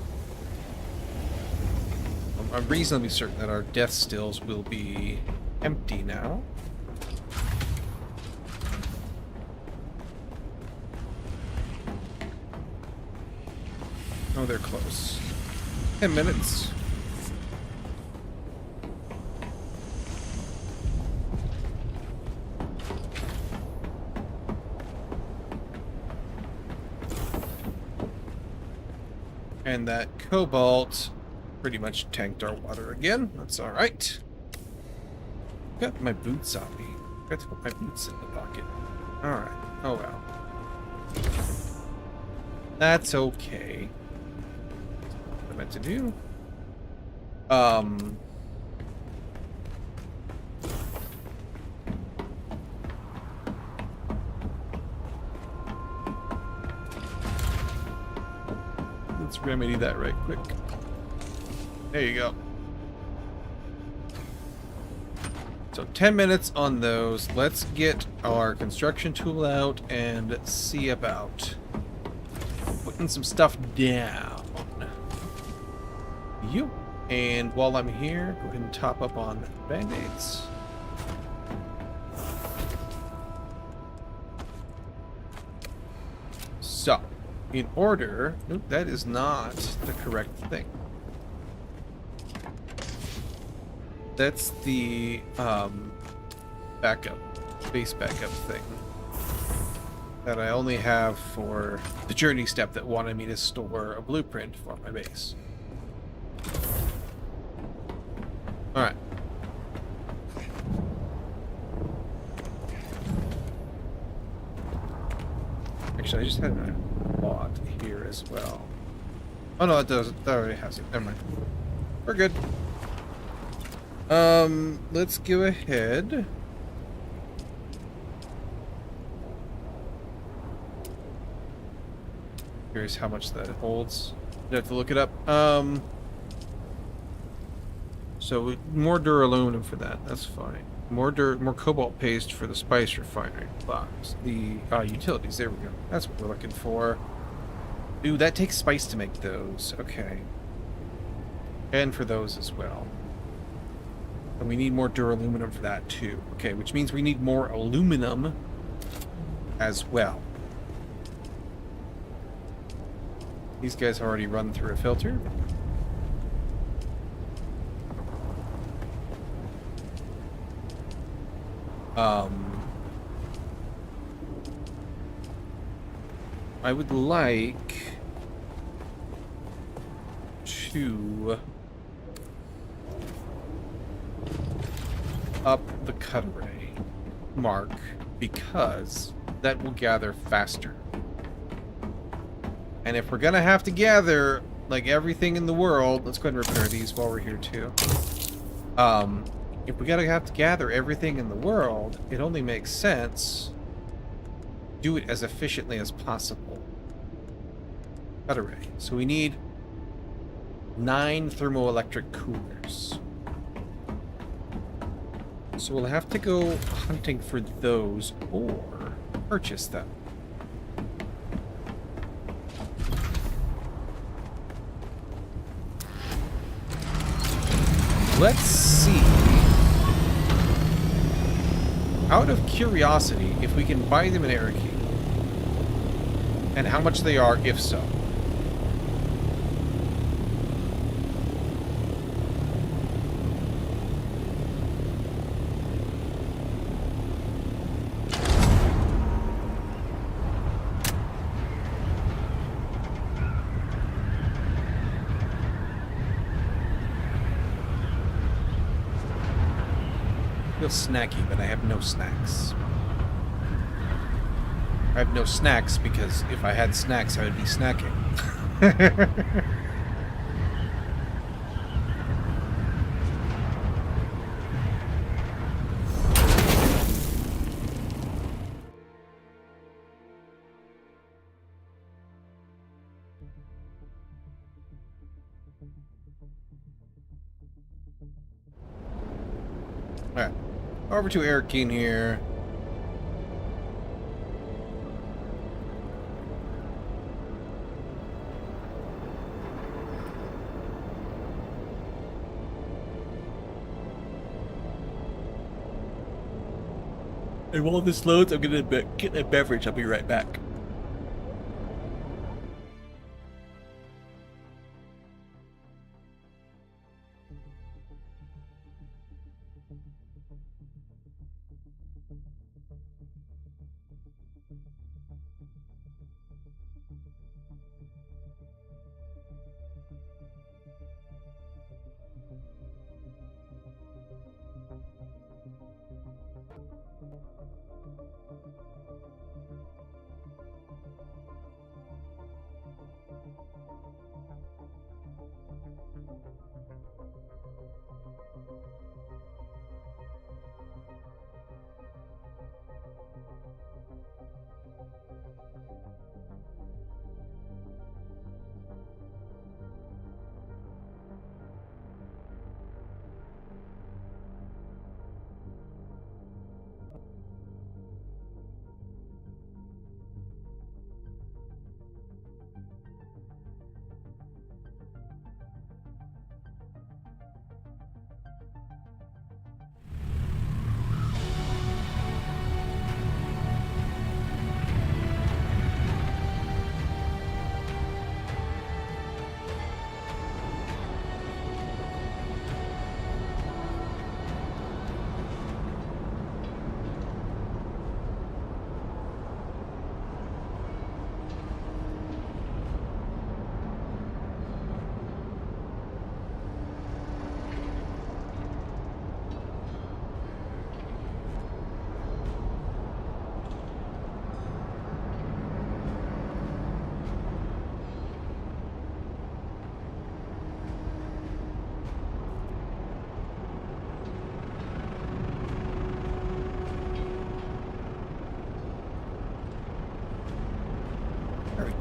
reasonably certain that our death stills will be empty now. Oh, they're close. 10 minutes. And that cobalt pretty much tanked our water again. That's alright. Got my boots on me. Got to put my boots in the pocket. Alright. Oh well. That's okay. What I meant to do. Let's remedy that right quick. There you go. So 10 minutes on those. Let's get our construction tool out and see about putting some stuff down. You. And while I'm here, go ahead and top up on band-aids. So, in order... Nope, that is not the correct thing. That's the base backup thing that I only have for the journey step that wanted me to store a blueprint for my base. Alright. Actually, I just had a lot here as well. Oh no, it doesn't. That already has it. Never mind. We're good. Let's go ahead. Curious how much that holds. You have to look it up. So more duraluminum for that. That's fine. More cobalt paste for the spice refinery box. The utilities. There we go. That's what we're looking for. Ooh, that takes spice to make those. Okay. And for those as well. And we need more duraluminum for that too. Okay, which means we need more aluminum as well. These guys already run through a filter. I would like to up the cut array mark because that will gather faster. And if we're gonna have to gather like everything in the world, let's go ahead and repair these while we're here too. If we have to gather everything in the world, it only makes sense to do it as efficiently as possible. Cut array. So we need 9 thermoelectric coolers. So we'll have to go hunting for those or purchase them. Let's see Out of curiosity, if we can buy them in Arakeen. And how much they are, if so. Feel snacky, but I have no snacks. I have no snacks because if I had snacks, I would be snacking. Alright. Over to Arakeen here. And while this loads, I'm gonna get a beverage. I'll be right back.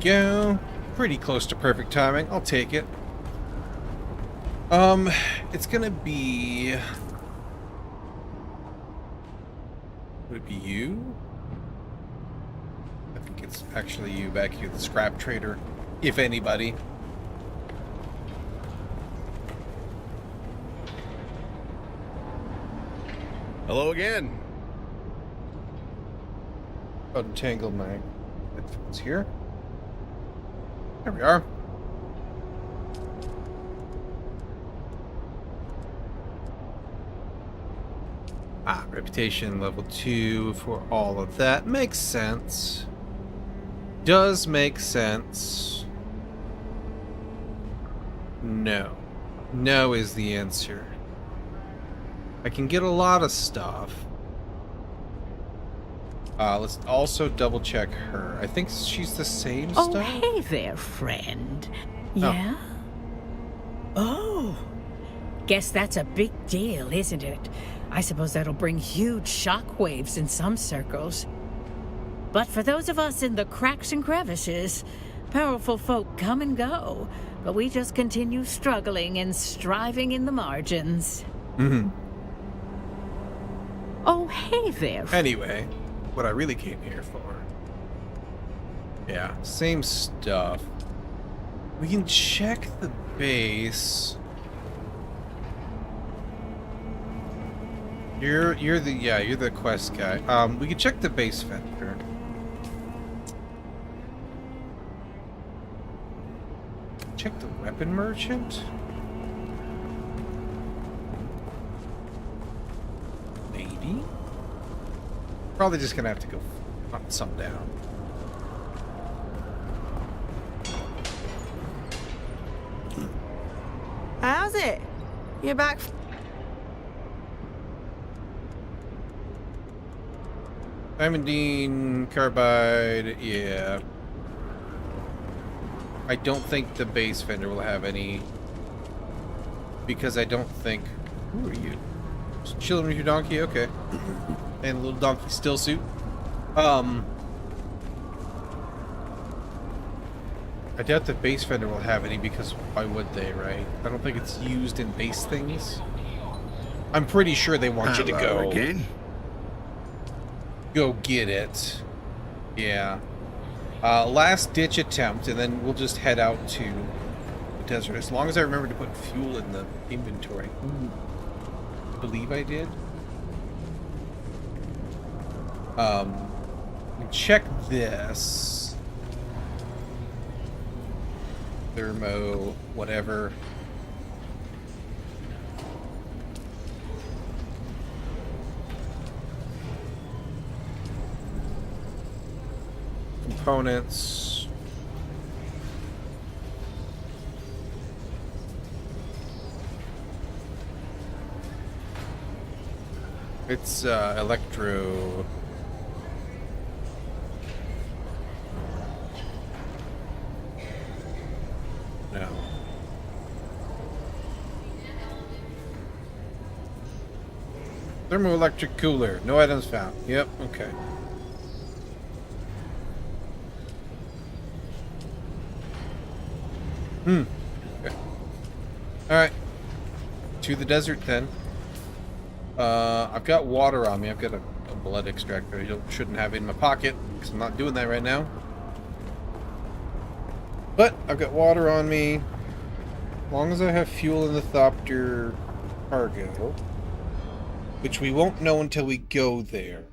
Go. Pretty close to perfect timing. I'll take it. It's gonna be... Would it be you? I think it's actually you back here, the scrap trader, if anybody. Hello again. Untangle my headphones here. There we are. Reputation level 2 for all of that. Makes sense. Does make sense. No. No is the answer. I can get a lot of stuff. Let's also double check her. I think she's the same Oh, stuff. hey there, friend. Yeah? Oh. Guess that's a big deal, isn't it? I suppose that'll bring huge shockwaves in some circles. But for those of us in the cracks and crevices, powerful folk come and go, but we just continue struggling and striving in the margins. Mm-hmm. Oh, hey there. Anyway, what I really came here for. Yeah, same stuff. We can check the base. You're the quest guy. We can check the base vendor. Check the weapon merchant. Maybe. Probably just gonna have to go hunt some down. How's it? You back? Diamondine carbide, yeah. I don't think the base vendor will have any, because I don't think. Who are you? Just chilling with your donkey, okay. And little donkey still suit. I doubt the base vendor will have any, because why would they, right? I don't think it's used in base things. I'm pretty sure they want you to go again. Go get it. Yeah. Last ditch attempt, and then we'll just head out to the desert. As long as I remember to put fuel in the inventory. I believe I did. Check this. Thermo, whatever. Components. It's electro. No. Thermoelectric cooler. No items found. Yep, okay. Okay. Alright. To the desert then. I've got water on me. I've got a blood extractor. I shouldn't have it in my pocket, because I'm not doing that right now. But I've got water on me. As long as I have fuel in the Thopter cargo, which we won't know until we go there.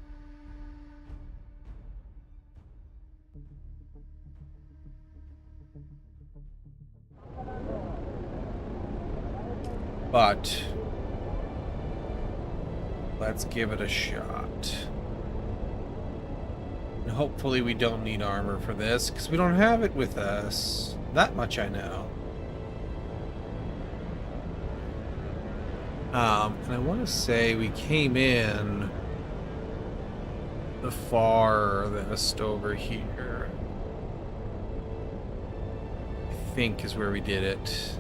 But let's give it a shot. And hopefully we don't need armor for this, because we don't have it with us. That much I know. And I want to say we came in the farthest over here. I think is where we did it.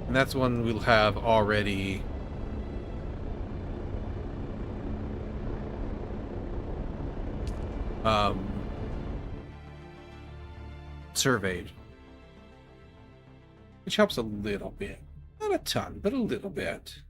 And that's one we'll have already surveyed. Which helps a little bit. Not a ton, but a little bit.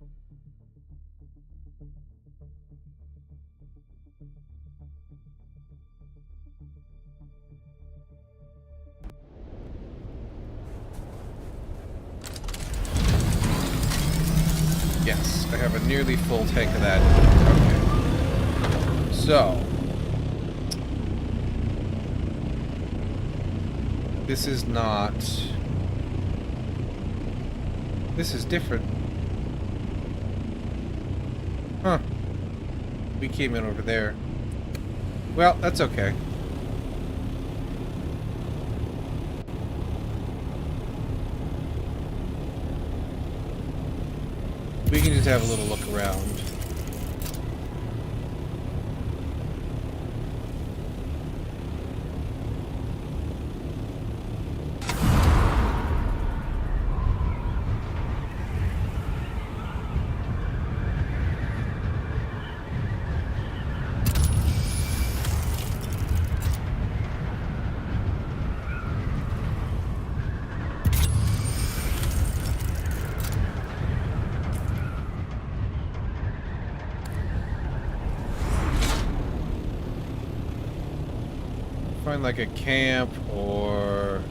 Yes, I have a nearly full tank of that. Okay. So. This is not... This is different. Huh. We came in over there. Well, that's okay. We can just have a little look around. Find like a camp or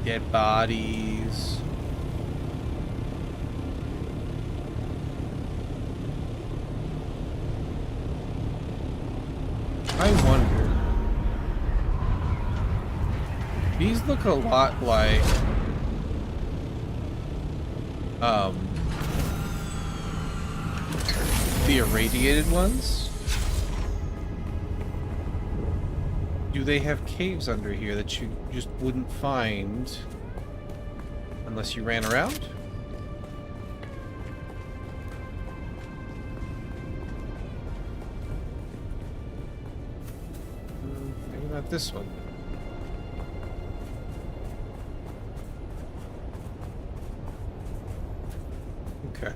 dead bodies. I wonder. These look a lot like the irradiated ones. Do they have caves under here that you just wouldn't find unless you ran around? Maybe not this one. Okay.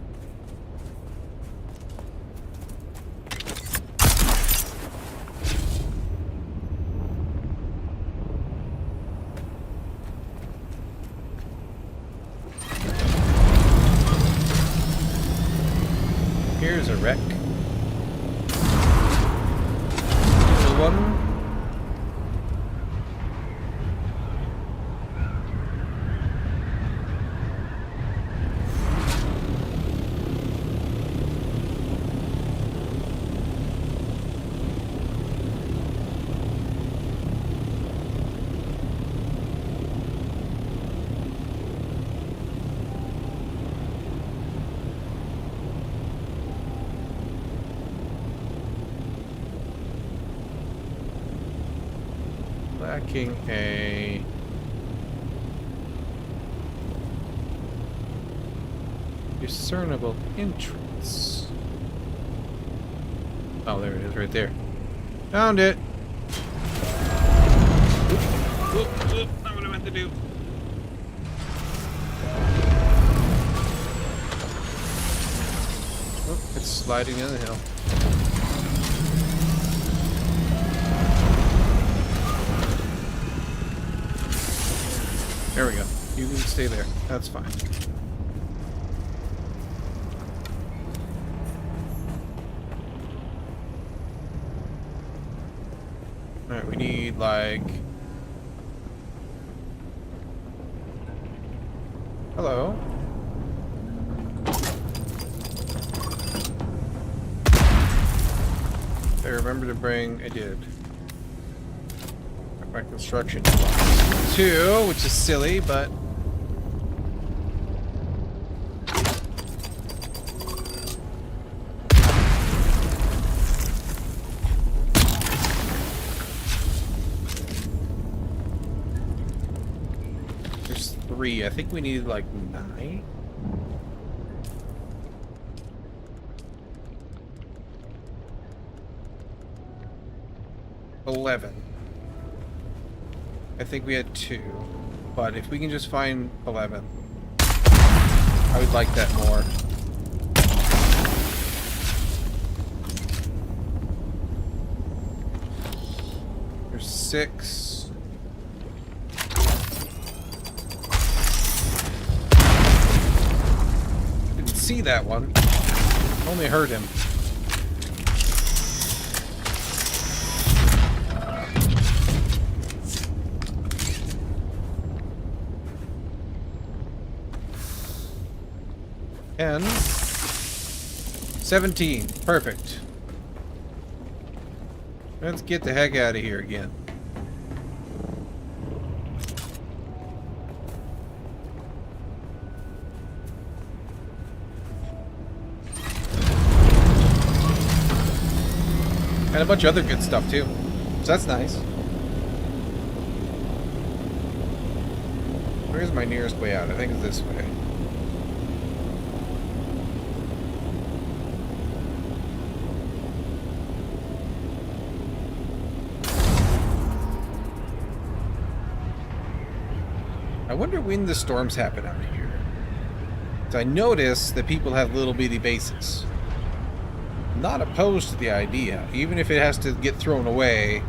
Here's a wreck. Here's a one. Lacking a discernible entrance. Oh, there it is, right there. Found it. Oop, not what I meant to do. Oh, it's sliding down the hill. There we go. You can stay there. That's fine. Alright, we need like... Hello. I remember to bring... I did. My construction box 2, which is silly, but there's 3. I think we need like 9. I think we had 2, but if we can just find 11, I would like that more. There's 6. Didn't see that one. Only heard him. And 17. Perfect. Let's get the heck out of here again. And a bunch of other good stuff too. So that's nice. Where's my nearest way out? I think it's this way. I wonder when the storms happen out here. So I notice that people have little bitty bases. I'm not opposed to the idea, even if it has to get thrown away,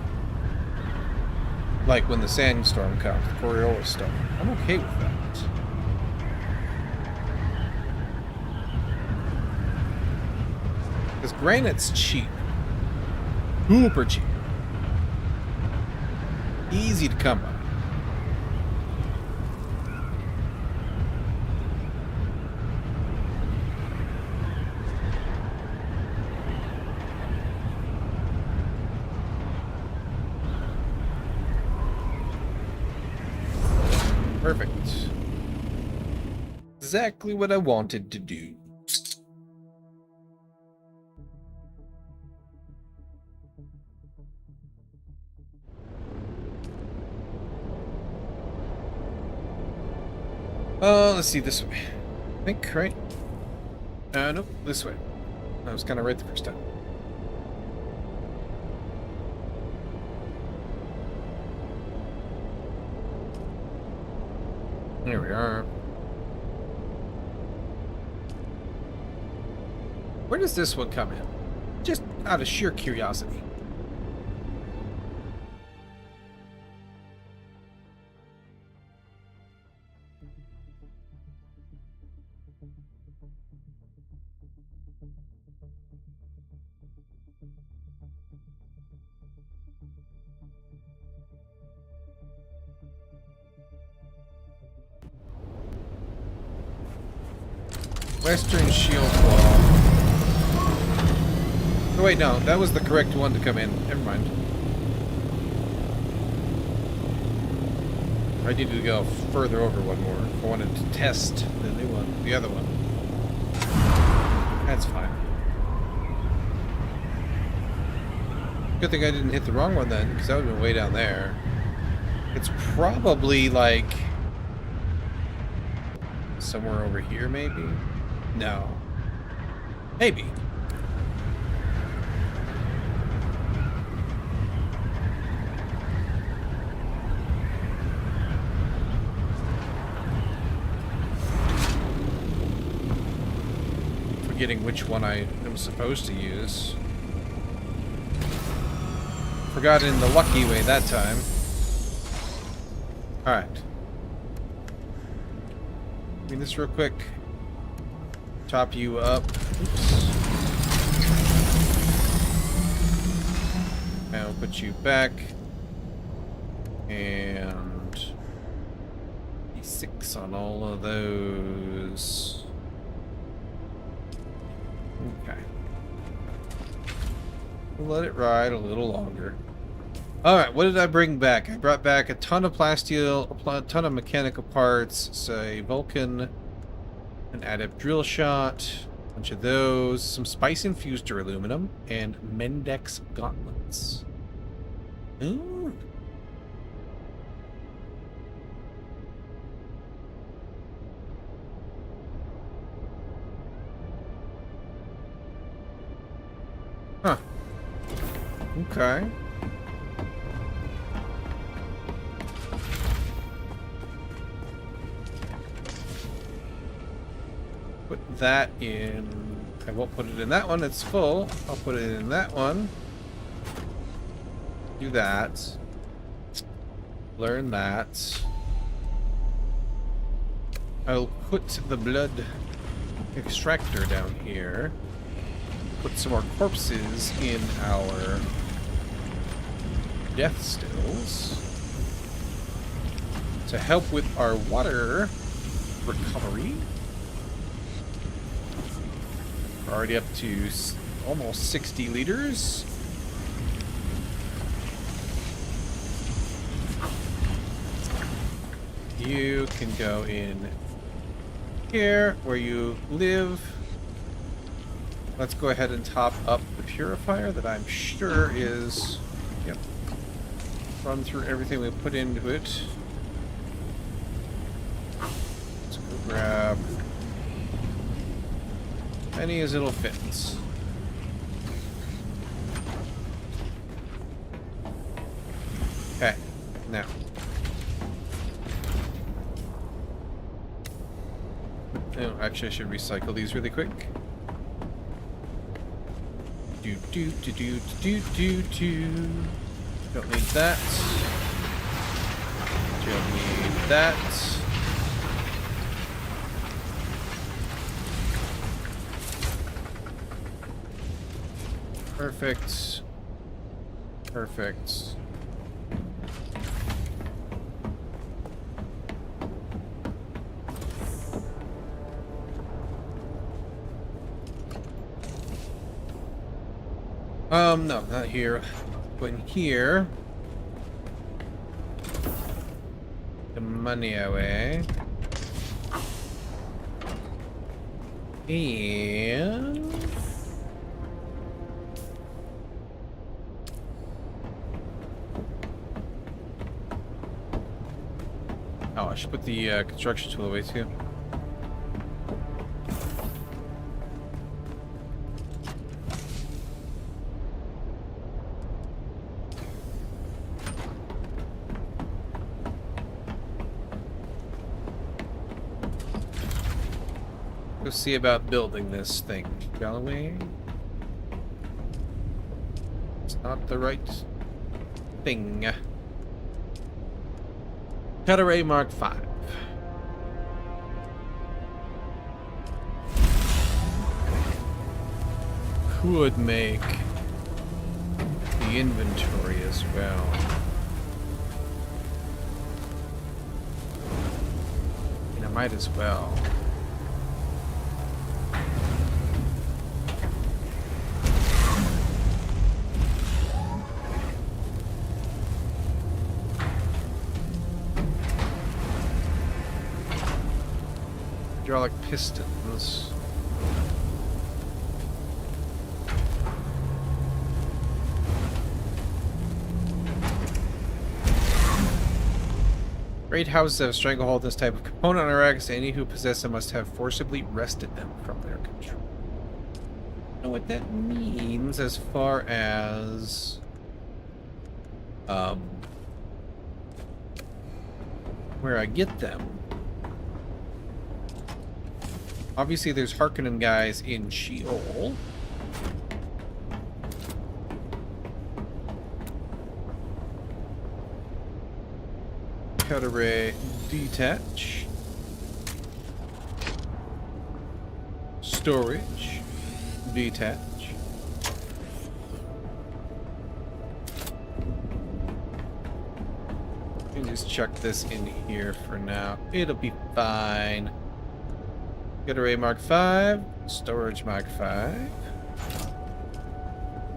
like when the sandstorm comes, the Coriolis storm. I'm okay with that. Because granite's cheap. Super cheap. Easy to come by. Perfect. Exactly what I wanted to do. Let's see, this way. I think, right? Nope, this way. I was kind of right the first time. Here we are. Where does this one come in? Just out of sheer curiosity. Western Shield Wall. Oh wait, no, that was the correct one to come in. Never mind. I needed to go further over one more if I wanted to test the new one, the other one. That's fine. Good thing I didn't hit the wrong one then, because that would have been way down there. It's probably like somewhere over here, maybe? No. Maybe. Forgetting which one I am supposed to use. Forgot in the lucky way that time. Alright. Clean this real quick. Top you up. Oops. Now put you back. And D6 on all of those. Okay. We'll let it ride a little longer. Alright, what did I bring back? I brought back a ton of plasteel, a ton of mechanical parts, say Vulcan, an adept drill shot, a bunch of those, some spice-infused duraluminum, and Mendex gauntlets. Ooh. Huh. Okay. Put that in. I won't put it in that one, it's full. I'll put it in that one. Do that. Learn that. I'll put the blood extractor down here. Put some more corpses in our death stills to help with our water recovery. We're already up to almost 60 liters. You can go in here where you live. Let's go ahead and top up the purifier that I'm sure is, yep, run through everything we put into it. Let's go grab many as it'll fit. Okay, now. Oh, actually I should recycle these really quick. Do. Don't need that. Don't need that. Perfect. Perfect. No, not here. But in here. the money away. And oh, I should put the construction tool away too. Go see about building this thing, shall we? It's not the right thing. Cut array Mark 5. Could make the inventory as well. And I might as well. Hydraulic pistons. Great houses have a stranglehold this type of component on Arrakis. Any who possess them must have forcibly wrested them from their control. I don't know what that means as far as where I get them. Obviously, there's Harkonnen guys in Sheol. Cut array, detach. Storage, detach. You can just chuck this in here for now. It'll be fine. Cut array Mark 5, storage Mark 5.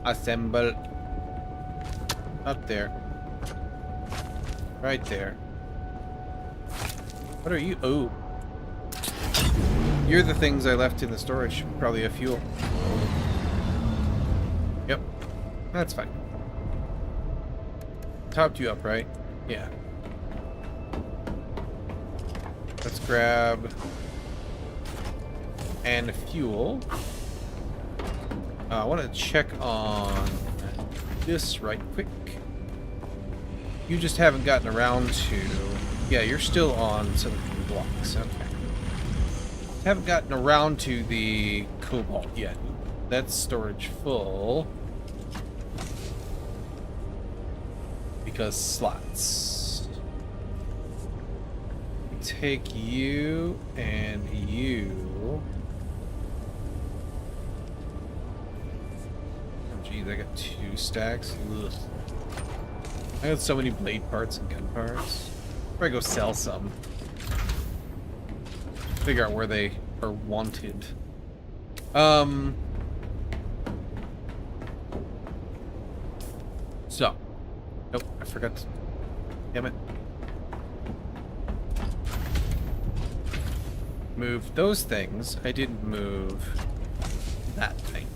Assemble. Up there. Right there. What are you? Oh. You're the things I left in the storage. Probably a fuel. Yep. That's fine. Topped you up, right? Yeah. Let's grab and fuel. I want to check on this right quick. You just haven't gotten around to... Yeah, you're still on some blocks. Okay. Haven't gotten around to the cobalt yet. That's storage full. Because slots. Take you and you. Oh geez, I got 2 stacks. Ugh. I got so many blade parts and gun parts. Probably go sell some. Figure out where they are wanted. So. Nope, I forgot to... Damn it. Move those things. I didn't move that thing.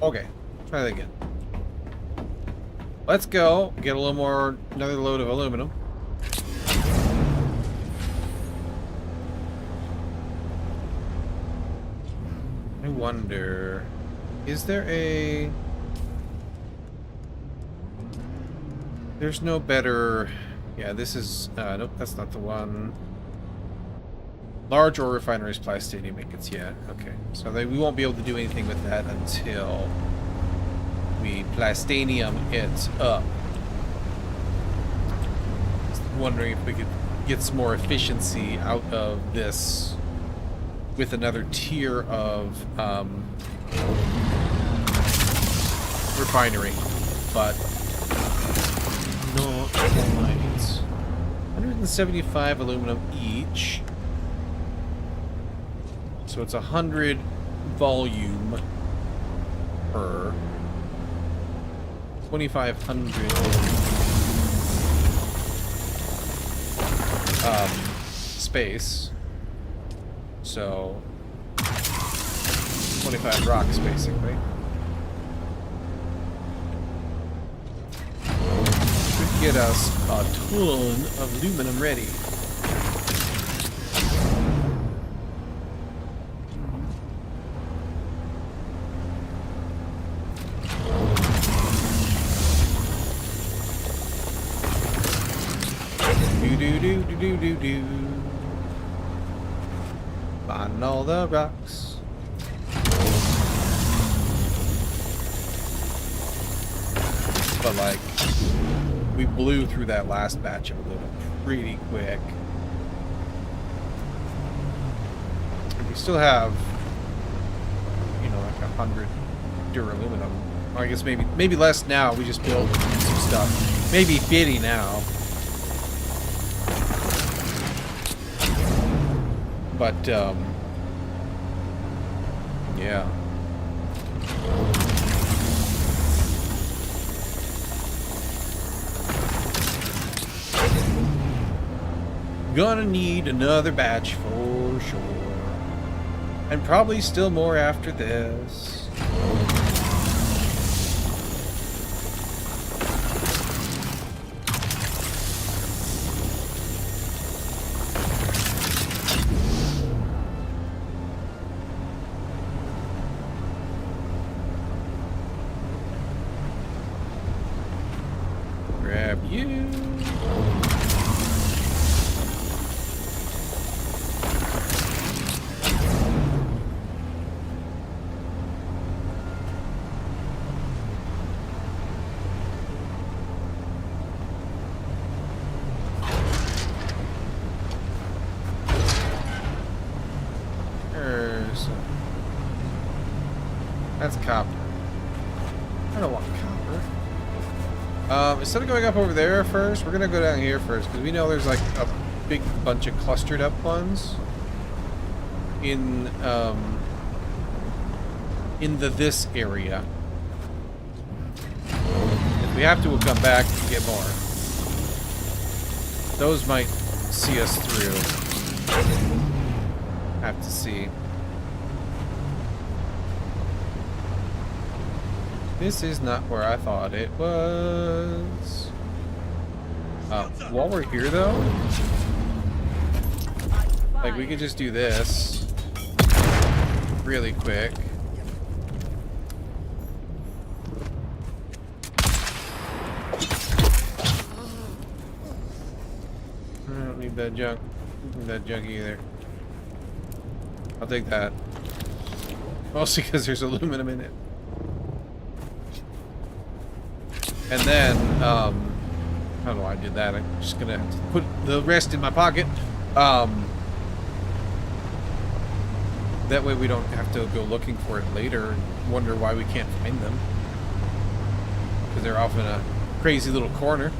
Okay, try that again. Let's go get a little more, another load of aluminum. I wonder, is there a... There's no better... Yeah, this is... nope, that's not the one. Large ore refineries, plastinium ingots. Yeah, okay. So we won't be able to do anything with that until we plastinium it up. Just wondering if we could get some more efficiency out of this with another tier of refinery, but no quite. 175 aluminum each. So it's 100 volume per 2,500. space. So 25 rocks, basically. Should get us a ton of aluminum ready. Do. Find all the rocks. But like, we blew through that last batch of aluminum pretty quick. We still have, you know, like 100 Duraluminum. Or I guess maybe less now. We just built some stuff. Maybe 50 now. But, yeah. Gonna need another batch for sure. And probably still more after this. Grab you. That's copper. I don't want copper. Instead of going up over there first, we're gonna go down here first because we know there's like a big bunch of clustered up ones in this area. If we have to, we'll come back and get more. Those might see us through. Have to see. This is not where I thought it was. While we're here, though, like, we could just do this really quick. I don't need that junk. I don't need that junk either. I'll take that. Mostly because there's aluminum in it. And then, how do I do that? I'm just gonna put the rest in my pocket. That way we don't have to go looking for it later and wonder why we can't find them. Because they're off in a crazy little corner.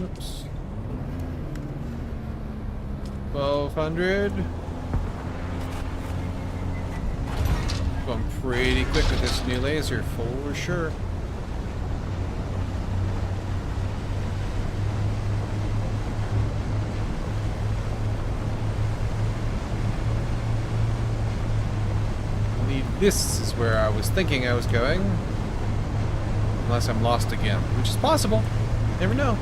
Oops. 1200. Going pretty quick with this new laser for sure. This is where I was thinking I was going. Unless I'm lost again, which is possible. Never know.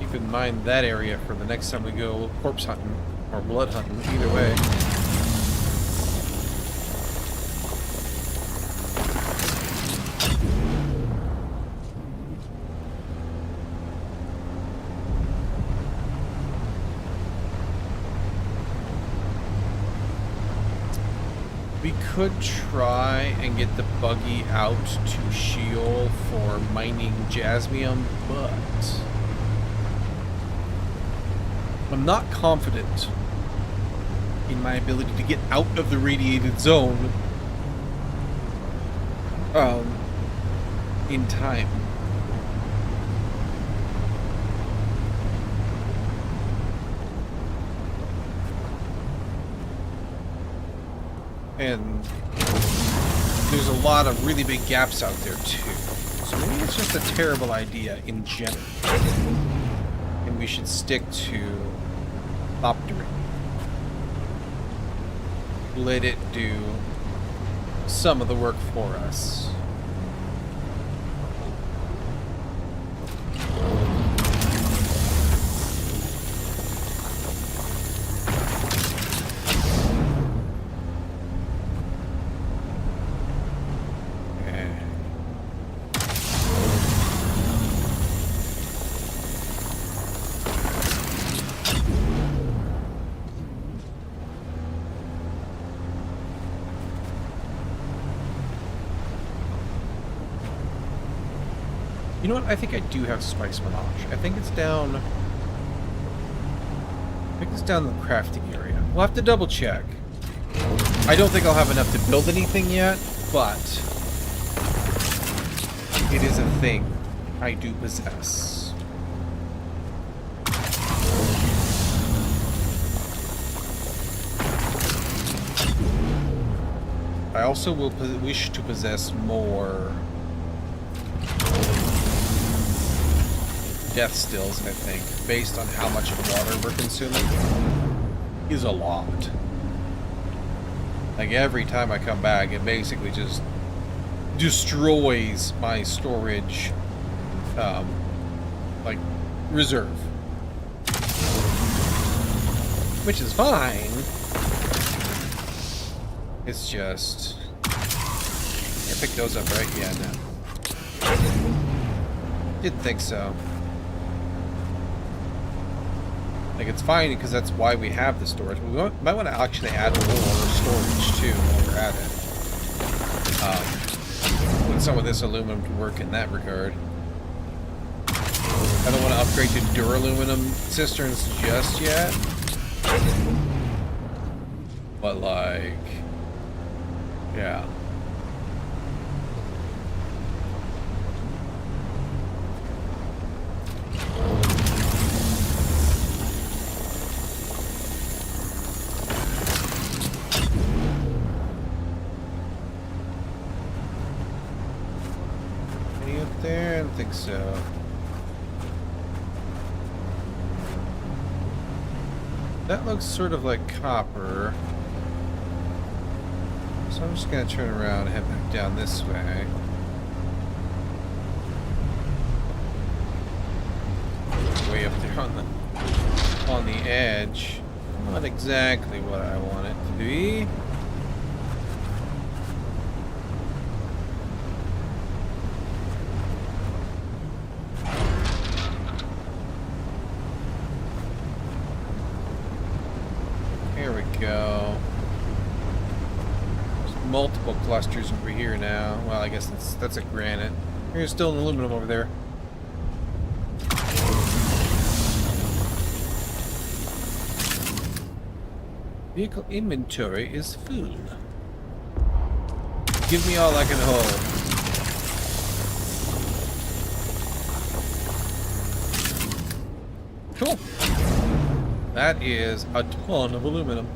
Keep in mind that area for the next time we go corpse hunting or blood hunting, either way. We could try and get the buggy out to Sheol for mining jasmium, but I'm not confident in my ability to get out of the radiated zone in time. And there's a lot of really big gaps out there too. So maybe it's just a terrible idea in general. And we should stick to optoring. Let it do some of the work for us. You know what? I think I do have Spice Melange. I think it's down in the crafting area. We'll have to double check. I don't think I'll have enough to build anything yet, but it is a thing I do possess. I also will wish to possess more death stills, I think, based on how much water we're consuming, is a lot. Like, every time I come back, it basically just destroys my storage, like, reserve. Which is fine. It's just... I picked those up, right? Yeah, no. Didn't think so. Like, it's fine because that's why we have the storage. We might want to actually add more storage too while we're at it. With some of this aluminum to work in that regard. I don't want to upgrade to Duraluminum cisterns just yet. But like, yeah. There? I don't think so. That looks sort of like copper. So I'm just gonna turn around and head back down this way. Way up there on the edge. Not exactly what I want it to be. Go. There's multiple clusters over here now. Well, I guess that's a granite. There's still an aluminum over there. Vehicle inventory is full. Give me all I can hold. Cool. That is a ton of aluminum.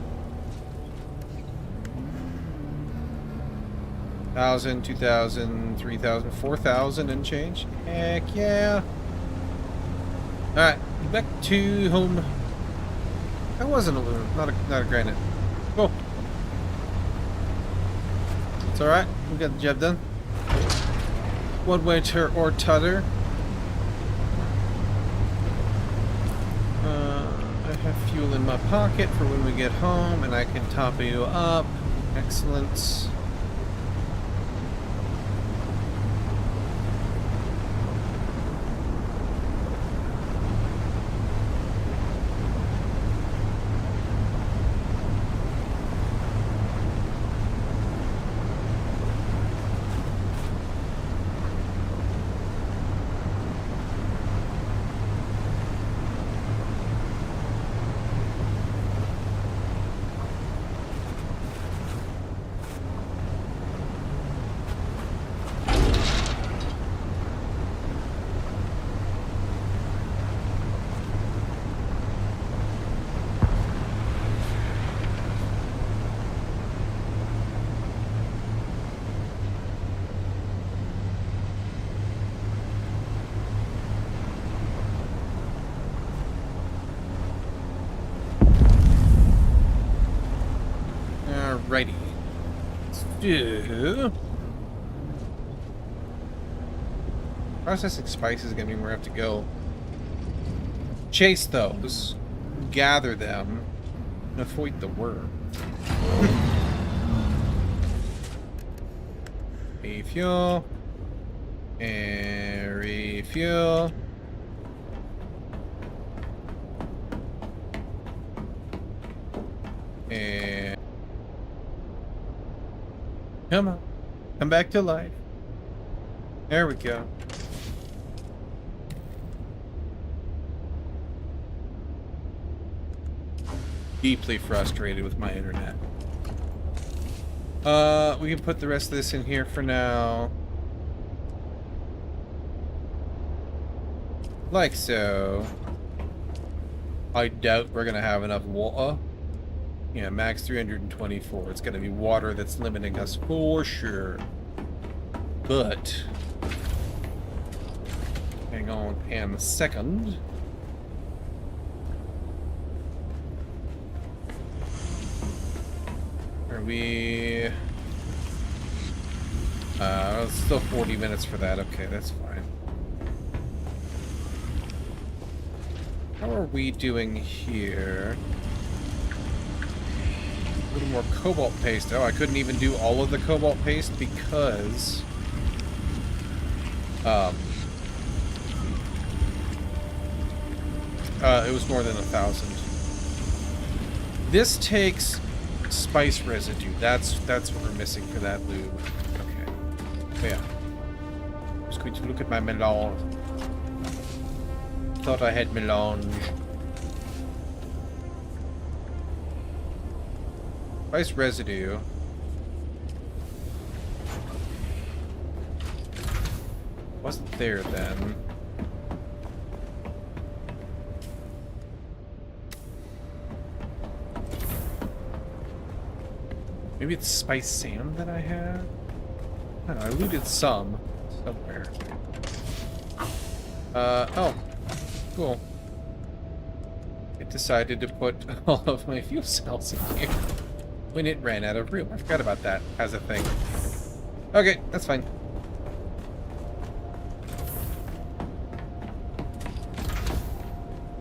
1,000, 2,000, 3,000, 4,000 and change. Heck yeah. Alright, back to home. That was an aluminum, not a granite. Cool. It's alright, we got the job done. One way or t'other. I have fuel in my pocket for when we get home, and I can top you up. Excellent. do... Processing spices is going to be where I have to go. Chase those. Gather them. And avoid the worm. Refuel. And refuel. And... Come on. Come back to life. There we go. Deeply frustrated with my internet. We can put the rest of this in here for now. Like so. I doubt we're gonna have enough water. Yeah, max 324. It's gonna be water that's limiting us for sure. But hang on a second. Are we... it's still 40 minutes for that. Okay, that's fine. How are we doing here? A little more cobalt paste. Oh, I couldn't even do all of the cobalt paste because... it was more than 1,000. This takes spice residue. That's what we're missing for that lube. Okay. So yeah. Just going to look at my melange. Thought I had melange. Spice residue. Wasn't there then. Maybe it's spice sand that I have? I don't know, I looted some somewhere. Oh. Cool. I decided to put all of my fuel cells in here when it ran out of room. I forgot about that as a thing. Okay, that's fine.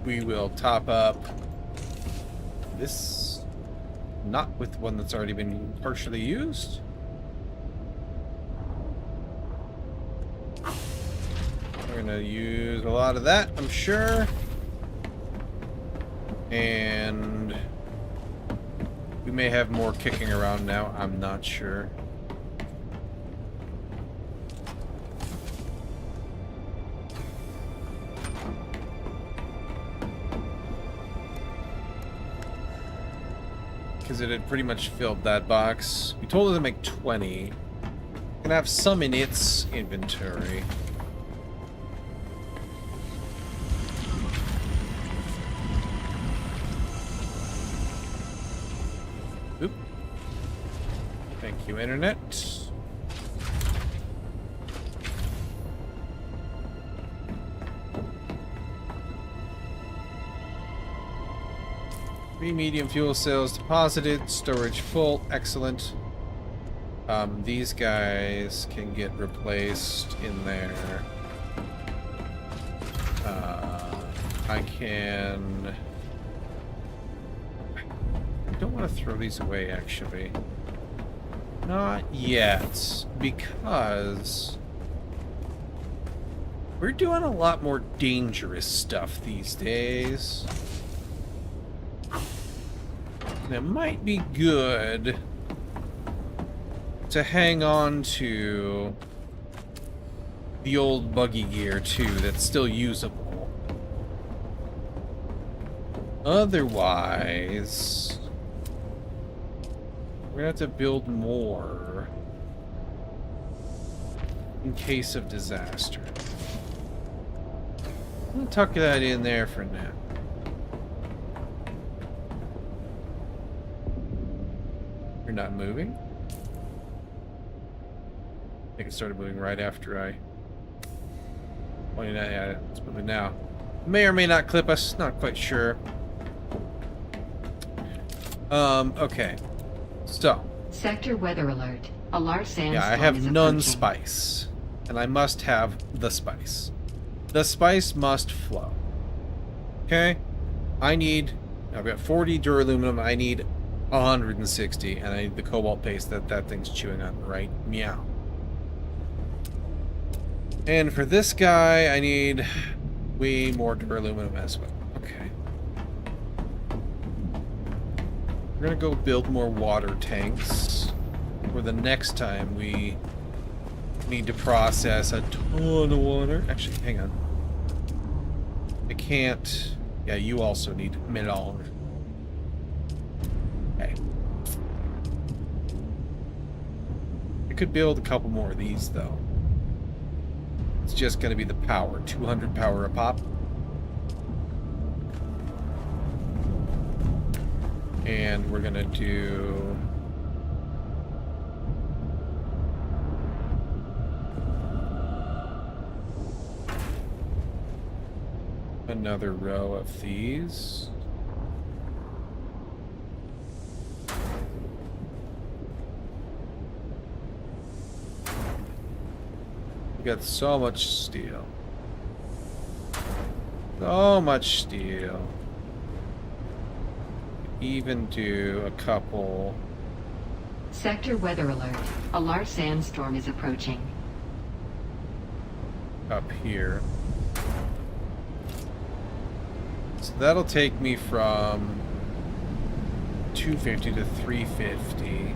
We will top up this. Not with one that's already been partially used. We're gonna use a lot of that, I'm sure. And we may have more kicking around now, I'm not sure. Because it had pretty much filled that box. We told it to make 20. Gonna have some in its inventory. Oop. Thank you, Internet. Medium fuel cells deposited, storage full, excellent. These guys can get replaced in there. I don't want to throw these away, actually. Not yet, because we're doing a lot more dangerous stuff these days. And it might be good to hang on to the old buggy gear, too, that's still usable. Otherwise, we're gonna have to build more in case of disaster. I'm gonna tuck that in there for now. You're not moving? I think it started moving right after I... Well, yeah, it's moving now. May or may not clip us, not quite sure. Okay. So, Sector weather alert. A large sandstorm Yeah, I have is none approaching. spice. And I must have the spice. The spice must flow. Okay? I've got 40 duraluminum, I need 160, and I need the cobalt paste that thing's chewing on right meow. And for this guy, I need way more duraluminum as well. Okay. We're gonna go build more water tanks for the next time we need to process a ton of water. Actually, hang on. I can't... Yeah, you also need metal. Okay. I could build a couple more of these, though. It's just going to be the power. 200 power a pop. And we're going to do... another row of these. We got so much steel. So much steel. Even do a couple. Sector weather alert. A large sandstorm is approaching. Up here. So that'll take me from 250 to 350.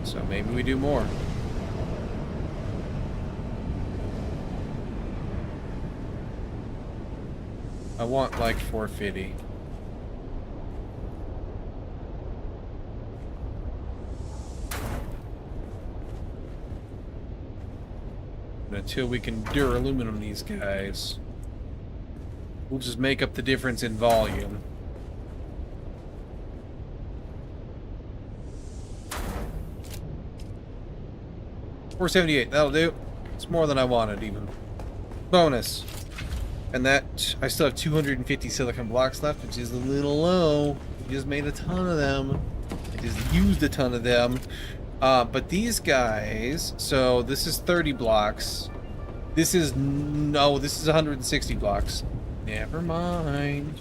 So maybe we do more. I want like 450. And until we can duraluminum these guys, we'll just make up the difference in volume. $478, that'll do. It's more than I wanted, even. Bonus. And that, I still have 250 silicon blocks left, which is a little low. I just made a ton of them. I just used a ton of them. But these guys, so this is 30 blocks. This is 160 blocks. Never mind.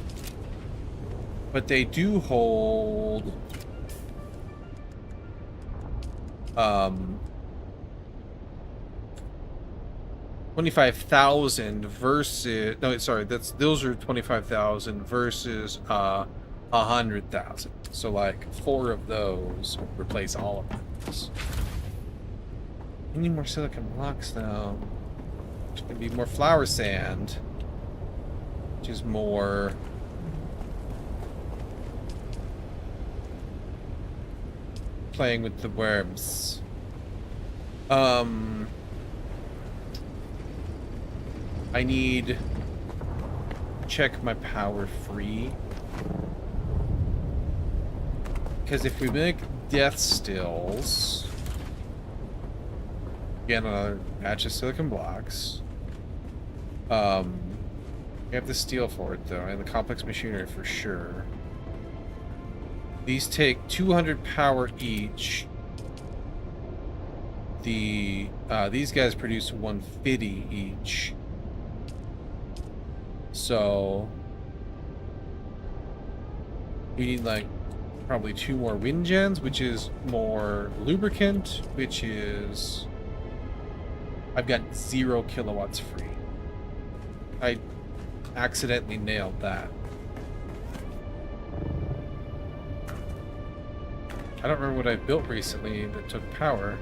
But they do hold 25,000 versus those are 25,000 versus 100,000. So like 4 of those will replace all of those. I need more silicon blocks though. There's gonna be more flower sand, which is more playing with the worms. I need to check my power free, because if we make death stills, again another batch of silicon blocks, we have the steel for it though, and the complex machinery for sure. These take 200 power each. These guys produce 150 each. So we need like probably 2 more wind gens, which is more lubricant, which is I've got 0 kilowatts free. I accidentally nailed that. I don't remember what I built recently that took power.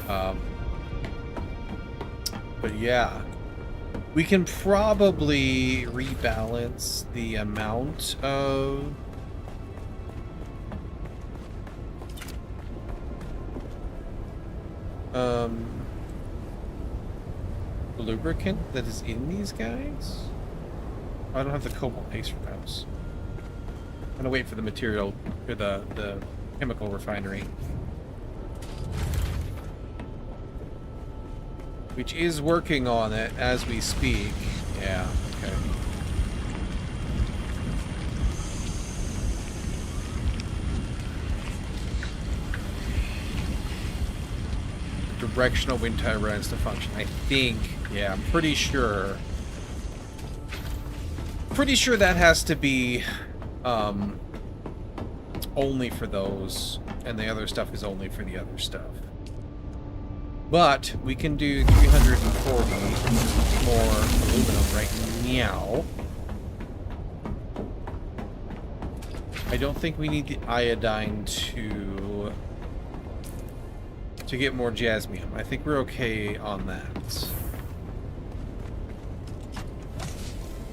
But yeah. We can probably rebalance the amount of lubricant that is in these guys. I don't have the cobalt paste for those. I'm gonna wait for the material for the chemical refinery, which is working on it as we speak. Yeah, okay. directional wind turbines to function. I think, yeah, I'm pretty sure. Pretty sure that has to be only for those, and the other stuff is only for the other stuff. But we can do 340 more aluminum right now. I don't think we need the iodine to get more jasmium. I think we're okay on that.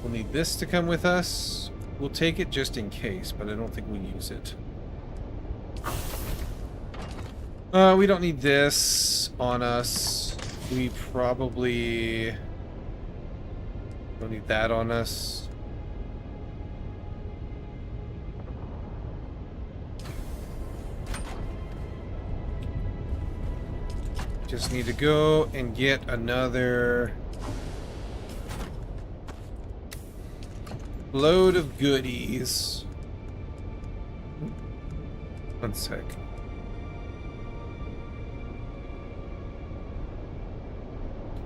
We'll need this to come with us. We'll take it just in case, but I don't think we'll use it. We don't need this on us. We probably don't need that on us. Just need to go and get another load of goodies. One sec.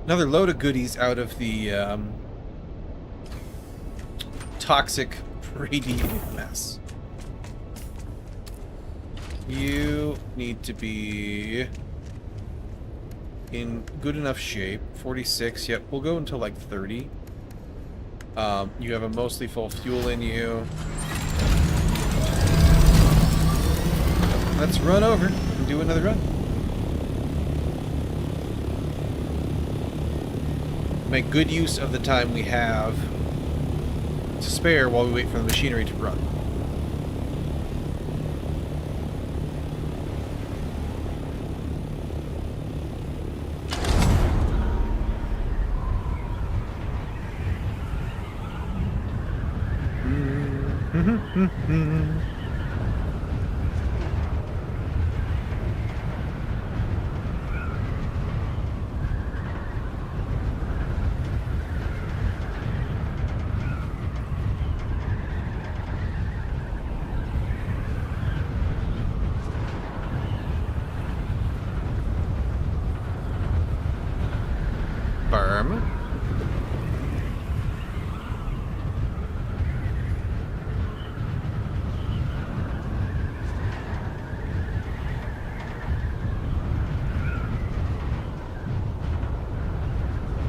Another load of goodies out of the toxic radiated mess. You need to be in good enough shape. 46, yep, we'll go until like 30. You have a mostly full fuel in you. Let's run over and do another run. Make good use of the time we have to spare while we wait for the machinery to run. Firm.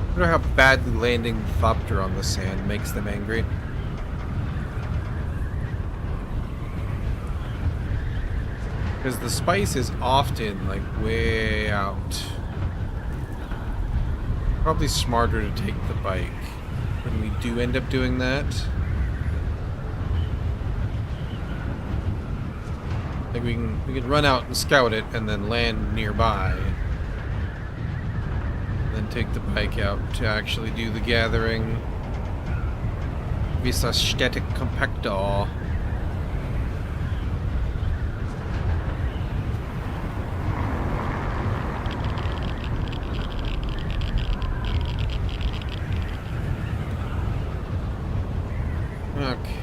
I wonder how badly landing Thopter on the sand makes them angry. Because the spice is often, like, way out. Probably smarter to take the bike when we do end up doing that. Like we can run out and scout it and then land nearby. And then take the bike out to actually do the gathering. Visa static compactor. Okay.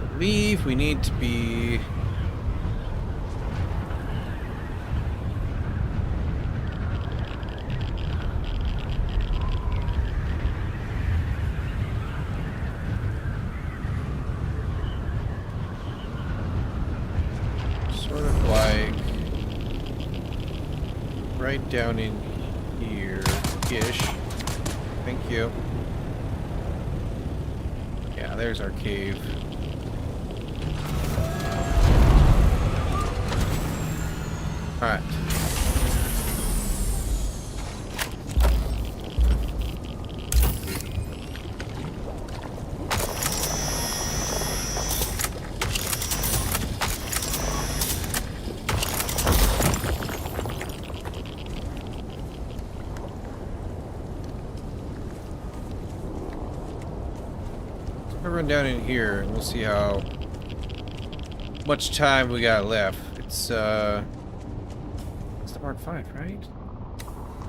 I believe we need to be right down in here-ish. Thank you. Yeah, there's our cave. Alright. Run down in here and we'll see how much time we got left. It's the Mark 5, right?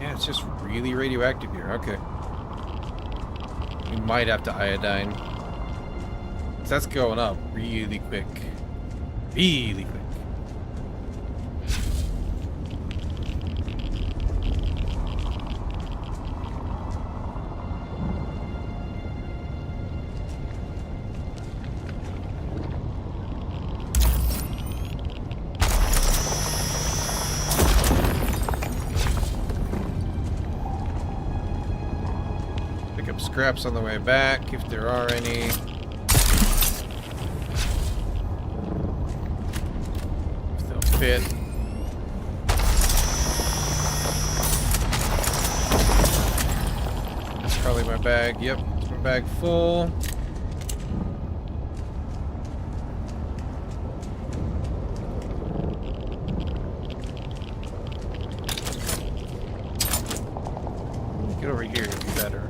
Yeah, it's just really radioactive here. Okay. We might have to iodine. 'Cause that's going up really quick. Really quick. Pick up scraps on the way back, if there are any. If they'll fit. That's probably my bag. Yep, it's my bag full. Get over here, it'd be better.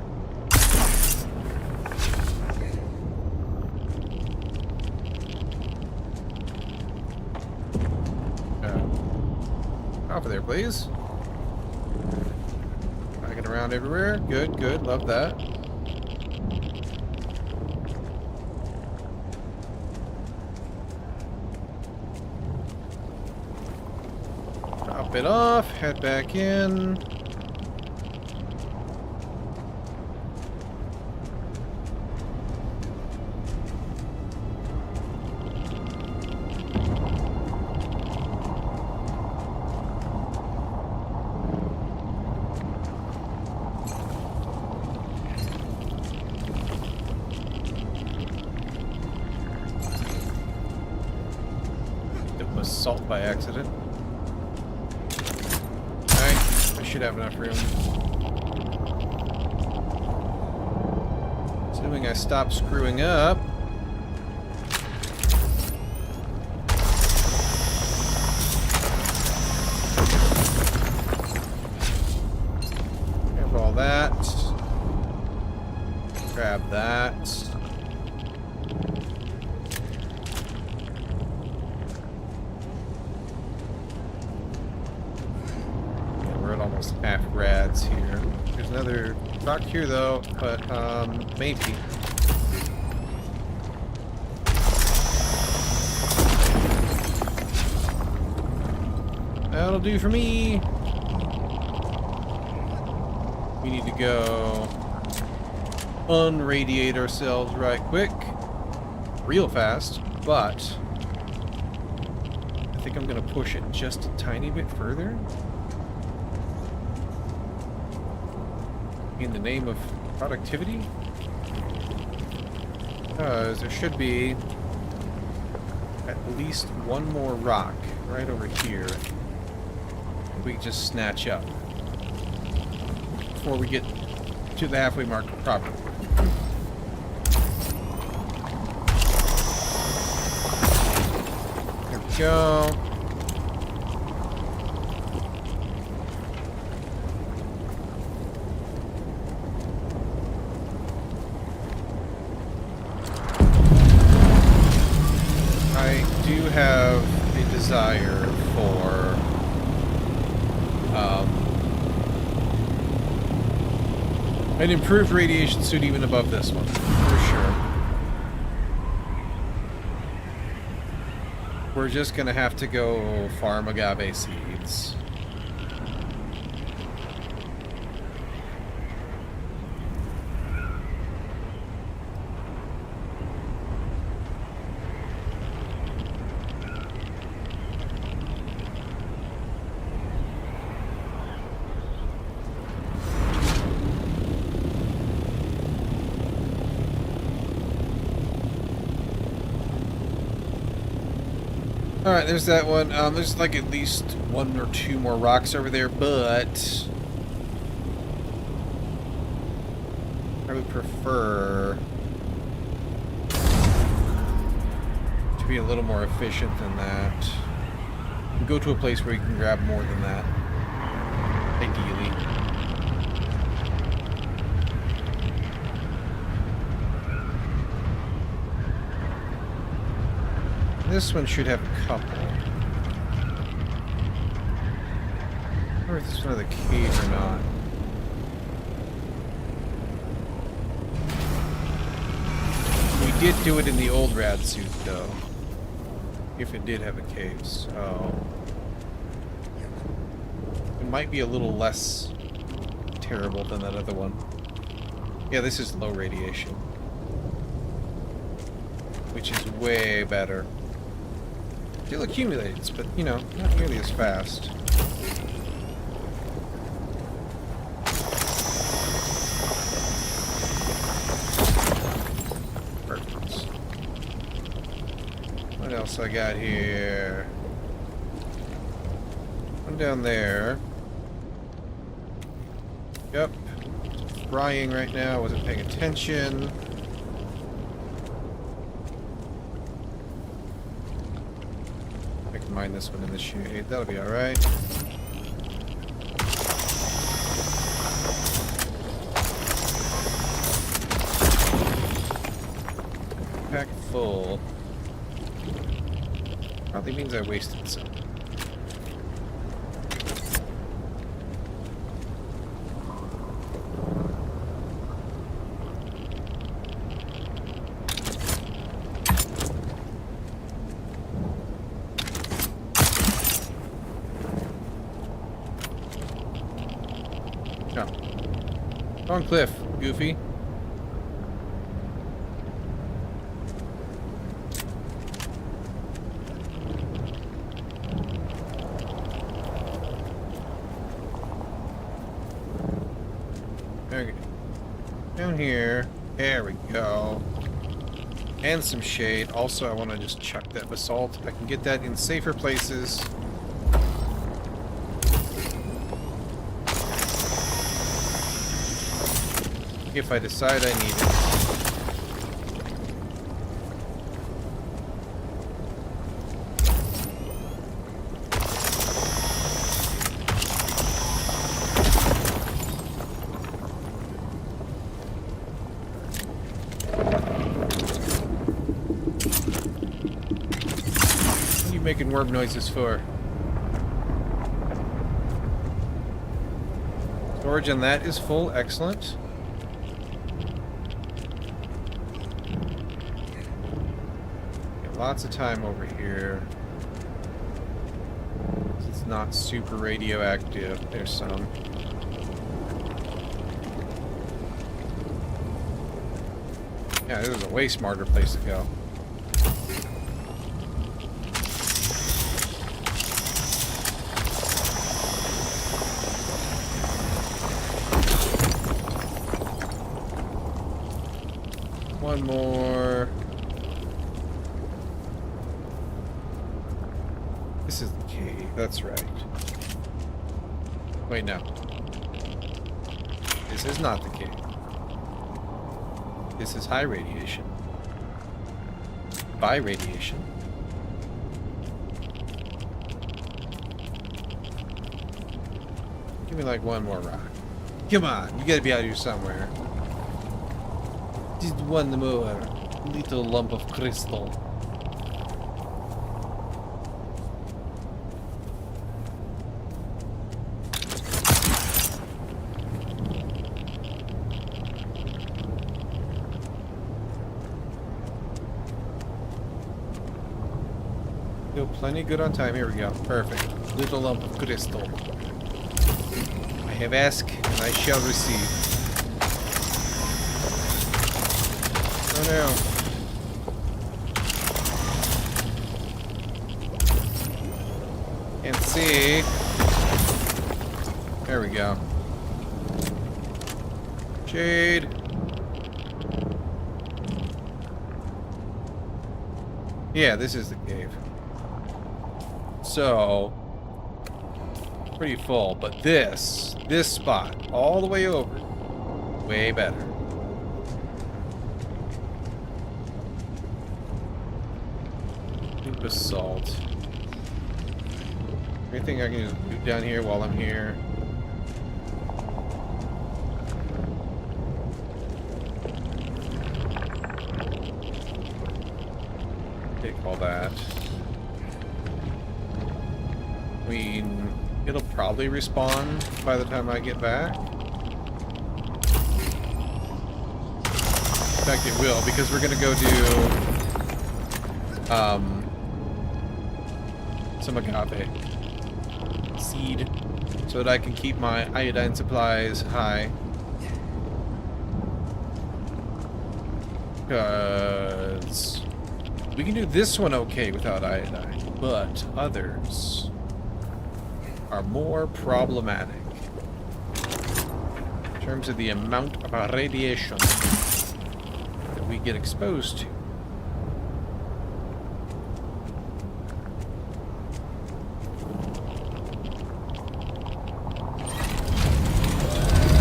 Over there, please. Dragging around everywhere. Good, good. Love that. Drop it off. Head back in. Salt by accident. Alright, I should have enough room. Assuming I stop screwing up. Grab all that. Grab that. Almost half rads here. There's another rock here though, but maybe. That'll do for me. We need to go unradiate ourselves right quick. Real fast, but I think I'm gonna push it just a tiny bit further. In the name of productivity? Because there should be at least one more rock right over here that we can just snatch up before we get to the halfway mark properly. There we go. Have a desire for an improved radiation suit even above this one, for sure. We're just gonna have to go farm agave seeds. Alright, there's that one. There's like at least one or two more rocks over there, but I would prefer to be a little more efficient than that. Go to a place where you can grab more than that, ideally. This one should have a couple. remember if this is another cave or not. We did do it in the old rad suit, though. If it did have a cave, so... It might be a little less terrible than that other one. Yeah, this is low radiation. Which is way better. Still accumulates, but, you know, not nearly as fast. Perfect. What else I got here? One down there. Yep. Frying right now, wasn't paying attention. I can mine this one in the shade, that'll be alright. Pack full. Probably means I wasted some. Wrong cliff, Goofy. Okay. Down here. There we go. And some shade. Also, I want to just chuck that basalt. I can get that in safer places. If I decide I need it. What are you making worm noises for? Storage on that is full, excellent. Lots of time over here. It's not super radioactive. There's some. Yeah, this is a way smarter place to go. One more. This is the cave, that's right. Wait, no. This is not the cave. This is high radiation. By radiation. Give me like one more rock. Come on, you gotta be out here somewhere. Just one more little lump of crystal. Plenty good on time. Here we go. Perfect. Little lump of crystal. I have asked and I shall receive. Oh no. Can't see. There we go. Shade. Yeah, this is the cave. So, pretty full, but this spot, all the way over, way better. Basalt. Anything I can just do down here while I'm here? Take all that. It'll probably respawn by the time I get back. In fact, it will, because we're gonna go do some agave seed so that I can keep my iodine supplies high. Because we can do this one okay without iodine, but others are more problematic in terms of the amount of radiation that we get exposed to.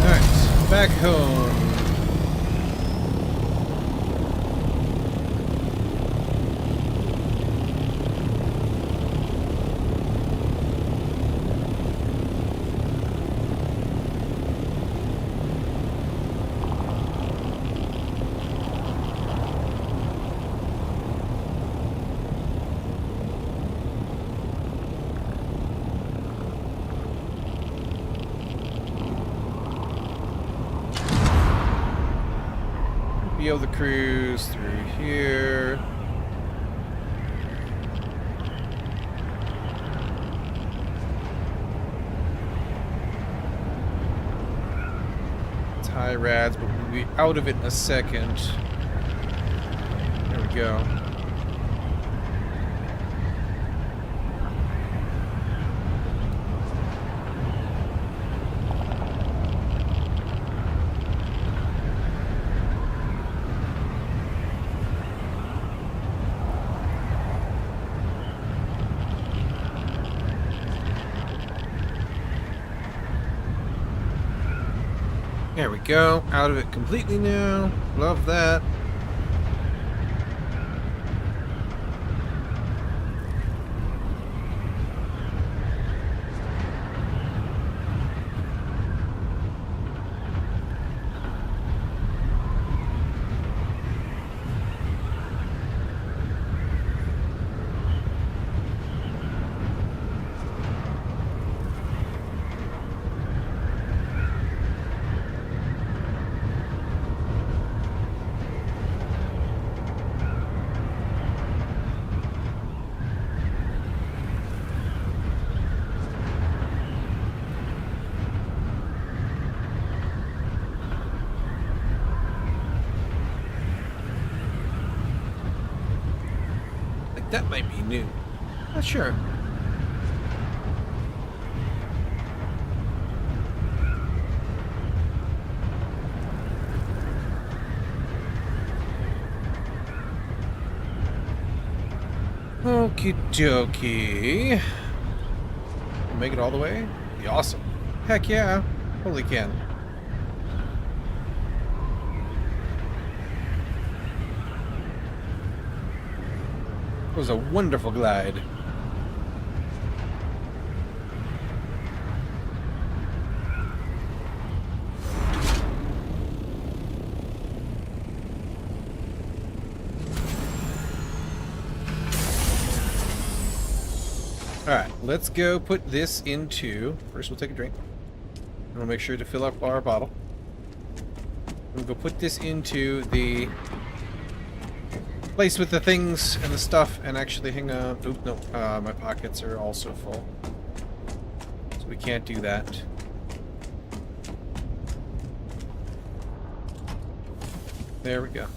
Alright, back home. Be able to cruise through here. It's high rads, but we'll be out of it in a second. There we go. There we go. Out of it completely now. Love that. That might be new. Not sure. Okie dokie. Make it all the way? Be awesome. Heck yeah. Totally can. It was a wonderful glide. Alright, let's go put this into... First we'll take a drink. And we'll make sure to fill up our bottle. We'll go put this into the place with the things and the stuff, and actually hang on. Oop, no, my pockets are also full, so we can't do that. There we go.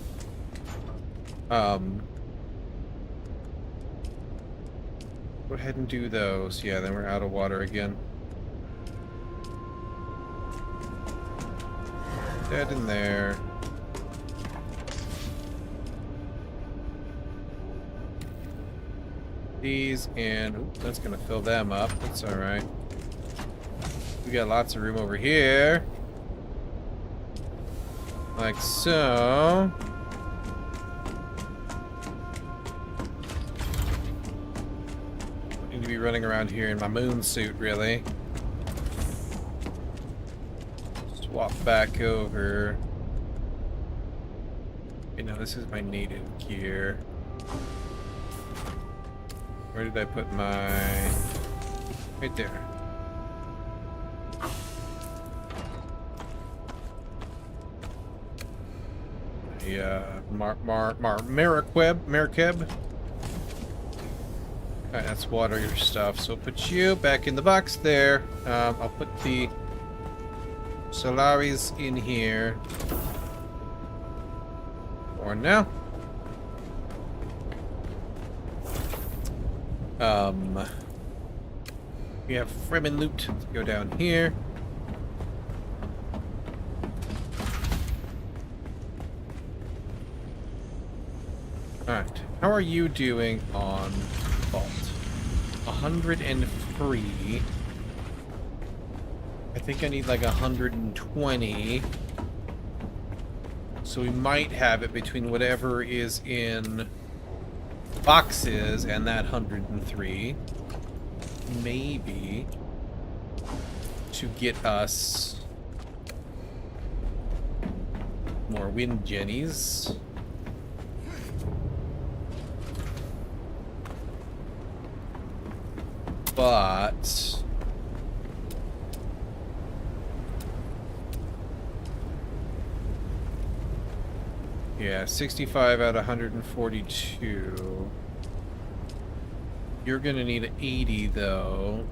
Go ahead and do those. Yeah, then we're out of water again. Dead in there. These, and oops, that's gonna fill them up. That's all right. We got lots of room over here, like so. I need to be running around here in my moon suit, really. Swap back over. You know, this is my native gear. Where did I put my... Right there. Marikeb. Alright, that's water your stuff. So put you back in the box there. I'll put the Solaris in here. For now. We have Fremen loot. Let's go down here. Alright. How are you doing on Vault? 103. I think I need like 120. So we might have it between whatever is in boxes and that 103. Maybe to get us more wind jennies. But yeah, 65 out of 142. You're gonna need 80 though.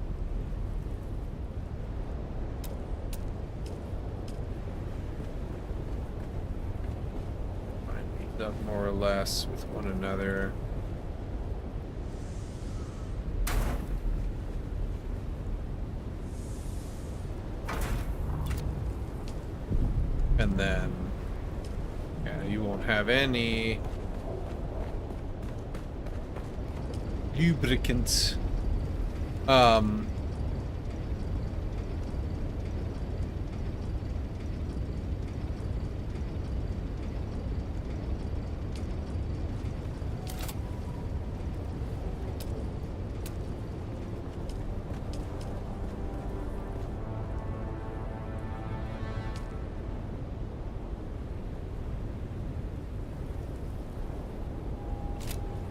Line these up more or less with one another. And then, yeah, you won't have any lubricants.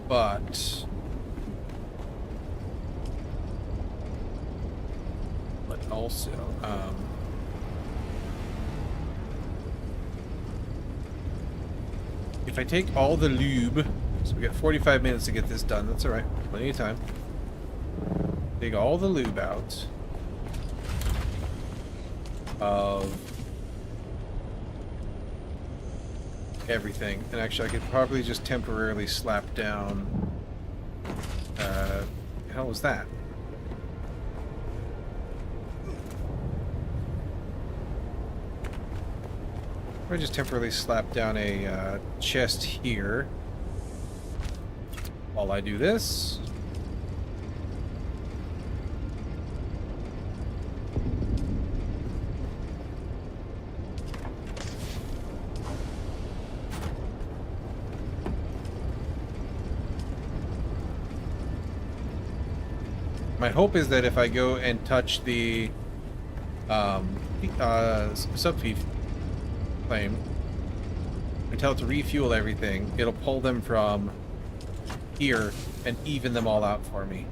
But also, if I take all the lube, so we got 45 minutes to get this done. That's all right, plenty of time. Take all the lube out of everything, and actually I could probably just temporarily slap down. The hell was that? I just temporarily slap down a chest here while I do this. My hope is that if I go and touch the subfeed flame and tell it to refuel everything, it'll pull them from here and even them all out for me.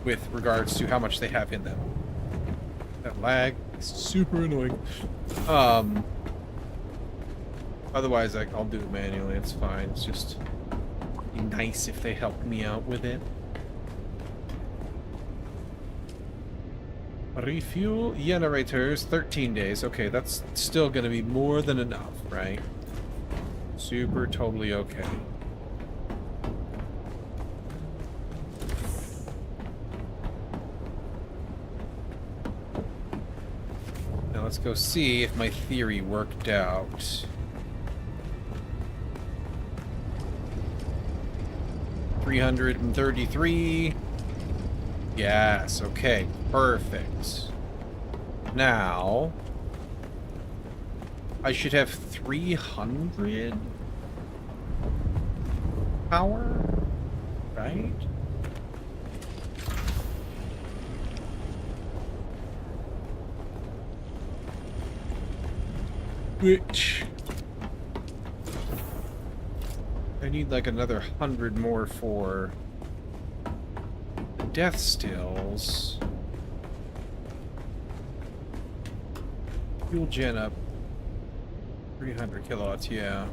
With regards to how much they have in them. That lag is super annoying. Otherwise, I'll do it manually. It's fine. It's just be nice if they help me out with it. Refuel generators, 13 days. Okay, that's still going to be more than enough, right? Super totally okay. Now let's go see if my theory worked out. 333. Yes, okay, perfect. Now, I should have 300 power, right? Which I need like another 100 more for death stills. Fuel gen up 300 kilowatts, yeah.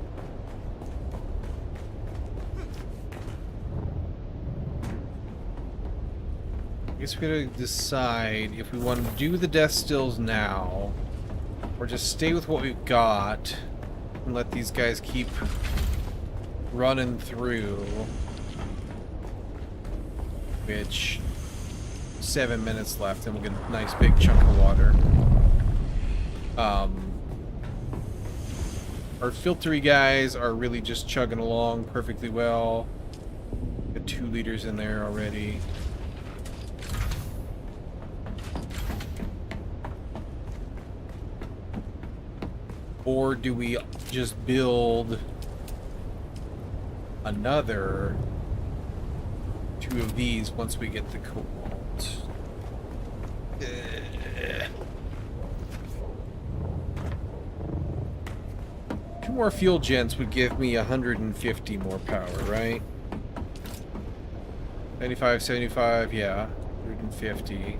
I guess we gotta decide if we want to do the death stills now, or just stay with what we've got and let these guys keep running through. Which, 7 minutes left, and we'll get a nice big chunk of water. Our filtery guys are really just chugging along perfectly well. Got 2 liters in there already. Or do we just build another 2 of these once we get the cobalt? 2 more fuel gens would give me 150 more power, right? 75, 75, yeah. 150.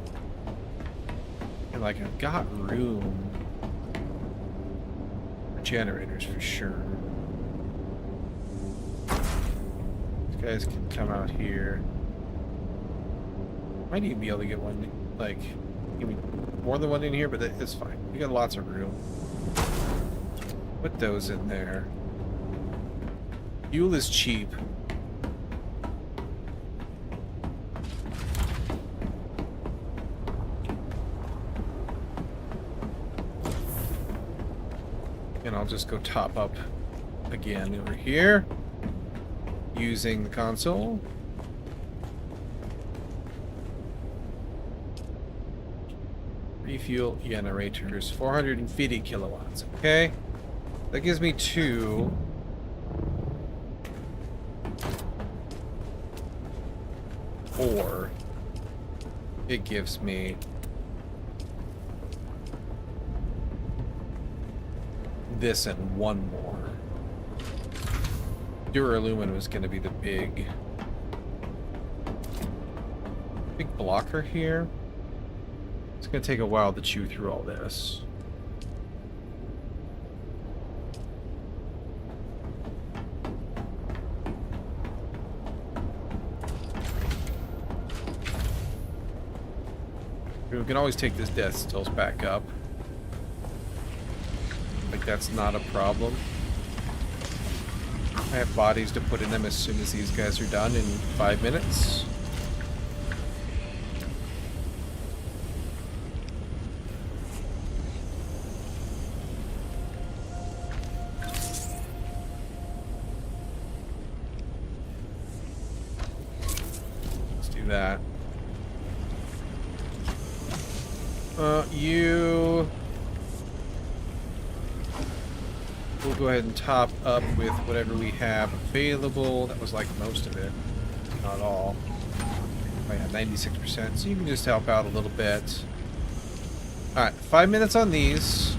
And like, I've got room for generators for sure. These guys can come out here. Might even be able to get one, like, maybe more than one in here, but it's fine. We got lots of room. Put those in there. Fuel is cheap. And I'll just go top up again over here using the console. Refuel generators, 450 kilowatts. Okay. That gives me 2. Or it gives me this and 1 more. Duraluminum is going to be the big blocker here. It's going to take a while to chew through all this. We can always take this death stills back up. Like, that's not a problem. I have bodies to put in them as soon as these guys are done in 5 minutes. Let's do that. We'll go ahead and top up with whatever we have available. That was like most of it, not all. I have 96%, so you can just help out a little bit. Alright, 5 minutes on these,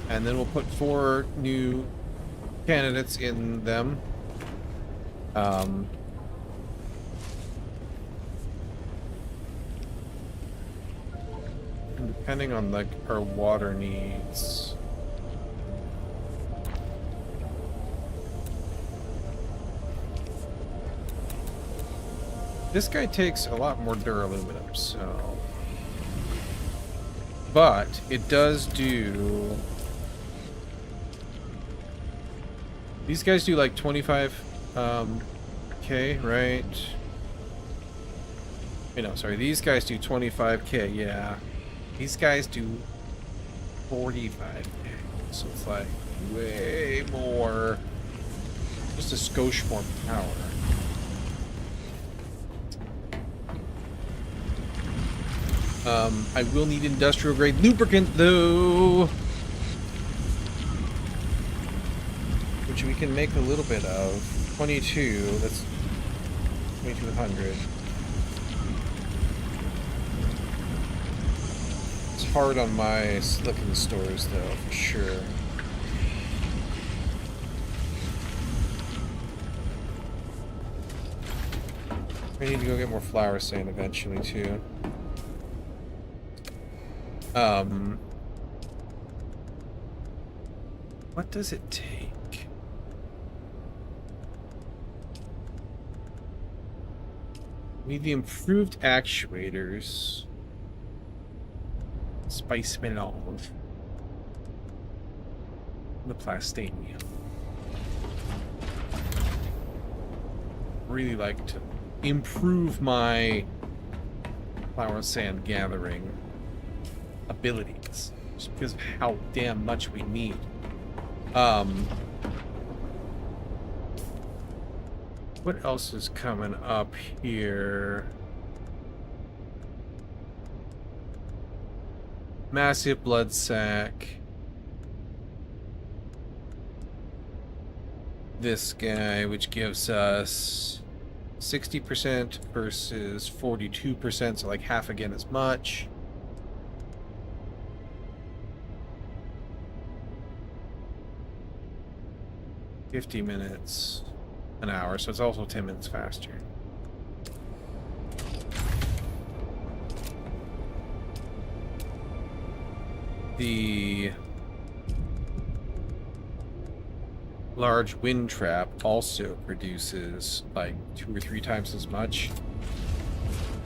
and then we'll put 4 new candidates in them. And depending on like our water needs. This guy takes a lot more duraluminum, so... But it does do... These guys do like 25 K, right? Wait, no, sorry. These guys do 25K, yeah. These guys do 45K. So it's like way more. Just a skosh more power. I will need industrial grade lubricant though, which we can make a little bit of. 22, that's 2200. It's hard on my silicon stores though, for sure. We need to go get more flour sand eventually too. What does it take? We need the improved actuators. Spice melange. The plastanium. Really like to improve my flower sand gathering abilities just because of how damn much we need. What else is coming up here? Massive blood sac. This guy, which gives us 60% versus 42%, so like half again as much. $50 minutes, an hour, so it's also 10 minutes faster. The large wind trap also produces like 2 or 3 times as much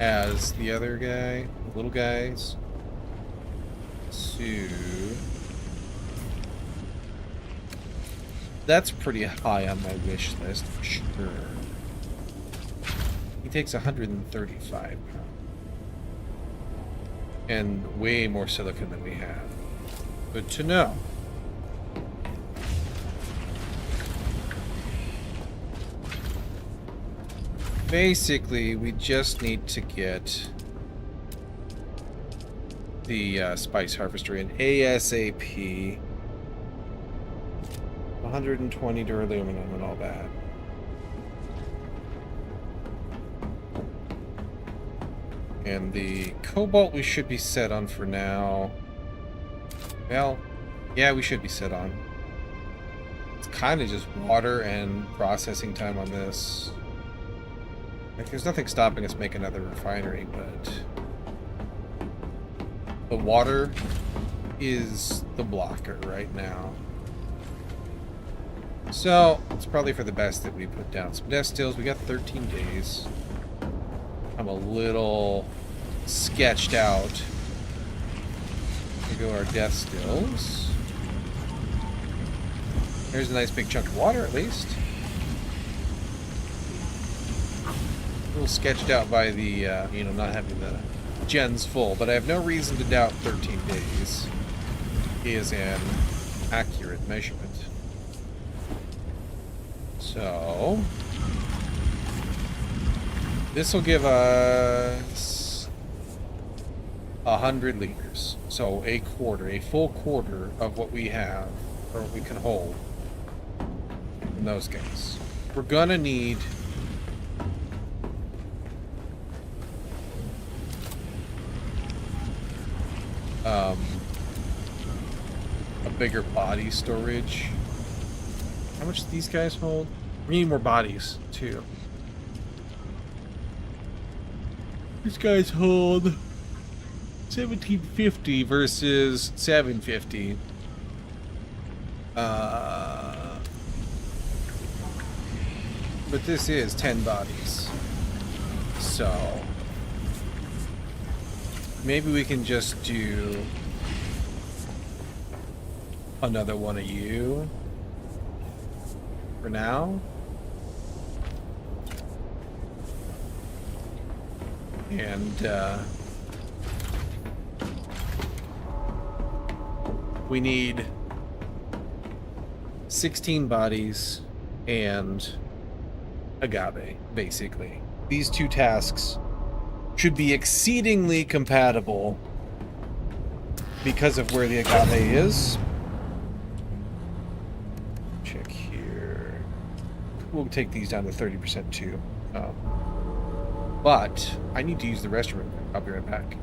as the other guy, the little guys. So that's pretty high on my wish list for sure. He takes 135 pounds. And way more silicon than we have. Good to know. Basically, we just need to get the spice harvester in ASAP. 120 Duraluminum and all that. And the cobalt we should be set on for now. Well, yeah, we should be set on. It's kind of just water and processing time on this. Like, there's nothing stopping us make another refinery, but the water is the blocker right now. So, it's probably for the best that we put down some death stills. We got 13 days. I'm a little sketched out. Here go our death stills. There's a nice big chunk of water, at least. A little sketched out by the, not having the gens full, but I have no reason to doubt 13 days is an accurate measurement. So, this will give us 100 liters. So a full quarter of what we have, or what we can hold in those guys. We're gonna need a bigger body storage. How much do these guys hold? We need more bodies, too. These guys hold 1750 versus 750. But this is 10 bodies. So maybe we can just do another one of you for now. And we need 16 bodies and agave, basically. These two tasks should be exceedingly compatible because of where the agave is. Check here. We'll take these down to 30% too. But I need to use the restroom. I'll be right back.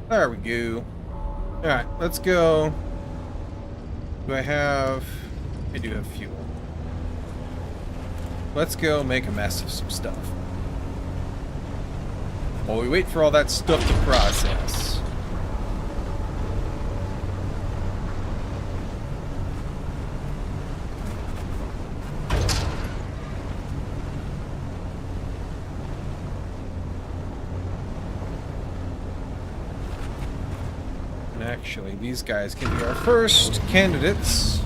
There we go. Alright, let's go. Do I have... I do have fuel. Let's go make a mess of some stuff. While we wait for all that stuff to process. And actually, these guys can be our first candidates.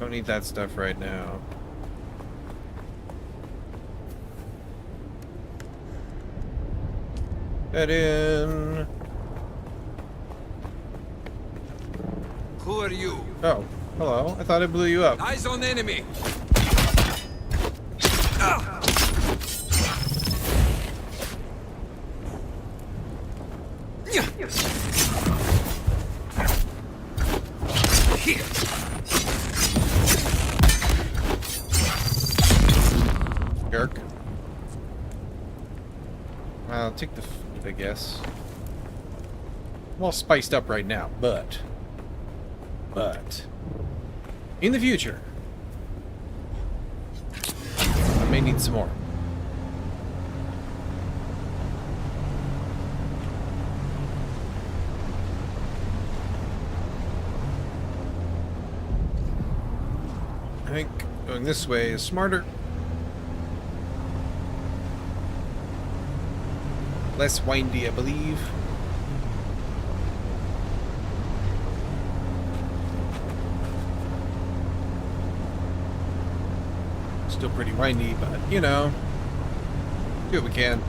Don't need that stuff right now. That in. Who are you? Oh, hello. I thought I blew you up. Eyes on enemy. Jerk. I'll take the food, I guess. I'm all spiced up right now, but in the future, I may need some more. I think going this way is smarter. Less windy, I believe. Still pretty windy, but you know, do what we can.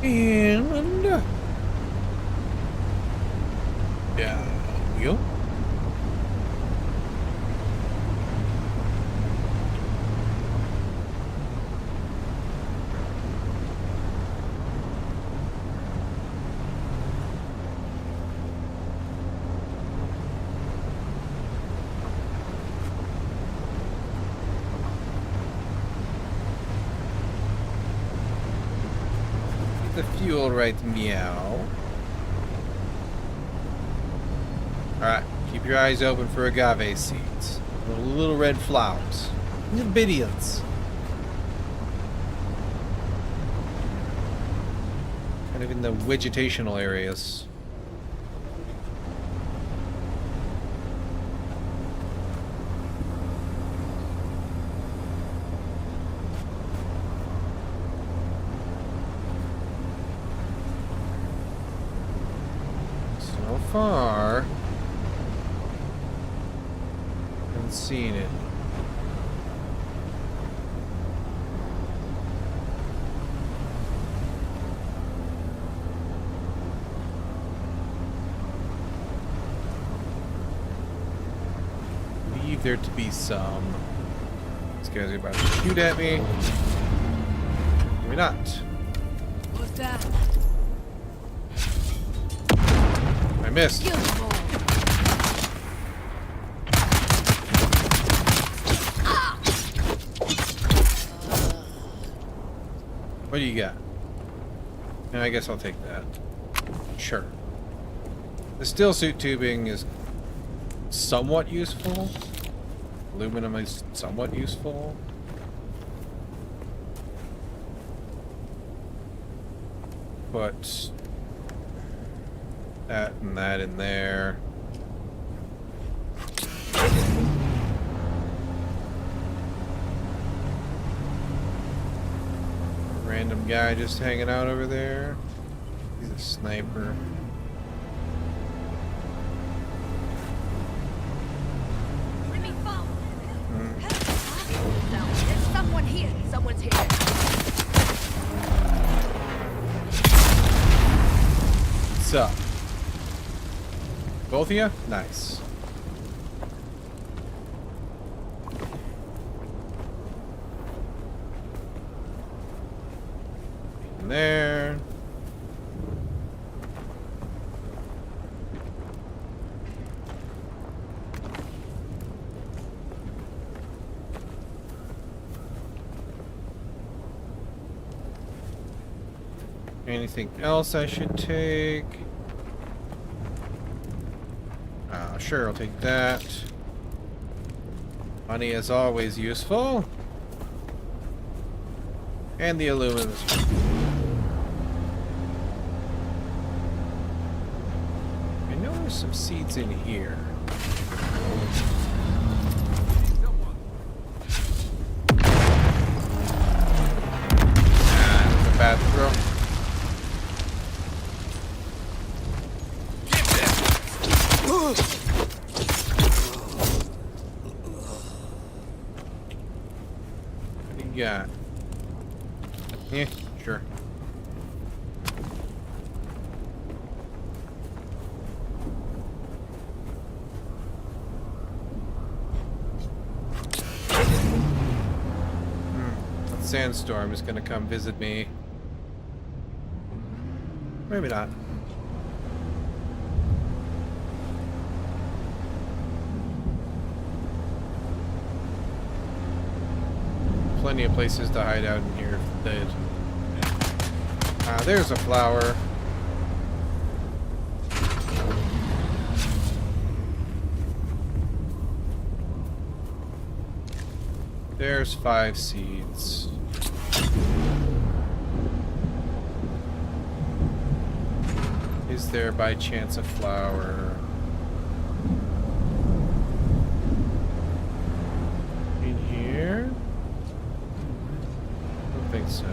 And down we go. The fuel right, meow. Alright, keep your eyes open for agave seeds. Little red flowers. Little bitty ones. Kind of in the vegetational areas. So far, haven't seen it. Believe there to be some. These guys are about to shoot at me. Maybe not. What's that? I missed. Kill them all. What do you got? And I guess I'll take that. Sure. The steel suit tubing is somewhat useful. Aluminum is somewhat useful. But that and that in there. Random guy just hanging out over there. He's a sniper. Enemy found. There's someone here. Someone's here. What's up? Both of you? Nice. In there. Anything else I should take? Sure, I'll take that. Money is always useful. And the aluminum. I know there's some seeds in here. That was a bad throw. What do you got? Yeah, sure. That sandstorm is gonna come visit me. Maybe not. Plenty of places to hide out in here if they did. There's a flower. There's 5 seeds. Is there by chance a flower in here? I don't think so.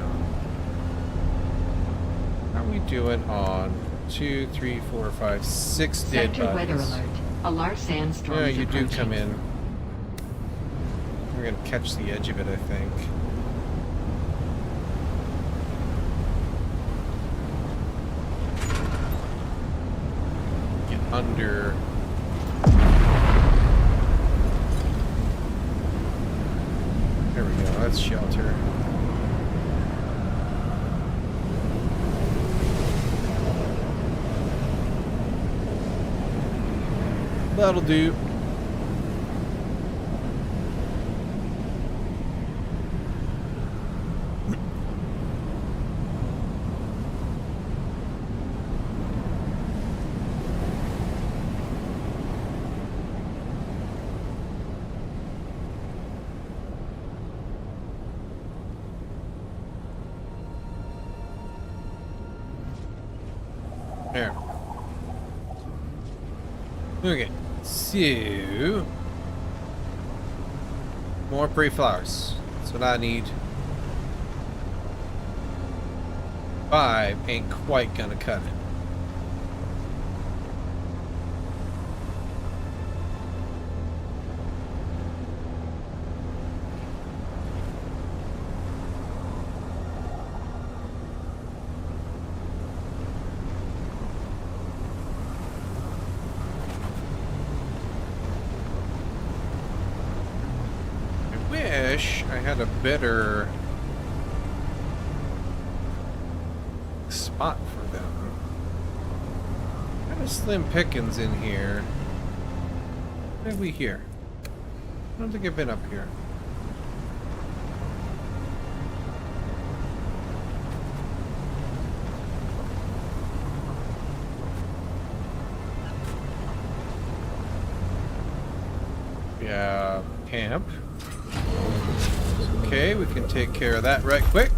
How are we doing on 2, 3, 4, 5, 6 dead Sector weather bodies? alert. A large sandstorm Yeah, is you do approaching. come in. We're gonna catch the edge of it, I think. Get under. There we go, that's shelter. That'll do. There. Okay. So, more pretty flowers. That's what I need. 5 ain't quite gonna cut it. I had a better spot for them. Kind of slim pickings in here. What have we here? I don't think I've been up here. Yeah, camp. Okay, we can take care of that right quick.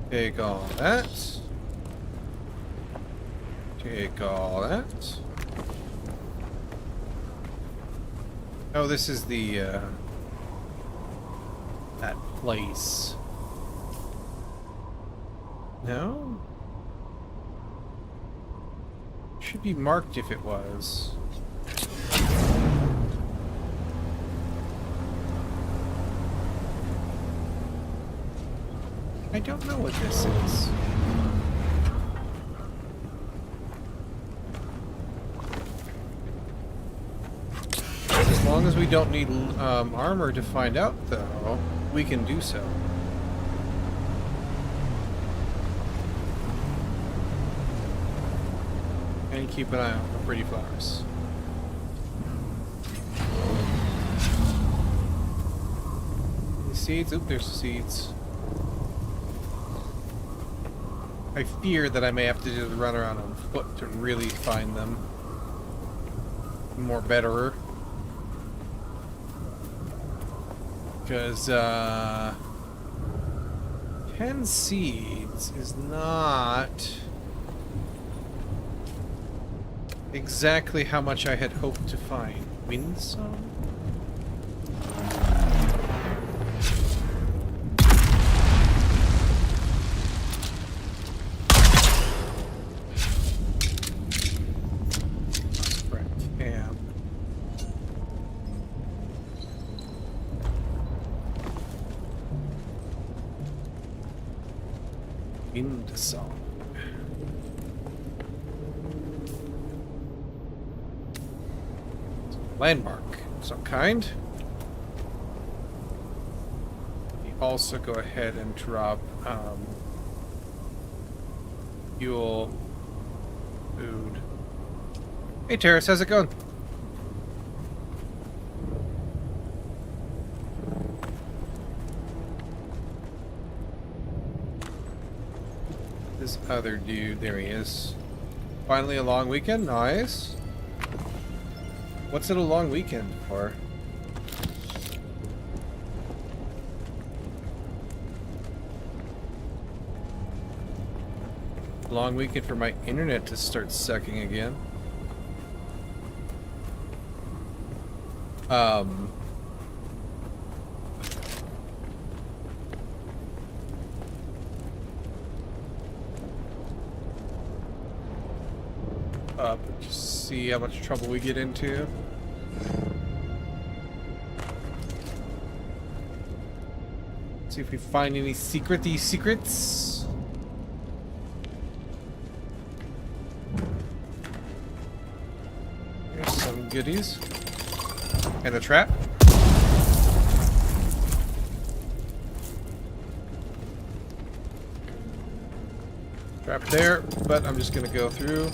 Take all that. Take all that. Oh, this is the, that place. No? Should be marked if it was. I don't know what this is. As long as we don't need armor to find out, though, we can do so. And keep an eye out for pretty flowers. Any seeds? Oop, there's the seeds. I fear that I may have to just run around on foot to really find them. More betterer. Because, 10 seeds is not exactly how much I had hoped to find. Win some? Into song. Landmark of some kind. We also go ahead and drop fuel, food. Hey Terrace, how's it going? This other dude, there he is. Finally a long weekend, nice. What's it a long weekend for? Long weekend for my internet to start sucking again. Just see how much trouble we get into. See if we find any secrets. Here's some goodies. And a trap. Trap there, but I'm just gonna go through.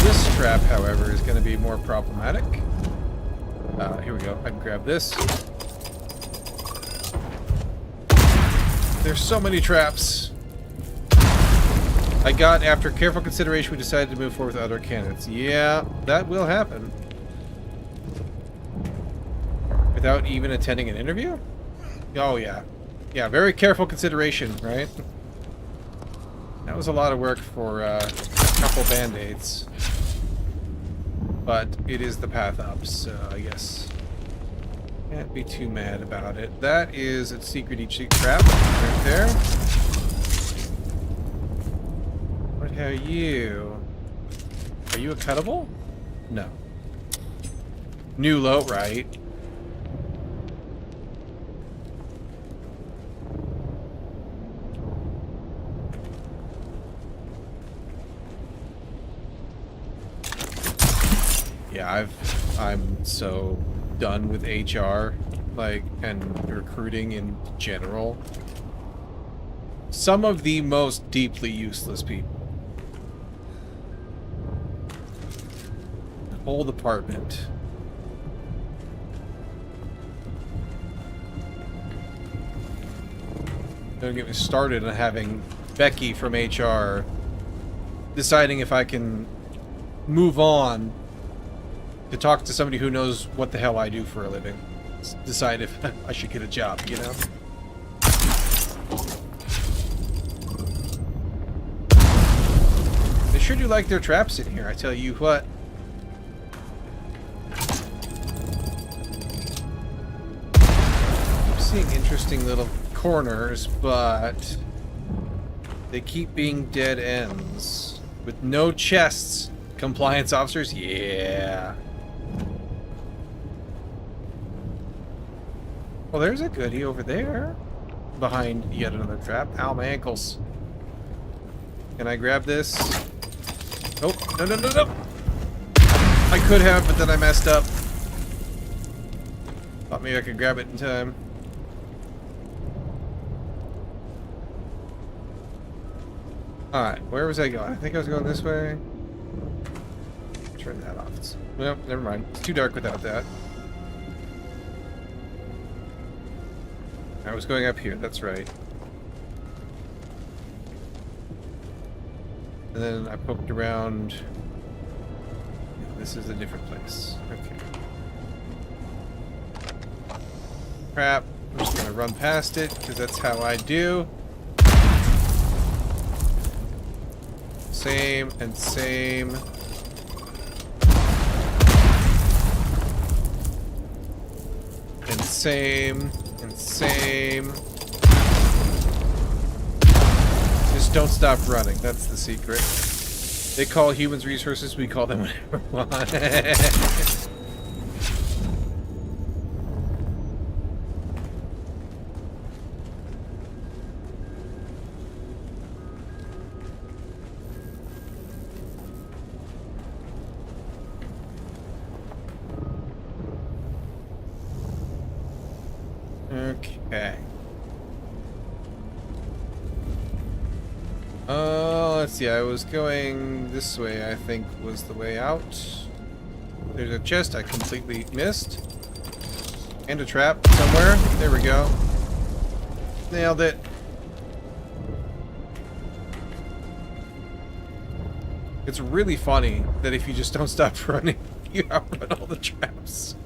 This trap, however, is going to be more problematic. Here we go. I can grab this. There's so many traps. I got, after careful consideration, we decided to move forward with other candidates. Yeah, that will happen. Without even attending an interview? Oh, yeah. Yeah, very careful consideration, right? That was a lot of work for a couple band-aids. But it is the path up, so I guess can't be too mad about it. That is a secret cheat trap right there. What are you? Are you a cuttable? No. New low, right? Yeah, I'm so done with HR, like, and recruiting in general. Some of the most deeply useless people. The whole department. Don't get me started on having Becky from HR deciding if I can move on to talk to somebody who knows what the hell I do for a living. Decide if I should get a job, you know? They sure do like their traps in here, I tell you what. I'm seeing interesting little corners, but they keep being dead ends. With no chests. Compliance officers? Yeah. Well, there's a goodie over there. Behind yet another trap. Ow, my ankles. Can I grab this? Nope. No, no, no, no. I could have, but then I messed up. Thought maybe I could grab it in time. Alright, where was I going? I think I was going this way. turn that off. Well, never mind. It's too dark without that. I was going up here, that's right. And then I poked around. This is a different place. Okay. Crap. I'm just gonna run past it, because that's how I do. Same and same. And same and same. Just don't stop running. That's the secret. They call humans resources, we call them whatever we want. Okay. Let's see. I was going this way, I think, was the way out. There's a chest I completely missed. And a trap somewhere. There we go. Nailed it. It's really funny that if you just don't stop running, you outrun all the traps.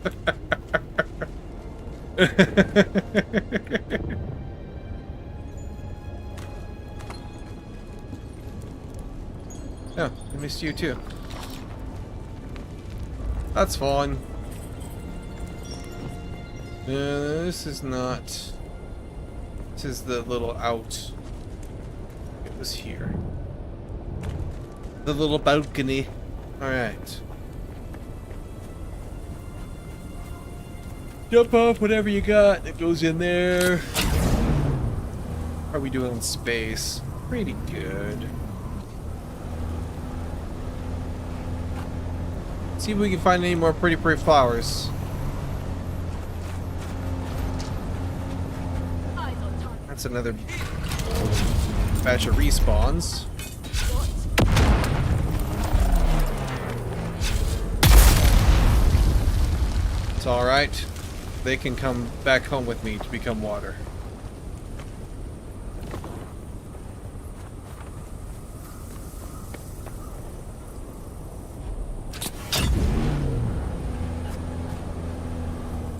Oh, I missed you too. That's fine. This is not... This is the little out. It was here. The little balcony. Alright. Jump off whatever you got that goes in there. How are we doing in space? Pretty good. See if we can find any more pretty flowers. That's another batch of respawns. It's alright. They can come back home with me to become water.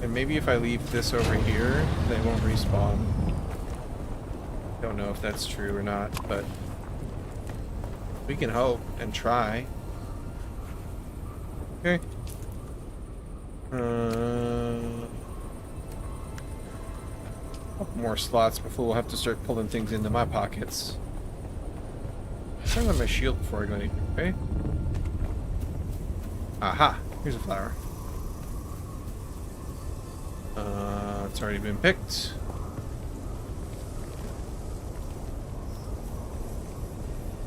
And maybe if I leave this over here, they won't respawn. Don't know if that's true or not, but we can hope and try. Okay. Couple more slots before we'll have to start pulling things into my pockets. Turn on my shield before I go anything, okay? Aha! Here's a flower. It's already been picked.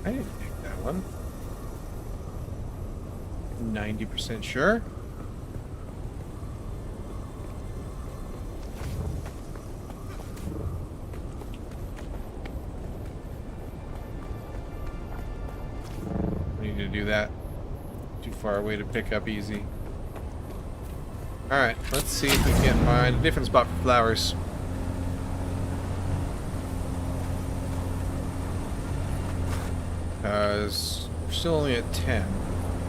I didn't pick that one. 90% sure. We need to do that. Too far away to pick up easy. Alright, let's see if we can't find a different spot for flowers. Because we're still only at 10.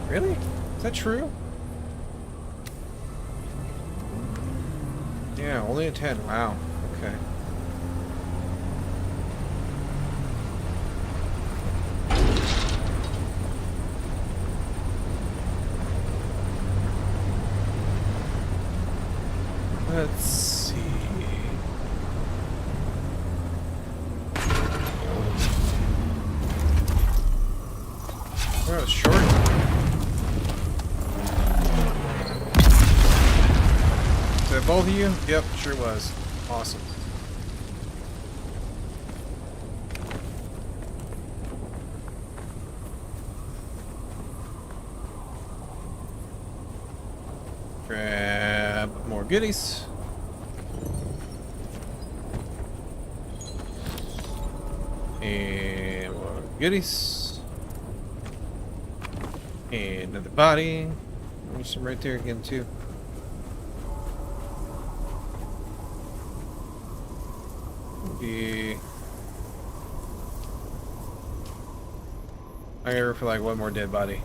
Really? Is that true? Yeah, only at 10. Wow. Okay. Let's see. That was short. Is that both of you? Yep, sure was. Awesome. Grab more goodies. And more goodies. And another body. There's some right there again, too. I'm here for like one more dead body.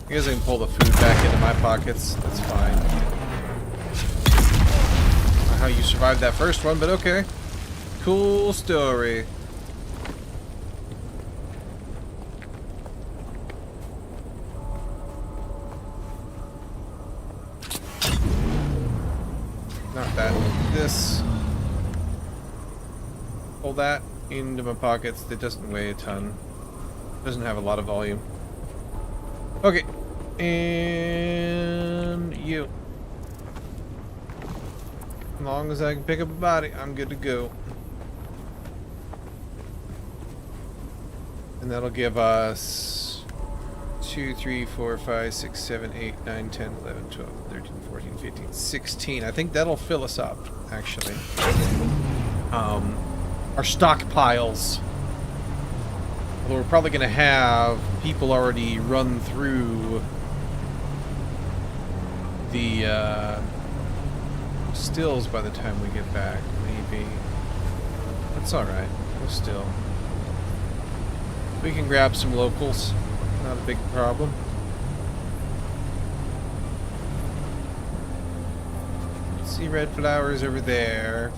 I guess I can pull the food back into my pockets. That's fine. Not how you survived that first one, but okay. Cool story. Not that. This. Pull that into my pockets. That doesn't weigh a ton. Doesn't have a lot of volume. Okay. And you. As long as I can pick up a body, I'm good to go. And that'll give us 2, 3, 4, 5, 6, 7, 8, 9, 10, 11, 12, 13, 14, 15, 16. I think that'll fill us up, actually. Our stockpiles. Although we're probably going to have people already run through the stills by the time we get back, maybe. That's alright. We'll still. We can grab some locals. Not a big problem. See red flowers over there.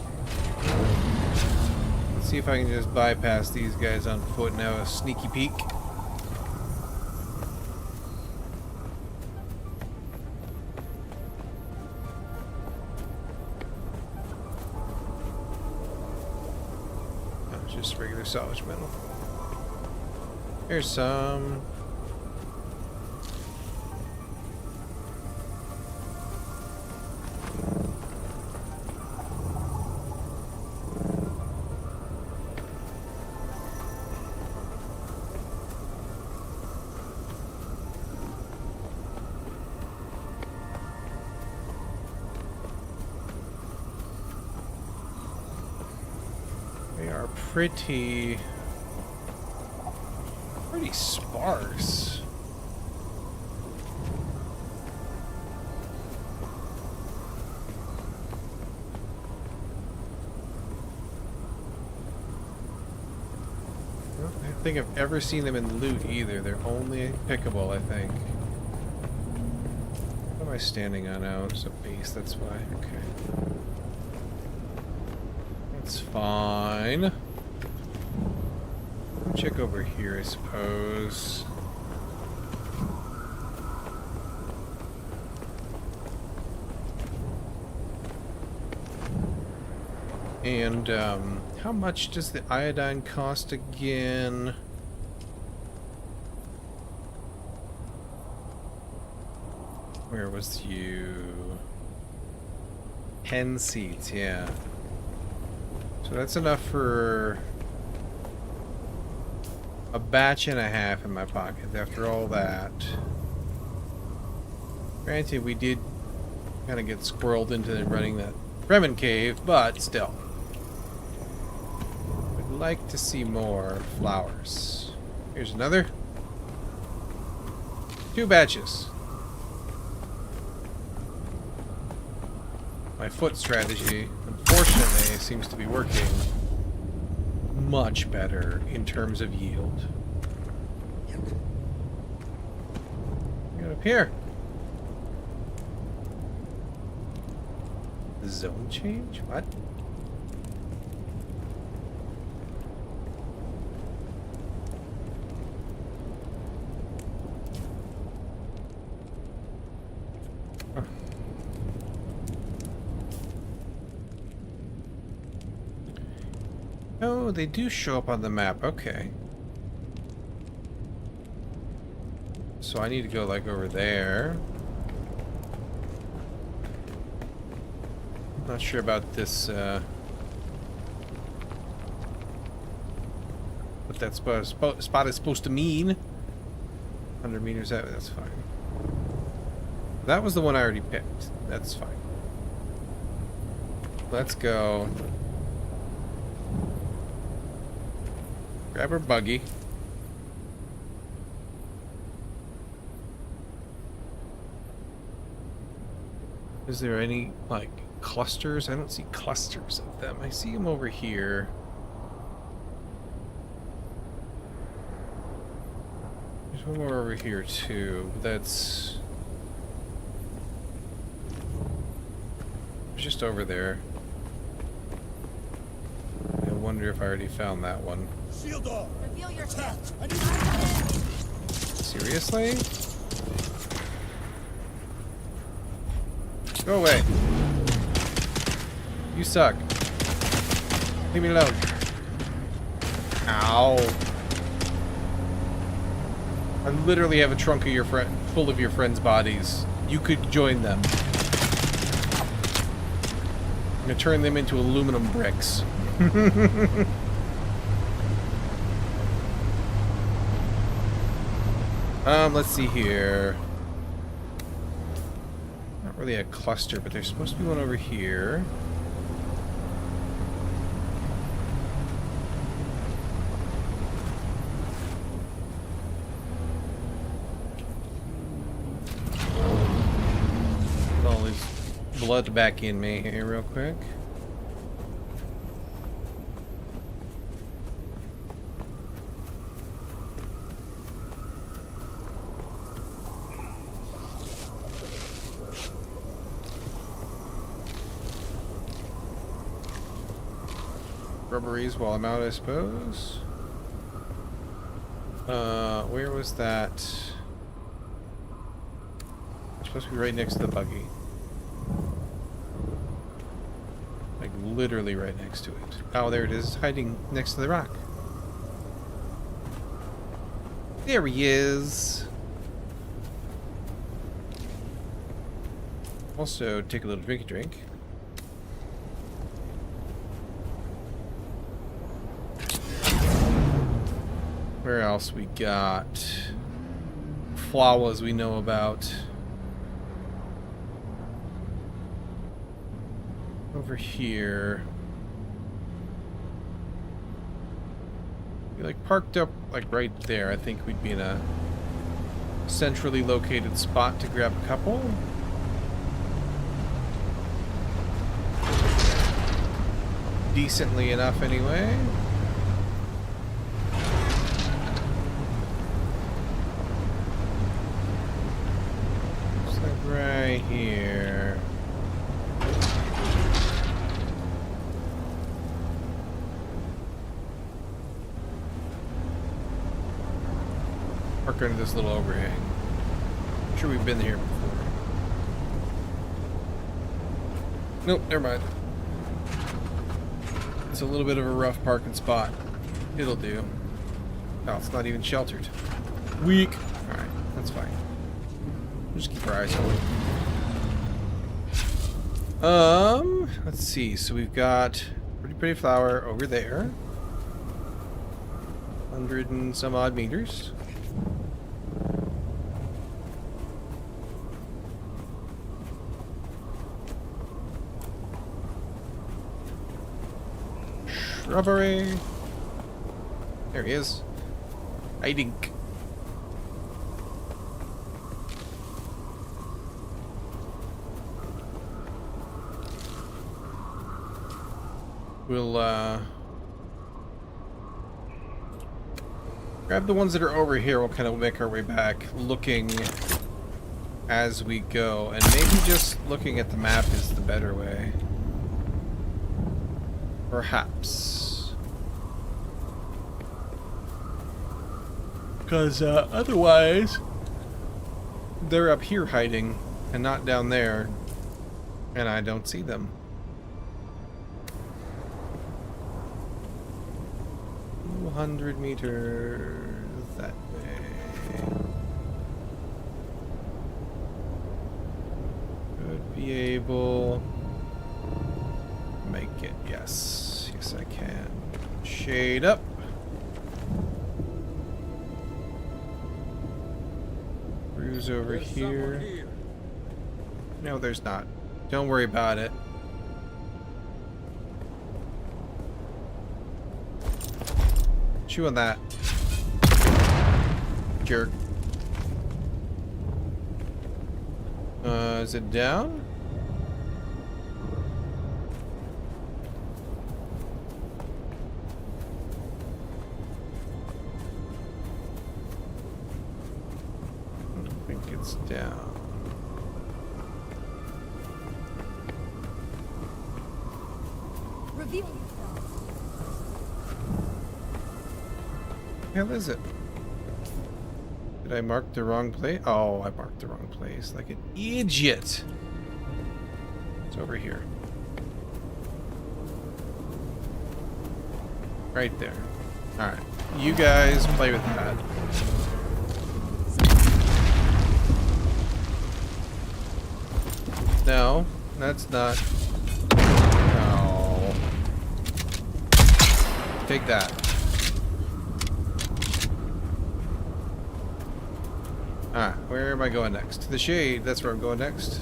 Let's see if I can just bypass these guys on foot and have a sneaky peek. Oh, just regular salvage metal. Here's some. They are pretty sparse. I don't think I've ever seen them in loot either. They're only pickable, I think. What am I standing on now? It's a base, that's why. Okay. That's fine. Check over here, I suppose. And how much does the iodine cost again? Where was you? 10 seats, yeah. So that's enough for a batch and a half in my pocket after all that. Granted, we did kind of get squirreled into running that Fremen cave, but still. I'd like to see more flowers. Here's another. 2 batches. My foot strategy, unfortunately, seems to be working much better in terms of yield. Get up here. Zone change? What? Oh, they do show up on the map. Okay. So I need to go like over there. Not sure about this, what that spot is supposed to mean. 100 meters out, that's fine. That was the one I already picked. That's fine. Let's go. Grab our buggy. Is there any, like, clusters? I don't see clusters of them. I see them over here. There's one more over here, too. That's just over there. I wonder if I already found that one. Shield off. Reveal your Seriously? Go away. You suck. Leave me alone. Ow. I literally have a trunk of your friend full of your friends' bodies. You could join them. I'm gonna turn them into aluminum bricks. Let's see here. Not really a cluster, but there's supposed to be one over here. Put all this blood back in me here real quick. Rubberies while I'm out, I suppose. Where was that? It's supposed to be right next to the buggy. Like literally right next to it. Oh, there it is, hiding next to the rock. There he is. Also, take a little drinky drink. Where else we got? Flowers we know about. Over here. We like parked up like right there. I think we'd be in a centrally located spot to grab a couple. Decently enough anyway. Right here. Park under this little overhang. I'm sure we've been here before. Nope, never mind. It's a little bit of a rough parking spot. It'll do. Oh, it's not even sheltered. Weak. Alright, that's fine. Just keep our eyes open. Let's see. So we've got pretty flower over there. 100 and some odd meters. Shrubbery. There he is. Hiding. We'll grab the ones that are over here. We'll kind of make our way back, looking as we go. And maybe just looking at the map is the better way. Perhaps. Because otherwise, they're up here hiding and not down there. And I don't see them. 200 meters that way. Could be able to make it. Yes. Yes, I can. Shade up. Cruise over here. No, there's not. Don't worry about it. Chew on that. Jerk. Is it down? it's down. Reveal yourself. Hell is it? Did I mark the wrong place? Oh, I marked the wrong place like an idiot. It's over here. Right there. Alright. You guys play with that. No, that's not. No. Take that. Alright, where am I going next? To the shade, that's where I'm going next.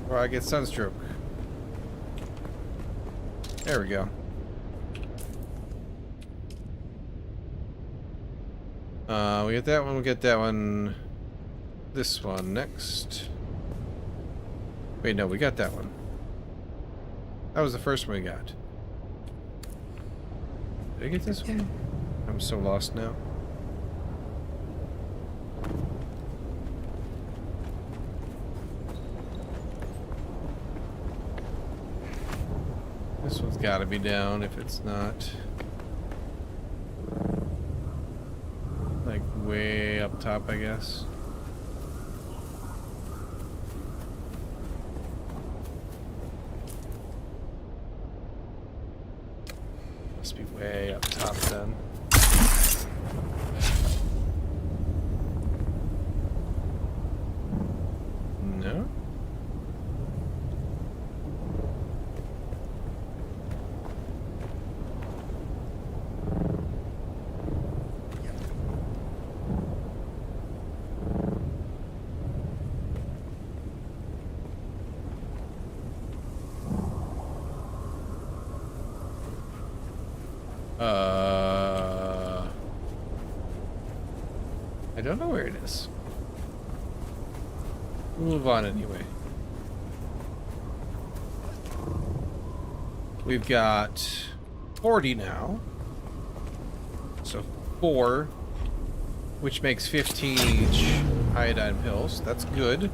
Or I get sunstroke. There we go. We get that one, we get that one. This one next. Wait, no, we got that one. That was the first one we got. Did I get this one? I'm so lost now. This one's gotta be down if it's not. Like way up top, I guess. Must be way up top then. No? I don't know where it is. We'll move on anyway. We've got 40 now. So 4, which makes 15 each iodine pills. That's good.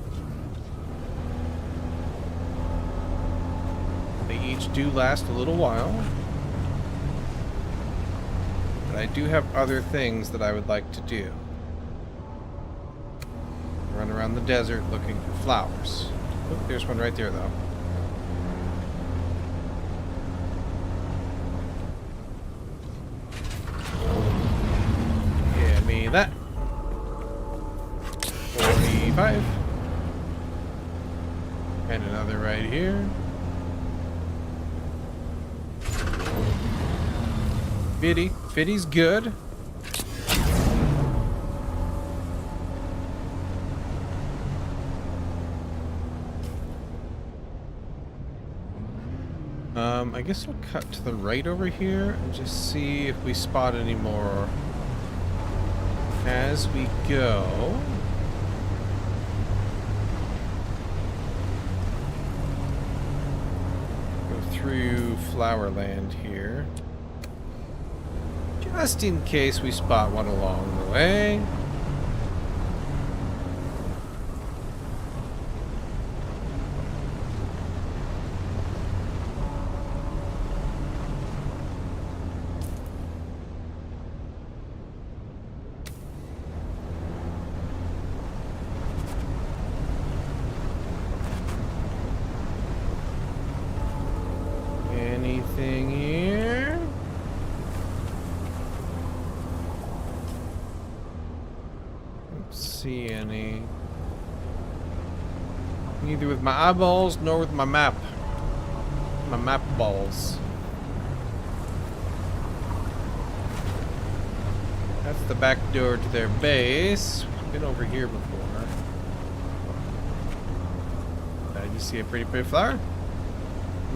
They each do last a little while. But I do have other things that I would like to do. Run around the desert looking for flowers. Oh, there's one right there, though. Give me that. 45. And another right here. Fitty. Fitty's good. I guess we'll cut to the right over here and just see if we spot any more as we go. Go through Flowerland here. Just in case we spot one along the way. Anything here? Don't see any. Neither with my eyeballs nor with my map. My map balls. That's the back door to their base. We've been over here before. Did I just see a pretty flower?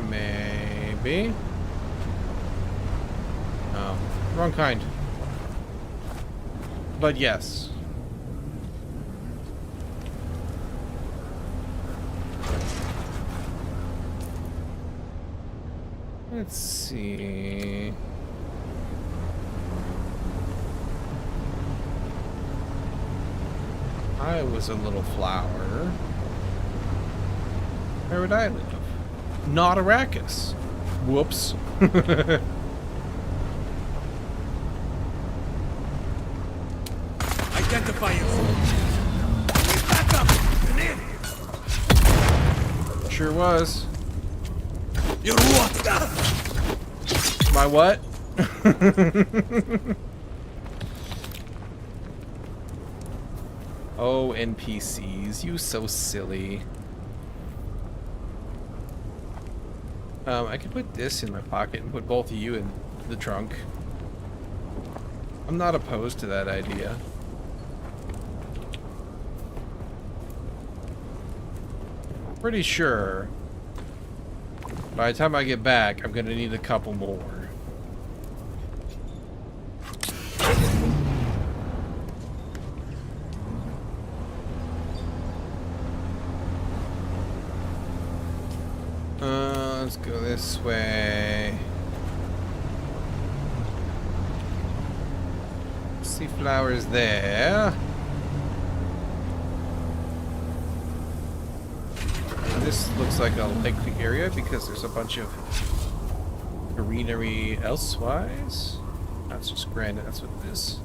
Maybe. Oh, wrong kind. But yes. Let's see. I was a little flower, where would I live? Not Arrakis. Whoops. Identify yourself. Back up! Sure was. You're what? My what? Oh, NPCs, you so silly. I could put this in my pocket and put both of you in the trunk. I'm not opposed to that idea. Pretty sure by the time I get back, I'm gonna need a couple more. Let's go this way. See flowers there. This looks like a likely area because there's a bunch of greenery elsewise. That's just granite, that's what it is.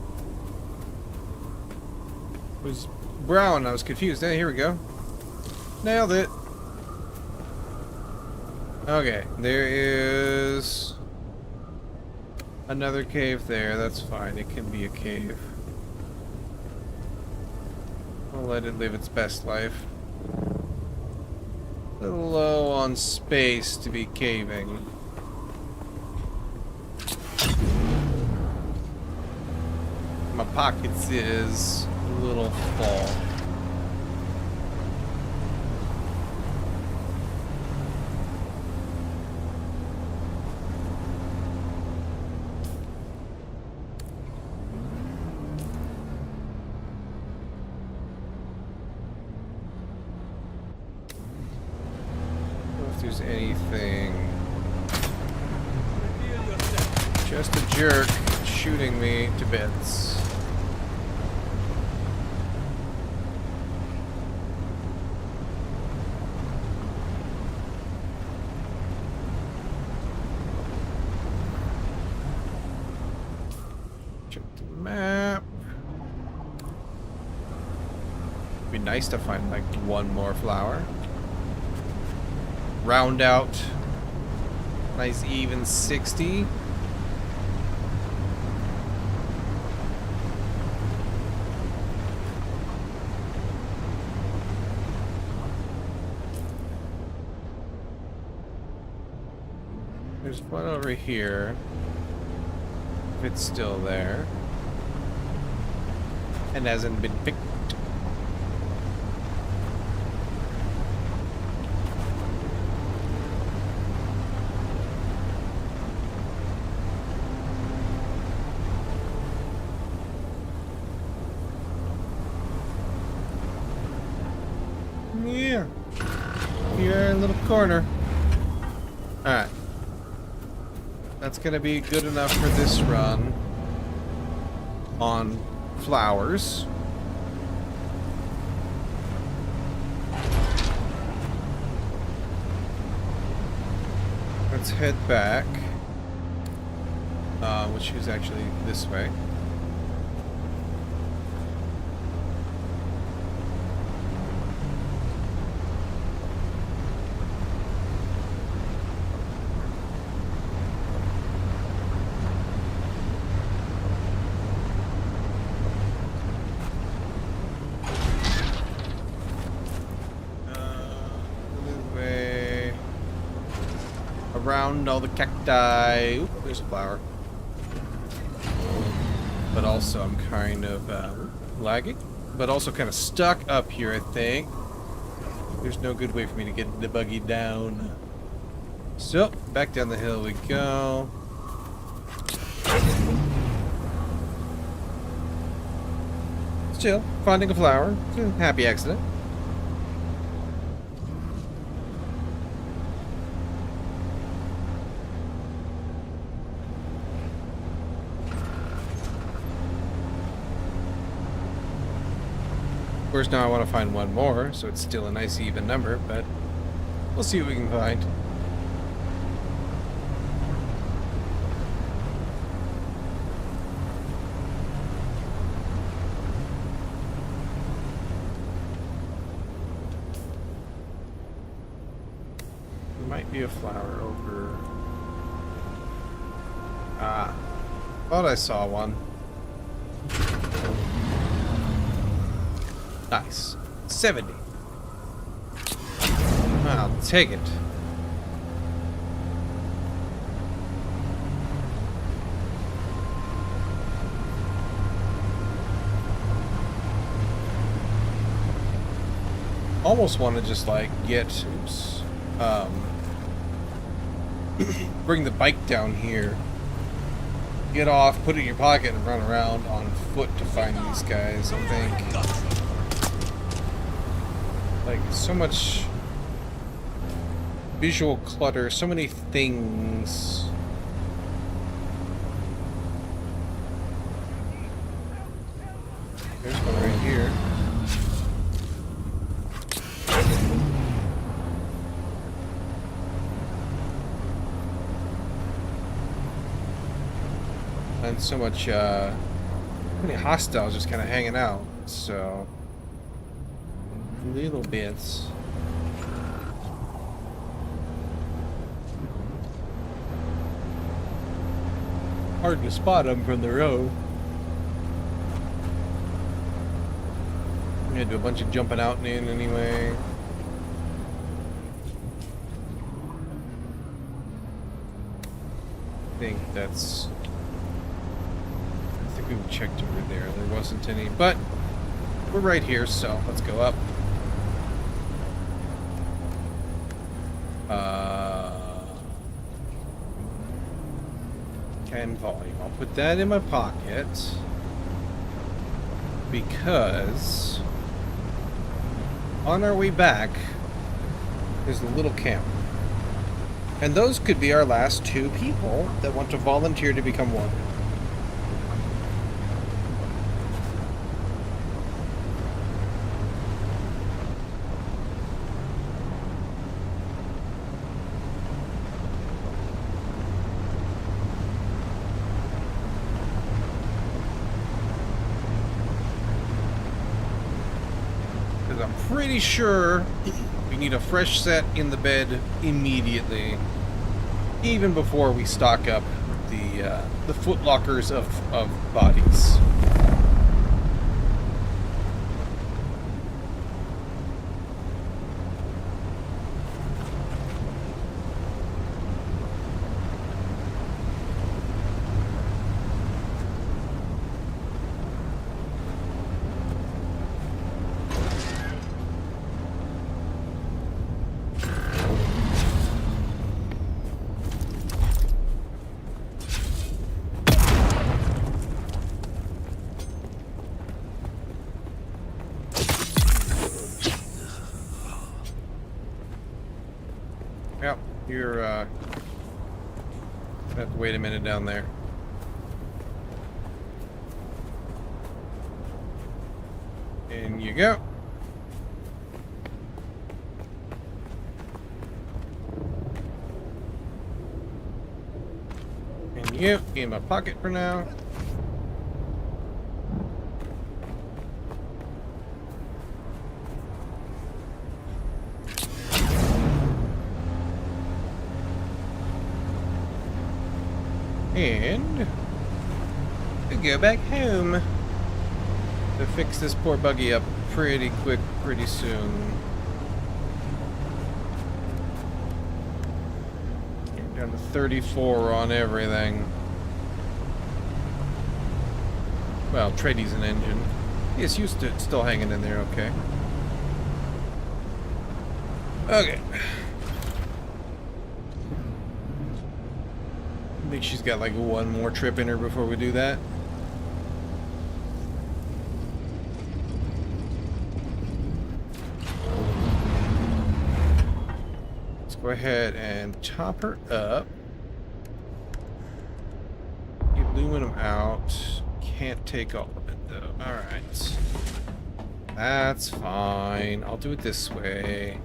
It was brown, I was confused. Hey, here we go. Nailed it. Okay, there is another cave there. That's fine. It can be a cave. I'll let it live its best life. A little low on space to be caving. My pockets is a little full. There's anything. Just a jerk shooting me to bits. Check the map. It'd be nice to find like one more flower. Round out. Nice even 60. There's one over here. If it's still there. And hasn't been picked. Yeah. Here, little corner. Alright. That's gonna be good enough for this run on flowers. Let's head back. Which is actually this way. Around all the cacti. Oop, there's a flower. But also I'm kind of lagging. But also kind of stuck up here, I think. There's no good way for me to get the buggy down. So, back down the hill we go. Still, finding a flower. It's a happy accident. Of course, now I want to find one more, so it's still a nice even number, but we'll see what we can find. There might be a flower over... Ah, thought I saw one. Nice. 70. I'll take it. Almost want to just like get, oops, bring the bike down here, get off, put it in your pocket, and run around on foot to find these guys. I think. Like, so much visual clutter, so many things. There's one right here. And so much, many hostiles just kind of hanging out, so... little bits. Hard to spot them from the road. I'm gonna do a bunch of jumping out and in anyway. I think that's... I think we checked over there. There wasn't any, but we're right here, so let's go up. And volume. I'll put that in my pocket because on our way back there's a little camp. And those could be our last two people that want to volunteer to become one. Pretty sure we need a fresh set in the bed immediately, even before we stock up the foot lockers of bodies. Yep, you're, have to wait a minute down there. In you go. And you, in my pocket for now. And we go back home to fix this poor buggy up pretty quick, pretty soon. We're down to 34 on everything. Well, Tradi's an engine. He's used to it, still hanging in there, okay. Okay. I think she's got like one more trip in her before we do that. Let's go ahead and top her up. Get aluminum out. Can't take all of it though. Alright. That's fine. I'll do it this way.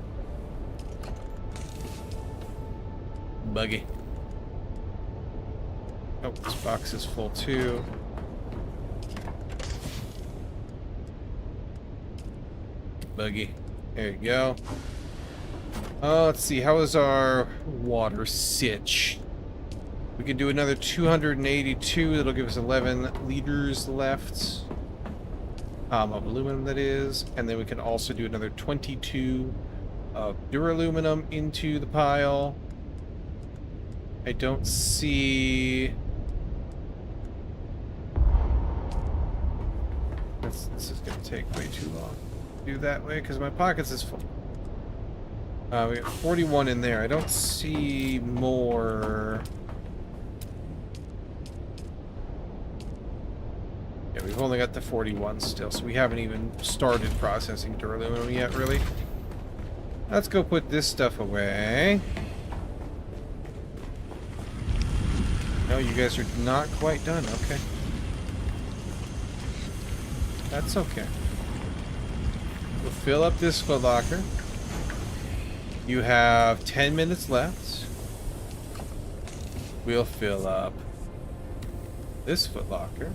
Buggy. Oh, this box is full too. Buggy. There you go. Oh, let's see. How is our water sitch? We can do another 282. That'll give us 11 liters left. Of aluminum, that is. And then we can also do another 22 of Duraluminum into the pile. I don't see... This is going to take way too long to do that way because my pockets is full. We got 41 in there. I don't see more. Yeah, we've only got the 41 still, so we haven't even started processing duraluminum yet, really. Let's go put this stuff away. No, you guys are not quite done. Okay. That's okay. We'll fill up this footlocker. You have 10 minutes left. We'll fill up this footlocker.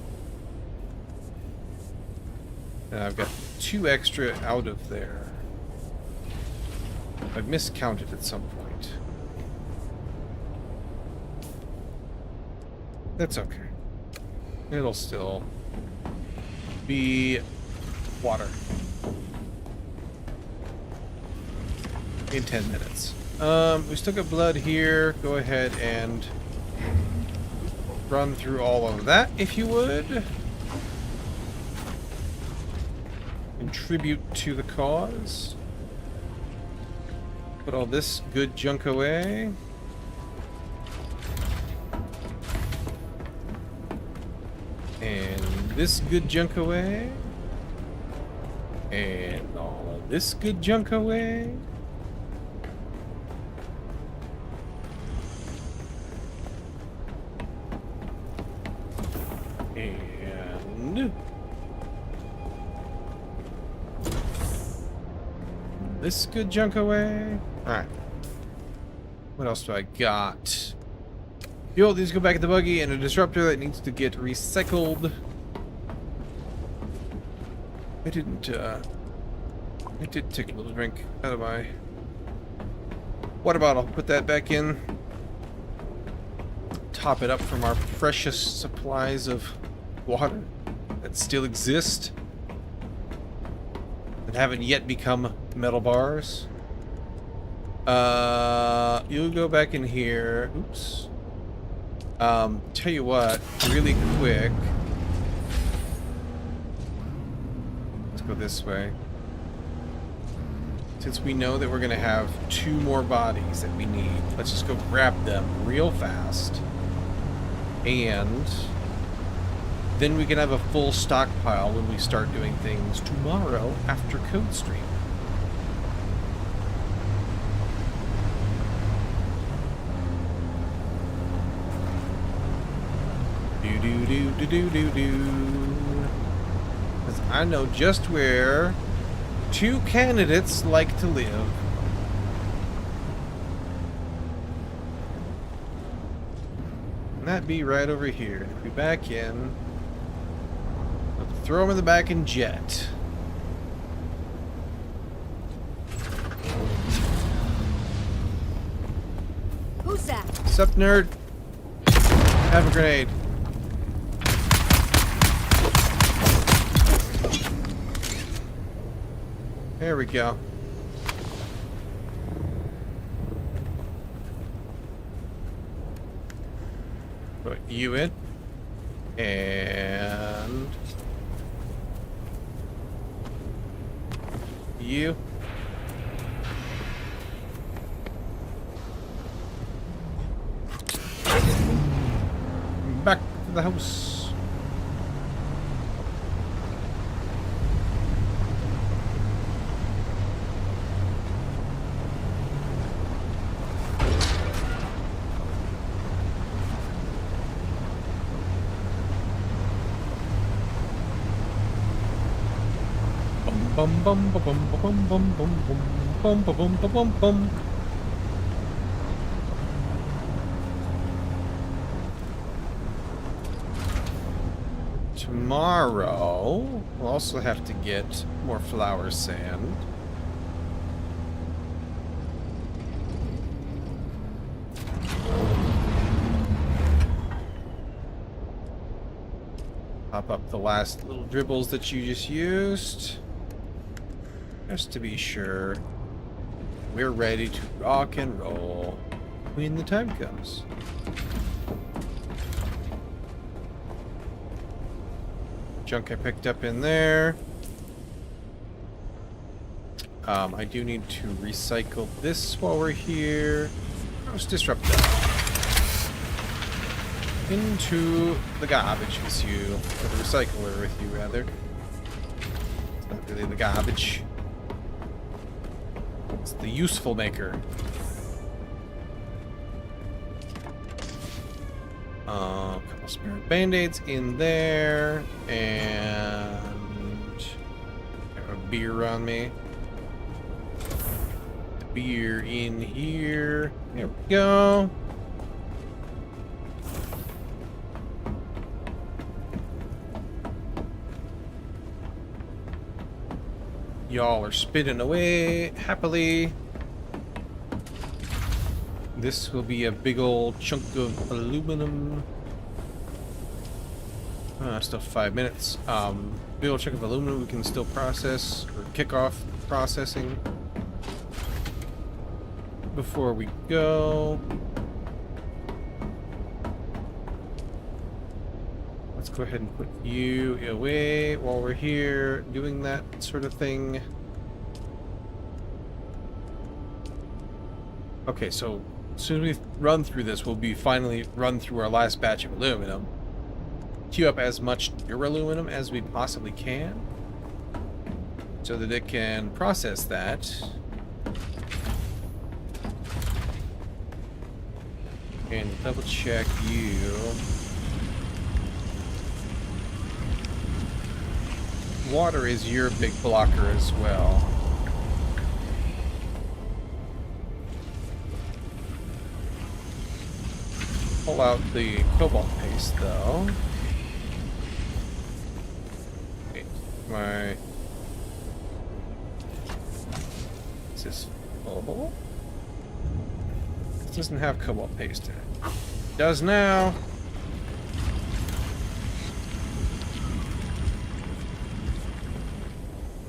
And I've got 2 extra out of there. I've miscounted at some point. That's okay. It'll still be water. In 10 minutes. We still got blood here. Go ahead and run through all of that, if you would. Contribute to the cause. Put all this good junk away. And this good junk away. And all of this good junk away. And this good junk away. Alright. What else do I got? Fuel needs to go back in the buggy, and a disruptor that needs to get recycled. I did take a little drink out of my water bottle. Put that back in. Top it up from our precious supplies of water that still exist. That haven't yet become metal bars. You'll go back in here. Oops. Tell you what, really quick. Let's go this way. Since we know that we're gonna have 2 more bodies that we need, let's just go grab them real fast. And then we can have a full stockpile when we start doing things tomorrow after Code Stream. Because I know just where 2 candidates like to live. And that'd be right over here. If we back in, throw them in the back and jet. Who's that? Sup, nerd? Have a grenade. There we go. Put you in. And you. Back to the house. Bum bum bum bum bum bum bum bum bum bum bum bum bum. Tomorrow, we'll also have to get more flour sand. Pop up the last little dribbles that you just used. Just to be sure. We're ready to rock and roll when the time comes. Junk I picked up in there. I do need to recycle this while we're here. Let's disrupt that. Into the garbage with you. Or the recycler with you, rather. It's not really the garbage. It's the useful maker. A couple spare band-aids in there, and I have a beer on me. The beer in here. There we go. Y'all are spinning away happily. This will be a big old chunk of aluminum. Still 5 minutes. Big old chunk of aluminum we can still process or kick off processing before we go. Let's go ahead and put you away while we're here doing that sort of thing. Okay, so as soon as we run through this, we'll be finally run through our last batch of aluminum. Queue up as much Duraluminum as we possibly can so that it can process that. And double check you. Water is your big blocker as well. Pull out the cobalt paste though. Wait, is this full? This doesn't have cobalt paste in it. Does now.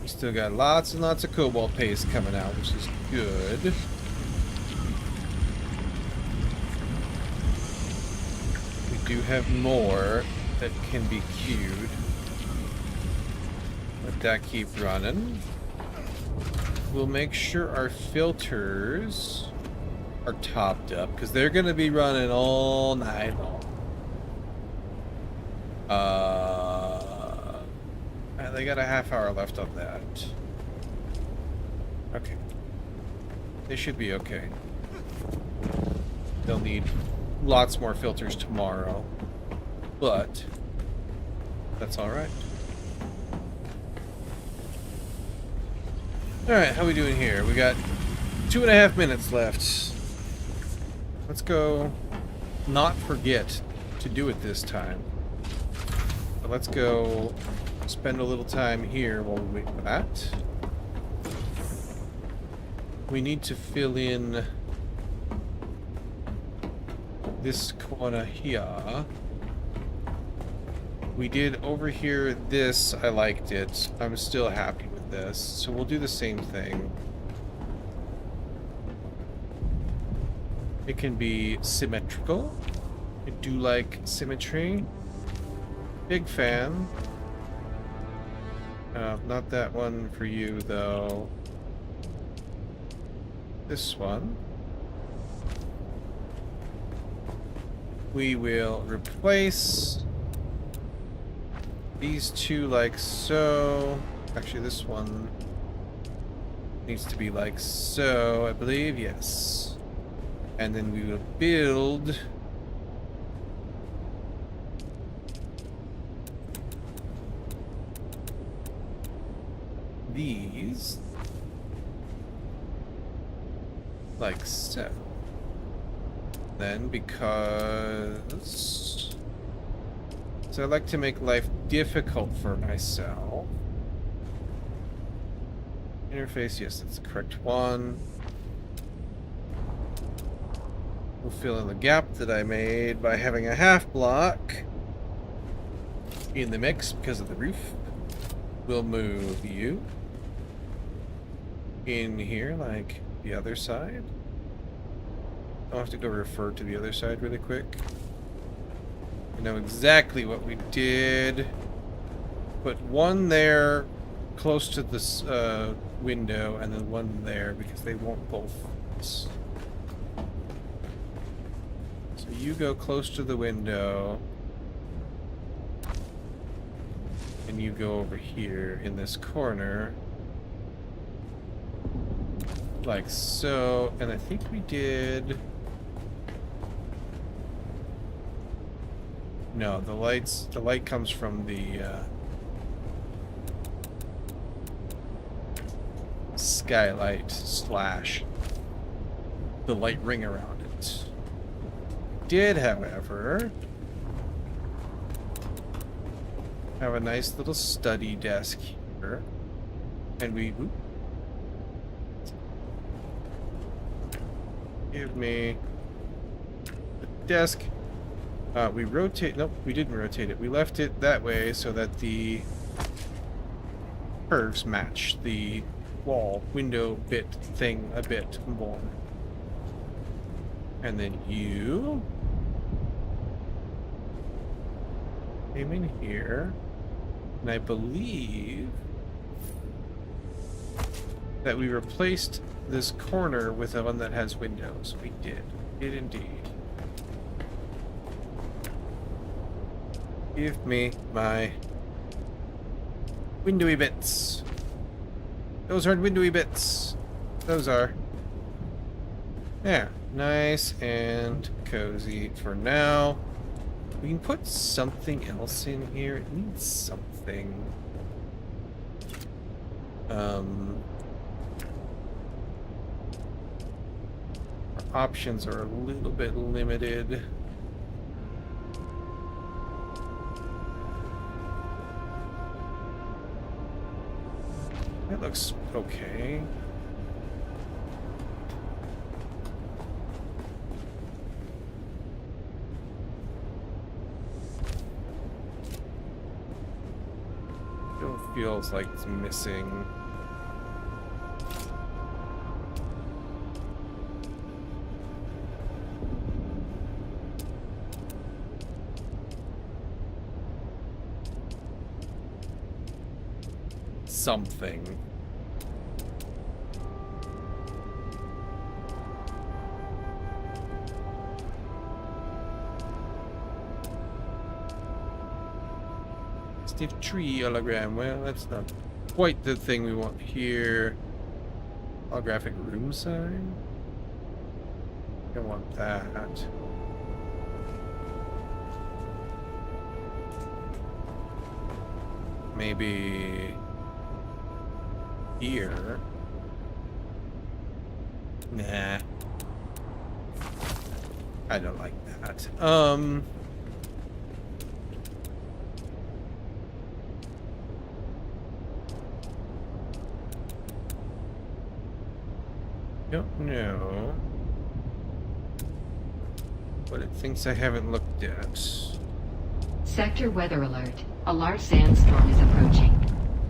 We still got lots and lots of cobalt paste coming out, which is good. We do have more that can be queued. Let that keep running. We'll make sure our filters are topped up because they're going to be running all night long. And they got a half hour left on that. Okay. They should be okay. They'll need lots more filters tomorrow, but that's all right. All right, how we doing here? We got 2.5 minutes left. Let's go not forget to do it this time. But let's go spend a little time here while we wait for that. We need to fill in this corner here. We did over here this. I liked it. I'm still happy with this. So we'll do the same thing. It can be symmetrical. I do like symmetry. Big fan. Not that one for you though. This one. We will replace these two like so. Actually, this one needs to be like so, I believe. Yes. And then we will build these like so. Then because I like to make life difficult for myself. Interface, yes, that's the correct one. We'll fill in the gap that I made by having a half block in the mix because of the roof. We'll move you in here like the other side. I'll have to go refer to the other side really quick. I know exactly what we did. Put one there close to this window and then one there because they won't both. So you go close to the window and you go over here in this corner like so, and I think we did. No, the light comes from the skylight slash the light ring around it. Did, however, have a nice little study desk here, and we give me the desk. We rotate. Nope, we didn't rotate it. We left it that way so that the curves match the wall window bit thing a bit more. And then you came in here, and I believe that we replaced this corner with the one that has windows. We did. We did indeed. Give me my windowy bits. Those aren't windowy bits. Those are. There. Nice and cozy for now. We can put something else in here. It needs something. Our options are a little bit limited. That looks okay. Still feels like it's missing. Something. Stiff tree hologram. Well, that's not quite the thing we want here. Holographic room sign. Don't want that. Maybe here. Nah. I don't like that. Don't know what it thinks I haven't looked at. Sector weather alert. A large sandstorm is approaching.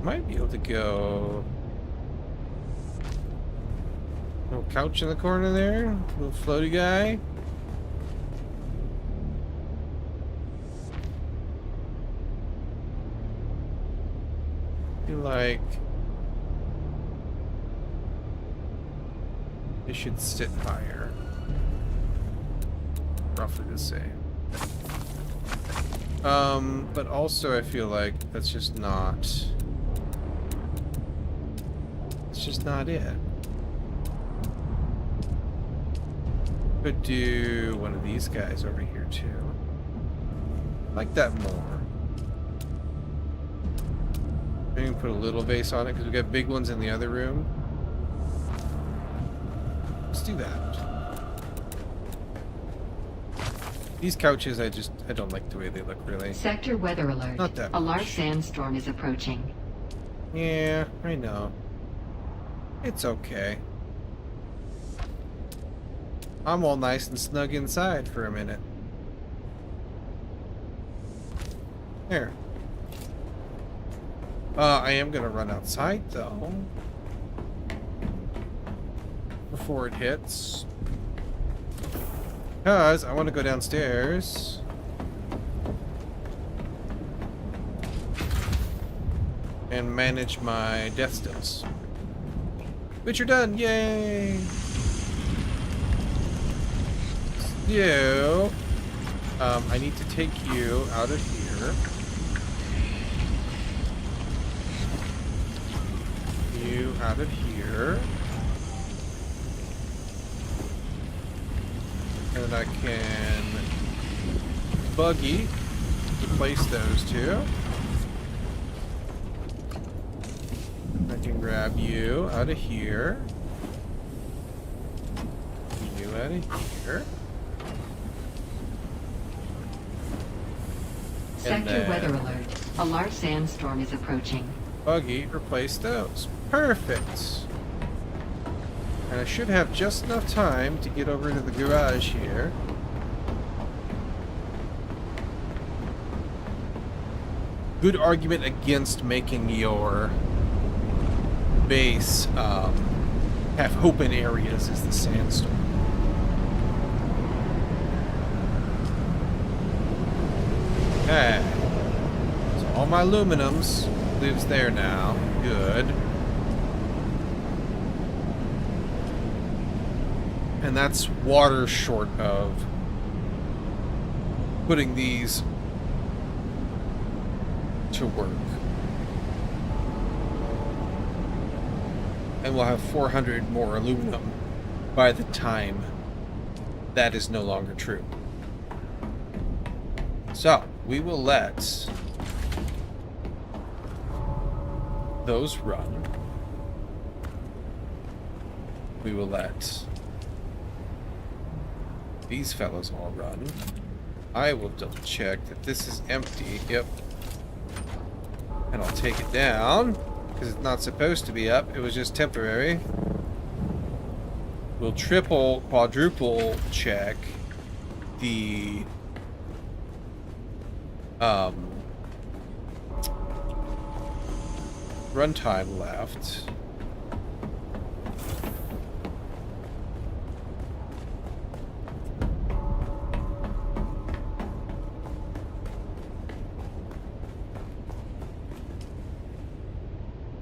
Might be able to go. Little couch in the corner there. Little floaty guy. Feel like it should sit higher. Roughly the same. But also I feel like that's just not. It's just not it. Could do one of these guys over here too. I like that more. Maybe can put a little vase on it because we got big ones in the other room. Let's do that. These couches, I don't like the way they look, really. Sector weather alert. Not that A large much. sandstorm is approaching. Yeah, I know. It's okay. I'm all nice and snug inside for a minute. There. I am gonna run outside though. Before it hits. Because I want to go downstairs. And manage my death stills. Which are done! Yay! So, I need to take you out of here. You out of here. And I can buggy replace those two. I can grab you out of here. You out of here. Sector weather alert. A large sandstorm is approaching. Buggy, replace those. Perfect. And I should have just enough time to get over to the garage here. Good argument against making your base have open areas is the sandstorm. Okay. So all my aluminums lives there now. Good. And that's water short of putting these to work. And we'll have 400 more aluminum by the time that is no longer true. So, we will let those run. We will let these fellows all run. I will double check that this is empty. Yep. And I'll take it down because it's not supposed to be up. It was just temporary. We'll triple, quadruple check the runtime left.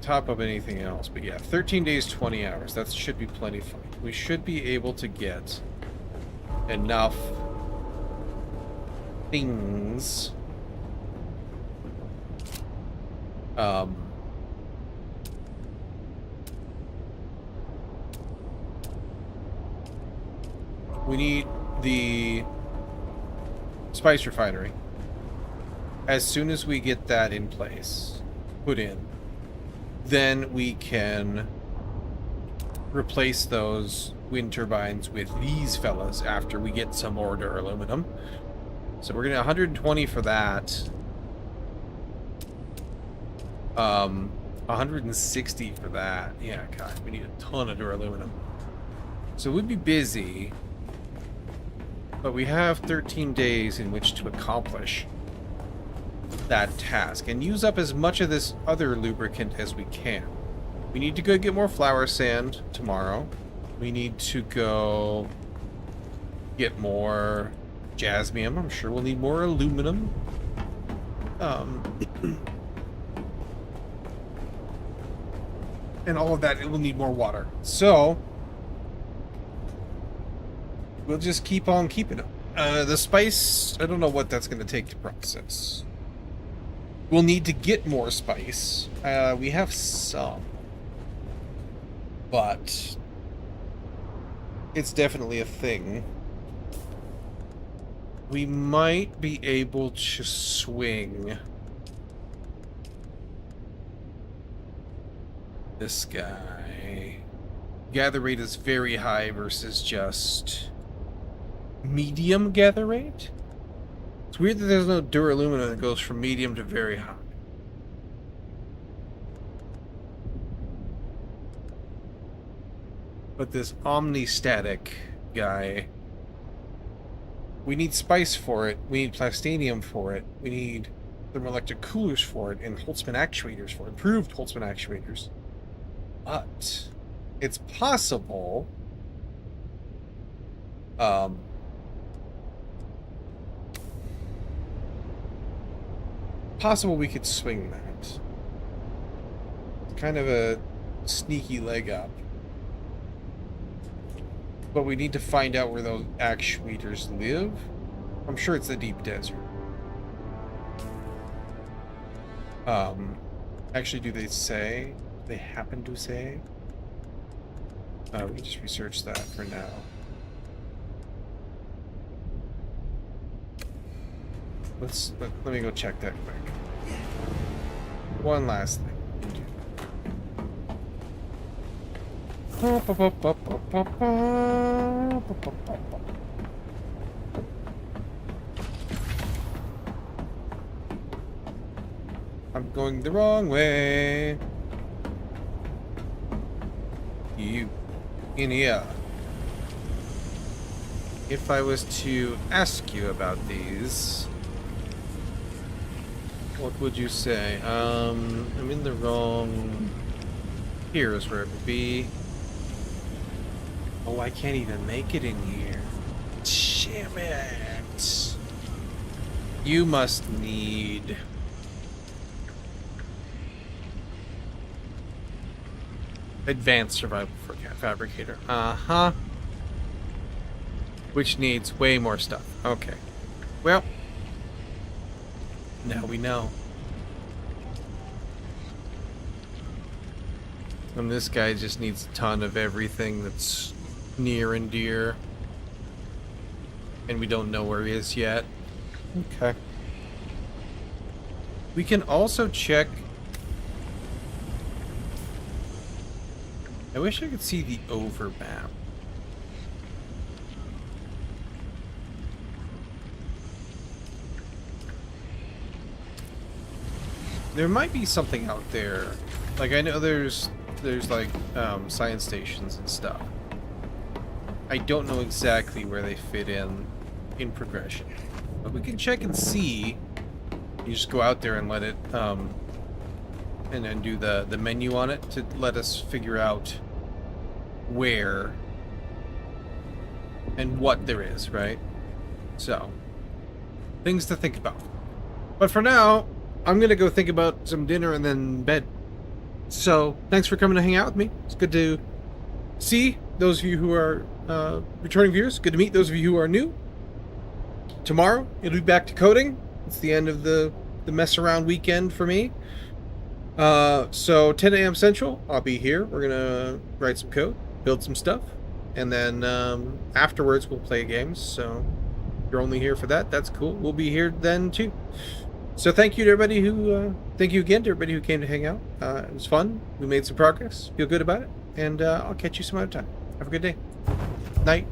Top of anything else, but yeah, 13 days, 20 hours. That should be plenty fun. We should be able to get enough things we need the spice refinery. As soon as we get that in place, put in, then we can replace those wind turbines with these fellas after we get some more Duraluminum. So we're gonna 120 for that. 160 for that. Yeah, God, we need a ton of Duraluminum. So we'd be busy, but we have 13 days in which to accomplish that task and use up as much of this other lubricant as we can. We need to go get more flour sand tomorrow. We need to go get more jasmium. I'm sure we'll need more aluminum. And all of that, it will need more water. So we'll just keep on keeping it. The spice, I don't know what that's going to take to process. We'll need to get more spice. We have some. But it's definitely a thing. We might be able to swing This guy. Gather rate is very high versus just medium gather rate. It's weird that there's no Duraluminum that goes from medium to very high. But this omnistatic guy, we need spice for it, we need plastanium for it, we need thermoelectric coolers for it, and Holtzman actuators for it, improved Holtzman actuators. But it's possible we could swing that. It's kind of a sneaky leg up. But we need to find out where those actuators live. I'm sure it's the deep desert. Actually, do they say? They happen to say? We can just research that for now. Let me go check that quick. One last thing. I'm going the wrong way. You in here. If I was to ask you about these, what would you say? I'm in the wrong. Here's where it would be. Oh, I can't even make it in here. Damn it. You must need... Advanced Survival Fabricator. Uh-huh. Which needs way more stuff. Okay. Well, now we know. And this guy just needs a ton of everything that's near and dear. And we don't know where he is yet. Okay. We can also check... I wish I could see the over map. There might be something out there. Like, I know there's like science stations and stuff. I don't know exactly where they fit in progression, but we can check and see. You just go out there and let it and then do the menu on it to let us figure out where and what there is, right? So, things to think about. But for now, I'm gonna go think about some dinner and then bed. So, thanks for coming to hang out with me. It's good to see those of you who are returning viewers. Good to meet those of you who are new. Tomorrow, it'll be back to coding. It's the end of the mess around weekend for me. So 10 a.m. Central, I'll be here. We're gonna write some code, build some stuff, and then afterwards we'll play games. So if you're only here for that, that's cool. We'll be here then too. So thank you to everybody who, thank you again to everybody who came to hang out. It was fun. We made some progress. Feel good about it. And I'll catch you some other time. Have a good day. Night.